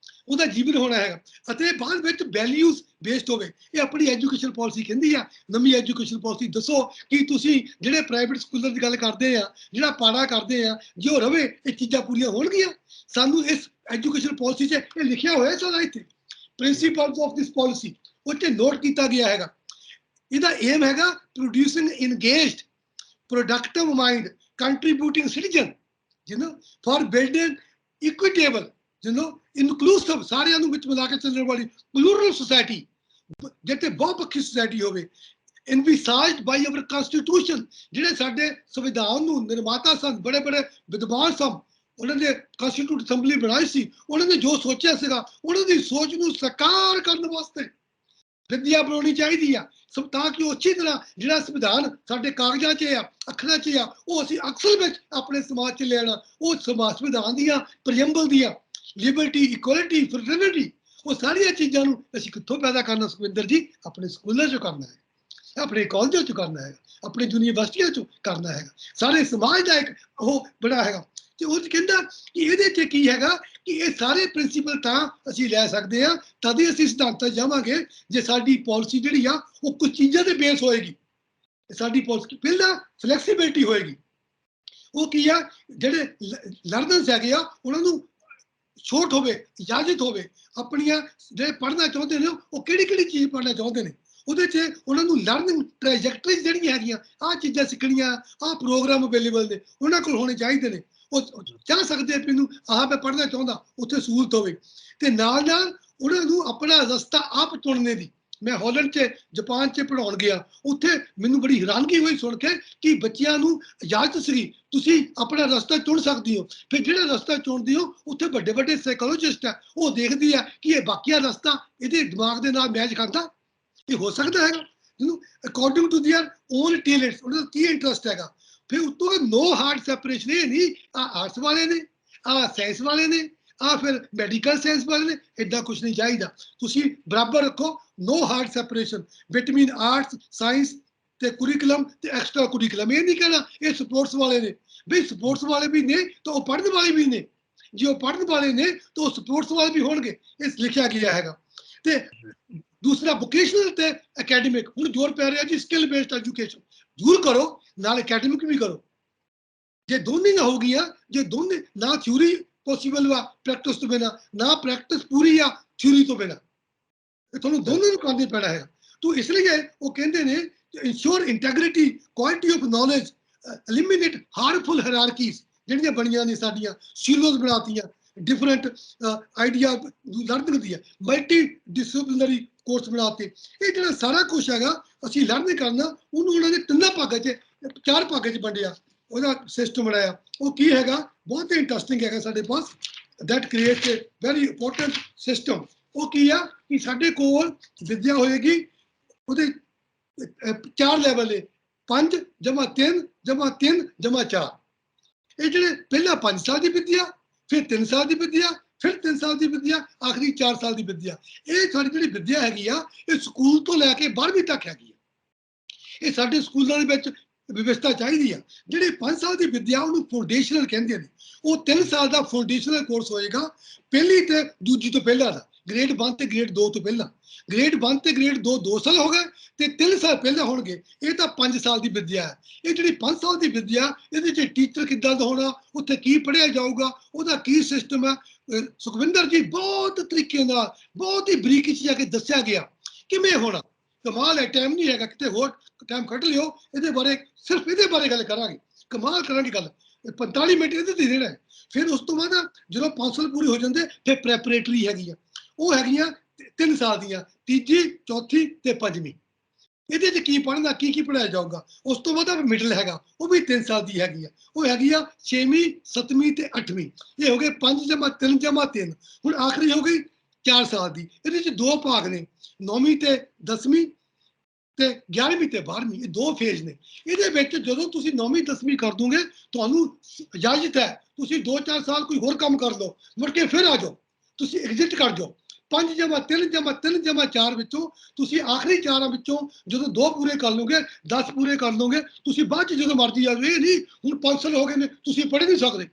ਉਹਦਾ ਜੀਵਨ ਹੋਣਾ ਹੈਗਾ। ਅਤੇ ਬਾਅਦ ਵਿੱਚ ਵੈਲਿਊਜ਼ ਬੇਸਡ ਹੋਵੇ। ਇਹ ਆਪਣੀ ਐਜੂਕੇਸ਼ਨ ਪਾਲਿਸੀ ਕਹਿੰਦੀ ਆ। ਨਵੀਂ ਐਜੂਕੇਸ਼ਨ ਪਾਲਿਸੀ ਦੱਸੋ ਕਿ ਤੁਸੀਂ ਜਿਹੜੇ ਪ੍ਰਾਈਵੇਟ ਸਕੂਲਾਂ ਦੀ ਗੱਲ ਕਰਦੇ ਆ, ਜਿਹੜਾ ਪਾੜਾ ਕਰਦੇ ਆ, ਜੇ ਉਹ ਰਵੇ ਇਹ ਚੀਜ਼ਾਂ ਪੂਰੀਆਂ ਹੋਣਗੀਆਂ। ਸਾਨੂੰ ਇਸ ਐਜੂਕੇਸ਼ਨ ਪਾਲਿਸੀ 'ਚ ਇਹ ਲਿਖਿਆ ਹੋਇਆ ਸਾਰਾ ਇੱਥੇ, ਪ੍ਰਿੰਸੀਪਲਸ ਆਫ ਦਿਸ ਪਾਲਿਸੀ, ਉਹ 'ਚ ਨੋਟ ਕੀਤਾ ਗਿਆ ਹੈਗਾ। ਇਹਦਾ ਏਮ ਹੈਗਾ producing engaged, productive mind, contributing citizen, for building equitable, inclusive, ਸਾਰਿਆਂ ਨੂੰ ਵਿੱਚ ਮਿਲਾ ਕੇ ਚੱਲਣ ਵਾਲੀ ਪਲੂਰਲ ਸੁਸਾਇਟੀ, ਜਿੱਥੇ ਬਹੁਪੱਖੀ ਸੁਸਾਇਟੀ ਹੋਵੇ। envisaged by our constitution, ਜਿਹੜੇ ਸਾਡੇ ਸੰਵਿਧਾਨ ਨੂੰ ਨਿਰਮਾਤਾ ਸਨ, ਬੜੇ ਬੜੇ ਵਿਦਵਾਨ ਸਨ, ਉਹਨਾਂ ਨੇ ਕੰਸਟੀਟਿਊਟ ਅਸੈਂਬਲੀ ਬਣਾਈ ਸੀ, ਉਹਨਾਂ ਨੇ ਜੋ ਸੋਚਿਆ ਸੀਗਾ ਉਹਨਾਂ ਦੀ ਸੋਚ ਨੂੰ ਸਾਕਾਰ ਕਰਨ ਵਾਸਤੇ ਵਿਦਿਆ ਬਣਾਉਣੀ ਚਾਹੀਦੀ ਆ, ਤਾਂ ਕਿ ਉਹ ਅੱਛੀ ਤਰ੍ਹਾਂ ਜਿਹੜਾ ਸੰਵਿਧਾਨ ਸਾਡੇ ਕਾਗਜ਼ਾਂ 'ਚ ਆ, ਅੱਖਰਾਂ 'ਚ ਆ, ਉਹ ਅਸੀਂ ਅਕਸਰ ਵਿੱਚ ਆਪਣੇ ਸਮਾਜ 'ਚ ਲੈਣਾ। ਉਹ ਸੰਵਿਧਾਨ ਦੀਆਂ ਪ੍ਰੀਐਂਬਲ ਦੀਆਂ ਲਿਬਰਟੀ, ਇਕੁਐਲਿਟੀ, ਫਰਟਰਨਿਟੀ, ਉਹ ਸਾਰੀਆਂ ਚੀਜ਼ਾਂ ਨੂੰ ਅਸੀਂ ਕਿੱਥੋਂ ਪੈਦਾ ਕਰਨਾ ਸੁਖਵਿੰਦਰ ਜੀ? ਆਪਣੇ ਸਕੂਲਾਂ 'ਚੋਂ ਕਰਨਾ ਹੈ, ਆਪਣੇ ਕਾਲਜਾਂ 'ਚੋਂ ਕਰਨਾ ਹੈ, ਆਪਣੇ ਯੂਨੀਵਰਸਿਟੀਆਂ 'ਚੋਂ ਕਰਨਾ ਹੈਗਾ। ਸਾਰੇ ਸਮਾਜ ਦਾ ਇੱਕ ਉਹ ਬੜਾ ਹੈਗਾ। ਤੇ ਉਹ ਕਹਿੰਦਾ ਕਿ ਇਹਦੇ 'ਚ ਕੀ ਹੈਗਾ ਕਿ ਇਹ ਸਾਰੇ ਪ੍ਰਿੰਸੀਪਲ ਤਾਂ ਅਸੀਂ ਲੈ ਸਕਦੇ ਹਾਂ, ਤਦ ਹੀ ਅਸੀਂ ਸਿਧਾਂਤਾਂ ਜਾਵਾਂਗੇ ਜੇ ਸਾਡੀ ਪਾਲਿਸੀ ਜਿਹੜੀ ਆ ਉਹ ਕੁਝ ਚੀਜ਼ਾਂ ਤੇ ਬੇਸ ਹੋਏਗੀ। ਸਾਡੀ ਪਾਲਿਸੀ ਪਹਿਲਾਂ ਫਲੈਕਸੀਬਿਲਿਟੀ ਹੋਏਗੀ। ਉਹ ਕੀ ਆ, ਜਿਹੜੇ ਲਰਨਰਸ ਹੈਗੇ ਆ ਉਹਨਾਂ ਨੂੰ ਛੋਟ ਹੋਵੇ, ਇਜਾਜ਼ਤ ਹੋਵੇ ਆਪਣੀਆਂ, ਜਿਹੜੇ ਪੜ੍ਹਨਾ ਚਾਹੁੰਦੇ ਨੇ ਉਹ ਕਿਹੜੀ ਕਿਹੜੀ ਚੀਜ਼ ਪੜ੍ਹਨਾ ਚਾਹੁੰਦੇ ਨੇ, ਉਹਦੇ 'ਚ ਉਹਨਾਂ ਨੂੰ ਲਰਨਿੰਗ ਟ੍ਰੈਜੈਕਟਰੀਜ਼ ਜਿਹੜੀਆਂ ਹੈਗੀਆਂ, ਆਹ ਚੀਜ਼ਾਂ ਸਿੱਖਣੀਆਂ, ਆਹ ਪ੍ਰੋਗਰਾਮ ਅਵੇਲੇਬਲ ਨੇ, ਉਹਨਾਂ ਕੋਲ ਹੋਣੇ ਚਾਹੀਦੇ ਨੇ। ਉਹ ਚਾਹ ਸਕਦੇ ਮੈਨੂੰ ਆਹ ਮੈਂ ਪੜ੍ਹਨਾ ਚਾਹੁੰਦਾ, ਉੱਥੇ ਸਹੂਲਤ ਹੋਵੇ। ਤੇ ਨਾਲ ਨਾਲ ਉਹਨਾਂ ਨੂੰ ਆਪਣਾ ਰਸਤਾ ਆਪ ਚੁਣਨੇ ਦੀ, ਮੈਂ ਹਾਲੈਂਡ 'ਚ ਜਾਪਾਨ 'ਚ ਪੜ੍ਹਾਉਣ ਗਿਆ, ਉੱਥੇ ਮੈਨੂੰ ਬੜੀ ਹੈਰਾਨਗੀ ਹੋਈ ਸੁਣ ਕੇ ਕਿ ਬੱਚਿਆਂ ਨੂੰ ਇਜਾਜ਼ਤ ਸੀ ਤੁਸੀਂ ਆਪਣਾ ਰਸਤਾ ਚੁਣ ਸਕਦੇ ਹੋ। ਫਿਰ ਜਿਹੜਾ ਰਸਤਾ ਚੁਣਦੇ ਹੋ ਉੱਥੇ ਵੱਡੇ ਵੱਡੇ ਸਾਈਕੋਲੋਜਿਸਟ ਆ, ਉਹ ਦੇਖਦੀ ਆ ਕਿ ਇਹ ਬਾਕੀਆ ਰਸਤਾ ਇਹਦੇ ਦਿਮਾਗ ਦੇ ਨਾਲ ਮੈਚ ਕਰਦਾ, ਇਹ ਹੋ ਸਕਦਾ ਹੈਗਾ ਜਿਹਨੂੰ according to their own talents, ਉਹਨਾਂ ਦਾ ਕੀ ਇੰਟਰਸਟ ਹੈਗਾ। ਫਿਰ ਉੱਤੋਂ ਨੋ ਹਾਰਡ ਸੈਪਰੇਸ਼ਨ, ਇਹ ਨਹੀਂ ਆ ਆਰਟਸ ਵਾਲੇ ਨੇ, ਆ ਸਾਇੰਸ ਵਾਲੇ ਨੇ, ਆ ਫਿਰ ਮੈਡੀਕਲ ਸਾਇੰਸ ਵਾਲੇ ਨੇ, ਏਦਾਂ ਕੁਝ ਨਹੀਂ ਚਾਹੀਦਾ। ਤੁਸੀਂ ਬਰਾਬਰ ਰੱਖੋ, no hard separation between arts science ਤੇ ਕੁਰੀਕੁਲਮ ਤੇ ਐਕਸਟਰਾ ਕੁਰੀਕੁਲਮ। ਇਹ ਨਹੀਂ ਕਹਿਣਾ ਇਹ ਸਪੋਰਟਸ ਵਾਲੇ ਨੇ, ਬਈ ਸਪੋਰਟਸ ਵਾਲੇ ਵੀ ਨੇ ਤਾਂ ਉਹ ਪੜ੍ਹਨ ਵਾਲੇ ਵੀ ਨੇ, ਜੇ ਉਹ ਪੜ੍ਹਨ ਵਾਲੇ ਨੇ ਤਾਂ ਉਹ ਸਪੋਰਟਸ ਵਾਲੇ ਵੀ ਹੋਣਗੇ, ਇਹ ਲਿਖਿਆ ਗਿਆ ਹੈਗਾ। ਤੇ ਦੂਸਰਾ ਵੋਕੇਸ਼ਨਲ ਤੇ ਅਕੈਡਮਿਕ, ਹੁਣ ਜ਼ੋਰ ਪੈ ਰਿਹਾ ਜੀ ਸਕਿੱਲ ਬੇਸਡ ਐਜੂਕੇਸ਼ਨ ਜ਼ਰੂਰ ਕਰੋ, ਨਾਲ ਅਕੈਡਮਿਕ ਵੀ ਕਰੋ। ਜੇ ਦੋਨੇ ਨਾ ਹੋ ਗਈਆਂ, ਜੇ ਦੋਨੇ ਨਾ ਥਿਊਰੀ ਪੋਸੀਬਲ ਵਾ ਪ੍ਰੈਕਟਿਸ ਤੋਂ ਬਿਨਾ, ਨਾ ਪ੍ਰੈਕਟਿਸ ਪੂਰੀ ਆ ਥਿਊਰੀ ਤੋਂ ਬਿਨਾ, ਤੁਹਾਨੂੰ ਦੋਨੋਂ ਨੂੰ ਕਰਨਾ ਪੈਣਾ ਹੈ। ਤੋ ਇਸ ਲਈ ਉਹ ਕਹਿੰਦੇ ਨੇ ensure integrity quality of knowledge, eliminate harmful hierarchies ਜਿਹੜੀਆਂ ਬਣੀਆਂ ਨੇ ਸਾਡੀਆਂ ਸੀਲੋਜ਼ ਬਣਾਤੀਆਂ, ਡਿਫਰੈਂਟ ਆਈਡੀਆ ਲਰਨਿੰਗ ਦੀਆਂ, ਮਲਟੀ ਡਿਸਪਲਿਨਰੀ ਕੋਰਸ ਬਣਾਤੇ। ਇਹ ਜਿਹੜਾ ਸਾਰਾ ਕੁਝ ਹੈਗਾ ਅਸੀਂ ਲਰਨ ਕਰਨਾ, ਉਹਨੂੰ ਉਹਨਾਂ ਨੇ ਤਿੰਨਾਂ ਭਾਗਾਂ 'ਚ, 4 ਭਾਗਾਂ 'ਚ ਵੰਡਿਆ, ਉਹਦਾ ਸਿਸਟਮ ਬਣਾਇਆ। ਉਹ ਕੀ ਹੈਗਾ, ਬਹੁਤ ਇੰਟਰਸਟਿੰਗ ਹੈਗਾ ਸਾਡੇ ਪਾਸ, that creates a very important system. ਉਹ ਕੀ ਆ ਕਿ ਸਾਡੇ ਕੋਲ ਵਿਦਿਆ ਹੋਏਗੀ, ਉਹਦੇ 4 ਲੈਵਲ ਨੇ, 5 ਜਮਾ 3 ਜਮਾ 3 ਜਮਾ 4। ਇਹ ਜਿਹੜੇ ਪਹਿਲਾਂ 5 ਸਾਲ ਦੀ ਵਿਦਿਆ, ਫਿਰ 3 ਸਾਲ ਦੀ ਵਿਦਿਆ, ਫਿਰ 3 ਸਾਲ ਦੀ ਵਿਦਿਆ, ਆਖਰੀ 4 ਸਾਲ ਦੀ ਵਿਦਿਆ। ਇਹ ਸਾਡੀ ਜਿਹੜੀ ਵਿਦਿਆ ਹੈਗੀ ਆ, ਇਹ ਸਕੂਲ ਤੋਂ ਲੈ ਕੇ 12ਵੀਂ ਤੱਕ ਹੈਗੀ ਆ। ਇਹ ਸਾਡੇ ਸਕੂਲਾਂ ਦੇ ਵਿੱਚ ਵਿਵਸਥਾ ਚਾਹੀਦੀ ਆ। ਜਿਹੜੇ 5 ਸਾਲ ਦੀ ਵਿਦਿਆ ਉਹਨੂੰ ਫਾਊਂਡੇਸ਼ਨਲ ਕਹਿੰਦੇ ਨੇ, ਉਹ 3 ਸਾਲ ਦਾ ਫਾਊਂਡੇਸ਼ਨਲ ਕੋਰਸ ਹੋਏਗਾ, ਪਹਿਲੀ ਤੇ ਦੂਜੀ ਤੋਂ ਪਹਿਲਾਂ ਦਾ, ਗ੍ਰੇਡ 1 ਤੇ ਗ੍ਰੇਡ 2 ਤੋਂ ਪਹਿਲਾਂ। ਗ੍ਰੇਡ 1 ਤੇ ਗ੍ਰੇਡ 2 2 ਸਾਲ ਹੋ ਗਏ ਤੇ 3 ਸਾਲ ਪਹਿਲਾਂ ਹੋਣਗੇ। ਇਹ ਤਾਂ 5 ਸਾਲ ਦੀ ਵਿਦਿਆ ਹੈ। ਇਹ ਜਿਹੜੀ 5 ਸਾਲ ਦੀ ਵਿਦਿਆ, ਇਹਦੇ 'ਚ ਟੀਚਰ ਕਿੱਦਾਂ ਦਾ ਹੋਣਾ, ਉੱਥੇ ਕੀ ਪੜ੍ਹਿਆ ਜਾਊਗਾ, ਉਹਦਾ ਕੀ ਸਿਸਟਮ ਹੈ, ਸੁਖਵਿੰਦਰ ਜੀ ਬਹੁਤ ਤਰੀਕੇ ਨਾਲ, ਬਹੁਤ ਹੀ ਬਰੀਕੀ 'ਚ ਜਾ ਕੇ ਦੱਸਿਆ ਗਿਆ ਕਿਵੇਂ ਹੋਣਾ। ਕਮਾਲ ਹੈ, ਟਾਈਮ ਨਹੀਂ ਹੈਗਾ, ਕਿਤੇ ਹੋਰ ਟਾਈਮ ਕੱਢ ਲਿਓ, ਇਹਦੇ ਬਾਰੇ ਸਿਰਫ ਇਹਦੇ ਬਾਰੇ ਗੱਲ ਕਰਾਂਗੇ, ਕਮਾਲ ਕਰਾਂਗੇ ਗੱਲ। 45 ਮਿੰਟ ਇਹਦੇ ਤੇ ਦੇਣਾ। ਫਿਰ ਉਸ ਤੋਂ ਬਾਅਦ ਜਦੋਂ 5 ਸਾਲ ਪੂਰੇ ਹੋ ਜਾਂਦੇ, ਫਿਰ ਪ੍ਰੈਪਰੇਟਰੀ ਹੈਗੀ ਆ, ਉਹ ਹੈਗੀਆਂ 3 ਸਾਲ ਦੀਆਂ, ਤੀਜੀ ਚੌਥੀ ਤੇ 5ਵੀਂ। ਇਹਦੇ 'ਚ ਕੀ ਪੜ੍ਹਨਾ, ਕੀ ਕੀ ਪੜ੍ਹਾਇਆ ਜਾਊਗਾ। ਉਸ ਤੋਂ ਬਾਅਦ ਮਿਡਲ ਹੈਗਾ, ਉਹ ਵੀ 3 ਸਾਲ ਦੀ ਹੈਗੀ ਆ, ਉਹ ਹੈਗੀ ਆ 6ਵੀਂ 7ਵੀਂ ਤੇ 8ਵੀਂ। ਇਹ ਹੋ ਗਏ 5 ਜਮਾ 3 ਜਮਾ 3। ਹੁਣ ਆਖਰੀ ਹੋ ਗਈ 4 ਸਾਲ ਦੀ। ਇਹਦੇ 'ਚ 2 ਭਾਗ ਨੇ, 9ਵੀਂ ਤੇ 10ਵੀਂ ਤੇ 11ਵੀਂ ਤੇ 12ਵੀਂ, ਇਹ 2 ਫੇਜ਼ ਨੇ। ਇਹਦੇ ਵਿੱਚ ਜਦੋਂ ਤੁਸੀਂ 9ਵੀਂ 10ਵੀਂ ਕਰ ਦੋਗੇ, ਤੁਹਾਨੂੰ ਇਜਾਜ਼ਤ ਹੈ ਤੁਸੀਂ 2-4 ਸਾਲ ਕੋਈ ਹੋਰ ਕੰਮ ਕਰ ਲਓ, ਮੁੜ ਕੇ ਫਿਰ ਆ ਜਾਓ, ਤੁਸੀਂ ਐਗਜ਼ਿਟ ਕਰ ਜਾਓ। 5 ਜਮਾ 3 ਜਮਾ 3 ਜਮਾ 4 ਵਿੱਚੋਂ ਤੁਸੀਂ ਆਖਰੀ 4 ਵਿੱਚੋਂ ਜਦੋਂ 2 ਪੂਰੇ ਕਰ ਲਓਗੇ, 10 ਪੂਰੇ ਕਰ ਲਓਗੇ, ਤੁਸੀਂ ਬਾਅਦ 'ਚ ਜਦੋਂ ਮਰਜ਼ੀ ਆ ਜਾਓ। ਇਹ ਨਹੀਂ ਹੁਣ 5 ਸਾਲ ਹੋ ਗਏ ਨੇ ਤੁਸੀਂ ਪੜ੍ਹ ਨਹੀਂ ਸਕਦੇ,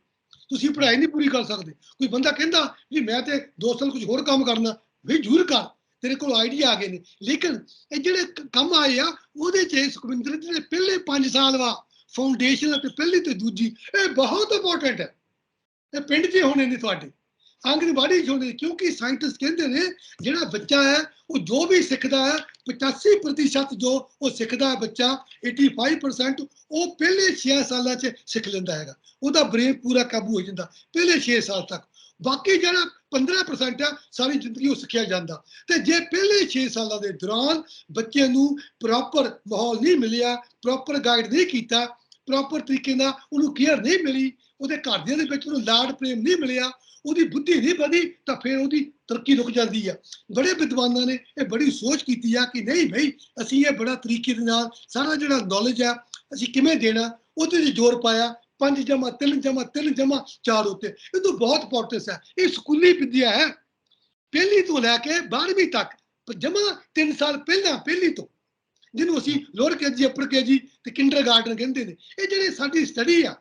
ਤੁਸੀਂ ਪੜ੍ਹਾਈ ਨਹੀਂ ਪੂਰੀ ਕਰ ਸਕਦੇ। ਕੋਈ ਬੰਦਾ ਕਹਿੰਦਾ ਵੀ ਮੈਂ ਤੇ 2 ਸਾਲ ਕੁਝ ਹੋਰ ਕੰਮ ਕਰਨਾ, ਵੀ ਜ਼ਰੂਰ ਕਰ, ਤੇਰੇ ਕੋਲ ਆਈਡੀਆ ਆ ਗਏ ਨੇ। ਲੇਕਿਨ ਇਹ ਜਿਹੜੇ ਕੰਮ ਆਏ ਆ, ਉਹਦੇ 'ਚ ਸੁਖਵਿੰਦਰ ਜਿਹੜੇ ਪਹਿਲੇ 5 ਸਾਲ ਵਾ ਫਾਊਂਡੇਸ਼ਨ ਅਤੇ ਪਹਿਲੀ ਤੇ ਦੂਜੀ, ਇਹ ਬਹੁਤ ਇੰਪੋਰਟੈਂਟ ਹੈ। ਇਹ ਪਿੰਡ 'ਚ ਹੋਣੇ ਨੇ ਤੁਹਾਡੇ, ਆਂਗਨਵਾੜੀ 'ਚ ਹੋਣੇ, ਕਿਉਂਕਿ ਸਾਇੰਟਿਸਟ ਕਹਿੰਦੇ ਨੇ ਜਿਹੜਾ ਬੱਚਾ ਹੈ ਉਹ ਜੋ ਵੀ ਸਿੱਖਦਾ ਹੈ, 85% ਜੋ ਉਹ ਸਿੱਖਦਾ ਹੈ ਬੱਚਾ, 85% ਉਹ ਪਹਿਲੇ 6 ਸਾਲਾਂ 'ਚ ਸਿੱਖ ਲੈਂਦਾ ਹੈਗਾ। ਉਹਦਾ ਬ੍ਰੇਨ ਪੂਰਾ ਕਾਬੂ ਹੋ ਜਾਂਦਾ ਪਹਿਲੇ 6 ਸਾਲ ਤੱਕ। ਬਾਕੀ ਜਿਹੜਾ 15% ਆ, ਸਾਰੀ ਜ਼ਿੰਦਗੀ ਉਹ ਸਿੱਖਿਆ ਜਾਂਦਾ। ਤੇ ਜੇ ਪਹਿਲੇ 6 ਸਾਲਾਂ ਦੇ ਦੌਰਾਨ ਬੱਚੇ ਨੂੰ ਪ੍ਰੋਪਰ ਮਾਹੌਲ ਨਹੀਂ ਮਿਲਿਆ, ਪ੍ਰੋਪਰ ਗਾਈਡ ਨਹੀਂ ਕੀਤਾ, ਪ੍ਰੋਪਰ ਤਰੀਕੇ ਨਾਲ ਉਹਨੂੰ ਕੇਅਰ ਨਹੀਂ ਮਿਲੀ, ਉਹਦੇ ਘਰਦਿਆਂ ਦੇ ਵਿੱਚ ਉਹਨੂੰ ਲਾਡ ਪ੍ਰੇਮ ਨਹੀਂ ਮਿਲਿਆ, ਉਹਦੀ ਬੁੱਧੀ ਨਹੀਂ ਵਧੀ, ਤਾਂ ਫਿਰ ਉਹਦੀ ਤਰੱਕੀ ਰੁਕ ਜਾਂਦੀ ਆ। ਬੜੇ ਵਿਦਵਾਨਾਂ ਨੇ ਇਹ ਬੜੀ ਸੋਚ ਕੀਤੀ ਆ ਕਿ ਨਹੀਂ ਬਈ ਅਸੀਂ ਇਹ ਬੜਾ ਤਰੀਕੇ ਦੇ ਨਾਲ ਸਾਰਾ ਜਿਹੜਾ ਨੌਲੇਜ ਆ ਅਸੀਂ ਕਿਵੇਂ ਦੇਣਾ, ਉਹਦੇ 'ਤੇ ਜ਼ੋਰ ਪਾਇਆ। 5 ਜਮਾ 3 ਜਮਾ 3 ਜਮਾ 4 ਉੱਤੇ ਇਹਨੂੰ ਬਹੁਤ ਇੰਪੋਰਟੈਂਸ ਹੈ। ਇਹ ਸਕੂਲੀ ਵਿਦਿਆ ਹੈ, ਪਹਿਲੀ ਤੋਂ ਲੈ ਕੇ 12ਵੀਂ ਤੱਕ, ਜਮਾ 3 ਸਾਲ ਪਹਿਲਾਂ, ਪਹਿਲੀ ਤੋਂ, ਜਿਹਨੂੰ ਅਸੀਂ ਲੋਅਰ ਕੇਜੀ, ਅਪਰ ਕੇਜੀ ਤੇ ਕਿੰਡਰਗਾਰਟਨ ਕਹਿੰਦੇ ਨੇ। ਇਹ ਜਿਹੜੀ ਸਾਡੀ ਸਟੱਡੀ ਆ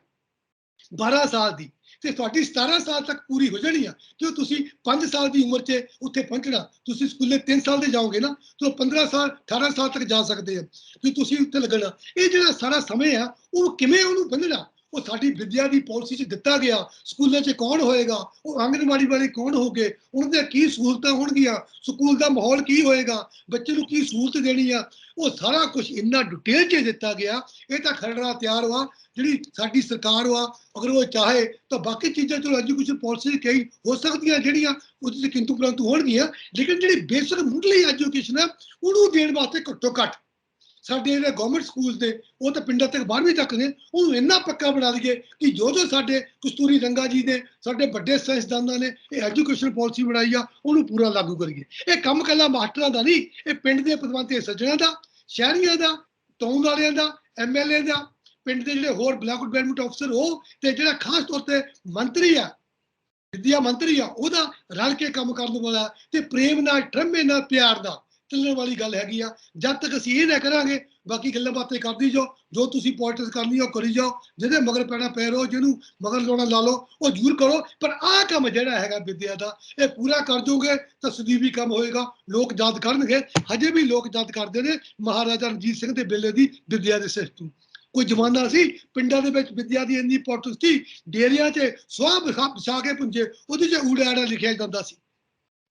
12 ਸਾਲ ਦੀ, ਤੇ ਤੁਹਾਡੀ 17 ਸਾਲ ਤੱਕ ਪੂਰੀ ਹੋ ਜਾਣੀ ਆ। ਕਿਉਂ ਤੁਸੀਂ 5 ਸਾਲ ਦੀ ਉਮਰ 'ਚ ਉੱਥੇ ਪਹੁੰਚਣਾ, ਤੁਸੀਂ ਸਕੂਲੇ 3 ਸਾਲ ਦੇ ਜਾਓਗੇ ਨਾ, ਤਾਂ 15 ਸਾਲ 18 ਸਾਲ ਤੱਕ ਜਾ ਸਕਦੇ ਆ, ਕਿ ਤੁਸੀਂ ਉੱਥੇ ਲੱਗਣਾ। ਇਹ ਜਿਹੜਾ ਸਾਰਾ ਸਮੇਂ ਆ ਉਹ ਕਿਵੇਂ ਉਹਨੂੰ ਬੰਨਣਾ, ਉਹ ਸਾਡੀ ਵਿੱਦਿਆ ਦੀ ਪਾਲਿਸੀ 'ਚ ਦਿੱਤਾ ਗਿਆ। ਸਕੂਲਾਂ 'ਚ ਕੌਣ ਹੋਏਗਾ, ਉਹ ਆਂਗਣਵਾੜੀ ਵਾਲੇ ਕੌਣ ਹੋਗੇ, ਉਹਨਾਂ ਦੀਆਂ ਕੀ ਸਹੂਲਤਾਂ ਹੋਣਗੀਆਂ, ਸਕੂਲ ਦਾ ਮਾਹੌਲ ਕੀ ਹੋਏਗਾ, ਬੱਚੇ ਨੂੰ ਕੀ ਸਹੂਲਤ ਦੇਣੀ ਆ, ਉਹ ਸਾਰਾ ਕੁਝ ਇੰਨਾ ਡਿਟੇਲ 'ਚ ਦਿੱਤਾ ਗਿਆ। ਇਹ ਤਾਂ ਖਰੜਾ ਤਿਆਰ ਵਾ ਜਿਹੜੀ ਸਾਡੀ ਸਰਕਾਰ ਵਾ, ਅਗਰ ਉਹ ਚਾਹੇ ਤਾਂ ਬਾਕੀ ਚੀਜ਼ਾਂ ਚਲੋ ਐਜੂਕੇਸ਼ਨ ਪਾਲਿਸੀ ਕਈ ਹੋ ਸਕਦੀਆਂ ਜਿਹੜੀਆਂ ਉਹਦੇ 'ਚ ਕਿੰਤੂ ਪਰੰਤੂ ਹੋਣਗੀਆਂ, ਲੇਕਿਨ ਜਿਹੜੀ ਬੇਸਿਕ ਮੁੱਢਲੀ ਐਜੂਕੇਸ਼ਨ ਹੈ ਉਹਨੂੰ ਦੇਣ ਵਾਸਤੇ ਘੱਟੋ ਘੱਟ ਸਾਡੇ ਜਿਹੜੇ ਗਵਰਨਮੈਂਟ ਸਕੂਲ ਦੇ ਉਹ ਤਾਂ ਪਿੰਡਾਂ ਤੱਕ 12ਵੀਂ ਤੱਕ ਨੇ, ਉਹਨੂੰ ਇੰਨਾ ਪੱਕਾ ਬਣਾ ਦਈਏ ਕਿ ਜੋ ਸਾਡੇ ਕਸਤੂਰੀ ਰੰਗਾ ਜੀ ਨੇ, ਸਾਡੇ ਵੱਡੇ ਸਾਇੰਸਦਾਨਾਂ ਨੇ ਇਹ ਐਜੂਕੇਸ਼ਨ ਪਾਲਿਸੀ ਬਣਾਈ ਆ, ਉਹਨੂੰ ਪੂਰਾ ਲਾਗੂ ਕਰੀਏ। ਇਹ ਕੰਮ ਕੱਲਾ ਮਾਸਟਰਾਂ ਦਾ ਨਹੀਂ, ਇਹ ਪਿੰਡ ਦੇ ਪਤਵੰਤੇ ਸੱਜਣਾਂ ਦਾ, ਸ਼ਹਿਰੀਆਂ ਦਾ, ਟਾਊਨ ਵਾਲਿਆਂ ਦਾ, MLA ਦਾ, ਪਿੰਡ ਦੇ ਜਿਹੜੇ ਹੋਰ ਬਲਾਕ ਡਿਵੈਲਪਮੈਂਟ ਅਫਸਰ ਉਹ, ਤੇ ਜਿਹੜਾ ਖਾਸ ਤੌਰ ਤੇ ਮੰਤਰੀ ਆ, ਵਿੱਦਿਆ ਮੰਤਰੀ ਆ, ਉਹਦਾ ਰਲ ਕੇ ਕੰਮ ਕਰਨ ਵਾਲਾ ਤੇ ਪ੍ਰੇਮ ਨਾਲ, ਠਰਮੇ ਨਾਲ, ਪਿਆਰ ਨਾਲ ਚੱਲਣ ਵਾਲੀ ਗੱਲ ਹੈਗੀ ਆ। ਜਦ ਤੱਕ ਅਸੀਂ ਇਹ ਨਾ ਕਰਾਂਗੇ, ਬਾਕੀ ਗੱਲਾਂ ਬਾਤਾਂ ਕਰਦੀ ਜਾਓ, ਜੋ ਤੁਸੀਂ ਪੋਲਿਟਿਕਸ ਕਰਨੀ ਉਹ ਕਰੀ ਜਾਓ, ਜਿਹਦੇ ਮਗਰ ਪੈਣਾ ਪੈ ਰਹੋ, ਜਿਹਨੂੰ ਮਗਰ ਲਾਉਣਾ ਲਾ ਲਓ, ਉਹ ਜ਼ਰੂਰ ਕਰੋ, ਪਰ ਆਹ ਕੰਮ ਜਿਹੜਾ ਹੈਗਾ ਵਿੱਦਿਆ ਦਾ, ਇਹ ਪੂਰਾ ਕਰ ਦੋਗੇ ਤਾਂ ਸਦੀਵੀ ਕੰਮ ਹੋਏਗਾ, ਲੋਕ ਯਾਦ ਕਰਨਗੇ। ਹਜੇ ਵੀ ਲੋਕ ਯਾਦ ਕਰਦੇ ਨੇ ਮਹਾਰਾਜਾ ਰਣਜੀਤ ਸਿੰਘ ਦੇ ਵੇਲੇ ਦੀ ਵਿੱਦਿਆ ਦੇ ਸਿਸਟਮ। ਕੋਈ ਜ਼ਮਾਨਾ ਸੀ ਪਿੰਡਾਂ ਦੇ ਵਿੱਚ ਵਿੱਦਿਆ ਦੀ ਇੰਨੀ ਇੰਪੋਰਟੈਂਸ ਸੀ, ਡੇਰਿਆਂ 'ਚ ਸਵਾਹ ਵਿਛਾ ਕੇ ਪੁੰਜੇ, ਉਹਦੇ 'ਚ ਊੜਾ ਆੜਾ ਲਿਖਿਆ ਜਾਂਦਾ ਸੀ,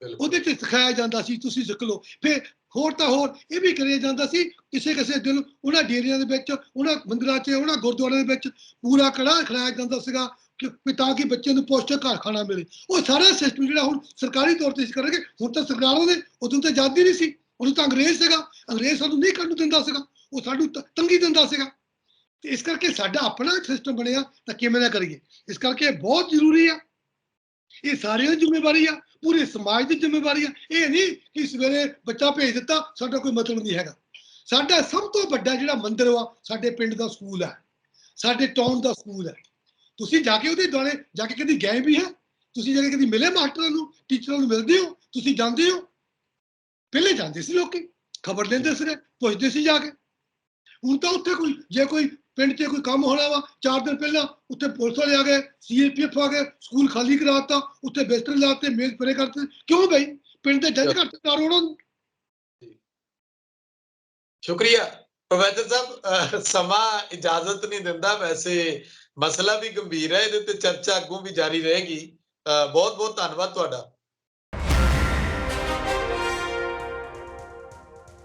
ਉਹਦੇ 'ਚ ਸਿਖਾਇਆ ਜਾਂਦਾ ਸੀ, ਤੁਸੀਂ ਸਿੱਖ ਲਓ। ਫਿਰ ਹੋਰ ਤਾਂ ਹੋਰ ਇਹ ਵੀ ਕਰਿਆ ਜਾਂਦਾ ਸੀ, ਕਿਸੇ ਕਿਸੇ ਦਿਨ ਉਹਨਾਂ ਡੇਰਿਆਂ ਦੇ ਵਿੱਚ, ਉਹਨਾਂ ਮੰਦਿਰਾਂ 'ਚ, ਉਹਨਾਂ ਗੁਰਦੁਆਰਿਆਂ ਦੇ ਵਿੱਚ ਪੂਰਾ ਕੜਾਹ ਖਿਲਾਇਆ ਜਾਂਦਾ ਸੀਗਾ ਕਿ ਤਾਂ ਕਿ ਬੱਚੇ ਨੂੰ ਪੌਸ਼ਟਿਕ ਘਰ ਖਾਣਾ ਮਿਲੇ। ਉਹ ਸਾਰਾ ਸਿਸਟਮ ਜਿਹੜਾ ਹੁਣ ਸਰਕਾਰੀ ਤੌਰ ਤੇ ਅਸੀਂ ਕਰਾਂਗੇ। ਹੁਣ ਤਾਂ ਸਰਕਾਰਾਂ ਨੇ, ਉਦੋਂ ਤਾਂ ਆਜ਼ਾਦੀ ਨਹੀਂ ਸੀ, ਉਦੋਂ ਤਾਂ ਅੰਗਰੇਜ਼ ਸੀਗਾ, ਅੰਗਰੇਜ਼ ਸਾਨੂੰ ਨਹੀਂ ਕਰਨ ਨੂੰ ਦਿੰਦਾ ਸੀਗਾ, ਉਹ ਸਾਨੂੰ ਤੰਗੀ ਦਿੰਦਾ ਸੀਗਾ। ਤੇ ਇਸ ਕਰਕੇ ਸਾਡਾ ਆਪਣਾ ਸਿਸਟਮ ਬਣਿਆ ਤਾਂ ਕਿਵੇਂ ਨਾ ਕਰੀਏ। ਇਸ ਕਰਕੇ ਬਹੁਤ ਜ਼ਰੂਰੀ ਆ, ਇਹ ਸਾਰਿਆਂ ਦੀ ਜ਼ਿੰਮੇਵਾਰੀ ਆ, ਪੂਰੇ ਸਮਾਜ ਦੀ ਜ਼ਿੰਮੇਵਾਰੀ ਆ। ਇਹ ਨਹੀਂ ਕਿ ਸਵੇਰੇ ਬੱਚਾ ਭੇਜ ਦਿੱਤਾ, ਸਾਡਾ ਕੋਈ ਮਤਲਬ ਨਹੀਂ ਹੈਗਾ। ਸਾਡਾ ਸਭ ਤੋਂ ਵੱਡਾ ਜਿਹੜਾ ਮੰਦਿਰ ਵਾ ਸਾਡੇ ਪਿੰਡ ਦਾ ਸਕੂਲ ਹੈ, ਸਾਡੇ ਟਾਊਨ ਦਾ ਸਕੂਲ ਹੈ। ਤੁਸੀਂ ਜਾ ਕੇ ਉਹਦੇ ਦੁਆਲੇ ਜਾ ਕੇ ਕਦੀ ਗਏ ਵੀ ਹੈ? ਤੁਸੀਂ ਜਾ ਕੇ ਕਦੀ ਮਿਲੇ ਮਾਸਟਰਾਂ ਨੂੰ, ਟੀਚਰਾਂ ਨੂੰ ਮਿਲਦੇ ਹੋ? ਤੁਸੀਂ ਜਾਂਦੇ ਹੋ? ਪਹਿਲੇ ਜਾਂਦੇ ਸੀ ਲੋਕੀ, ਖਬਰ ਲੈਂਦੇ ਸੀਗੇ, ਪੁੱਛਦੇ ਸੀ ਜਾ ਕੇ। ਹੁਣ ਤਾਂ ਉੱਥੇ ਕੋਈ ਜੇ ਕੋਈ ਪਿੰਡ 'ਚ ਕੋਈ ਕੰਮ ਹੋਣਾ ਵਾ, 4 ਦਿਨ ਪਹਿਲਾਂ ਉੱਥੇ ਪੁਲਿਸ ਵਾਲੇ ਆ ਗਏ, CRPF ਆ ਗਏ, ਸਕੂਲ ਖਾਲੀ ਕਰਾਤਾ, ਉੱਥੇ ਬਿਸਤਰੇ ਲਾਤੇ, ਮੇਜ਼ ਪਰੇ ਕਰਤੇ। ਕਿਉਂ ਬਈ? ਪਿੰਡ ਦੇ ਜੱਜ ਘੱਟ ਕਾਰੋੜਾਂ ਨੂੰ। ਸ਼ੁਕਰੀਆ ਪ੍ਰੋਫੈਸਰ ਸਾਹਿਬ, ਸਮਾਂ ਇਜਾਜ਼ਤ ਨਹੀਂ ਦਿੰਦਾ, ਵੈਸੇ ਮਸਲਾ ਵੀ ਗੰਭੀਰ ਹੈ, ਇਹਦੇ ਤੇ ਚਰਚਾ ਅੱਗੋਂ ਵੀ ਜਾਰੀ ਰਹੇਗੀ। ਬਹੁਤ ਬਹੁਤ ਧੰਨਵਾਦ ਤੁਹਾਡਾ।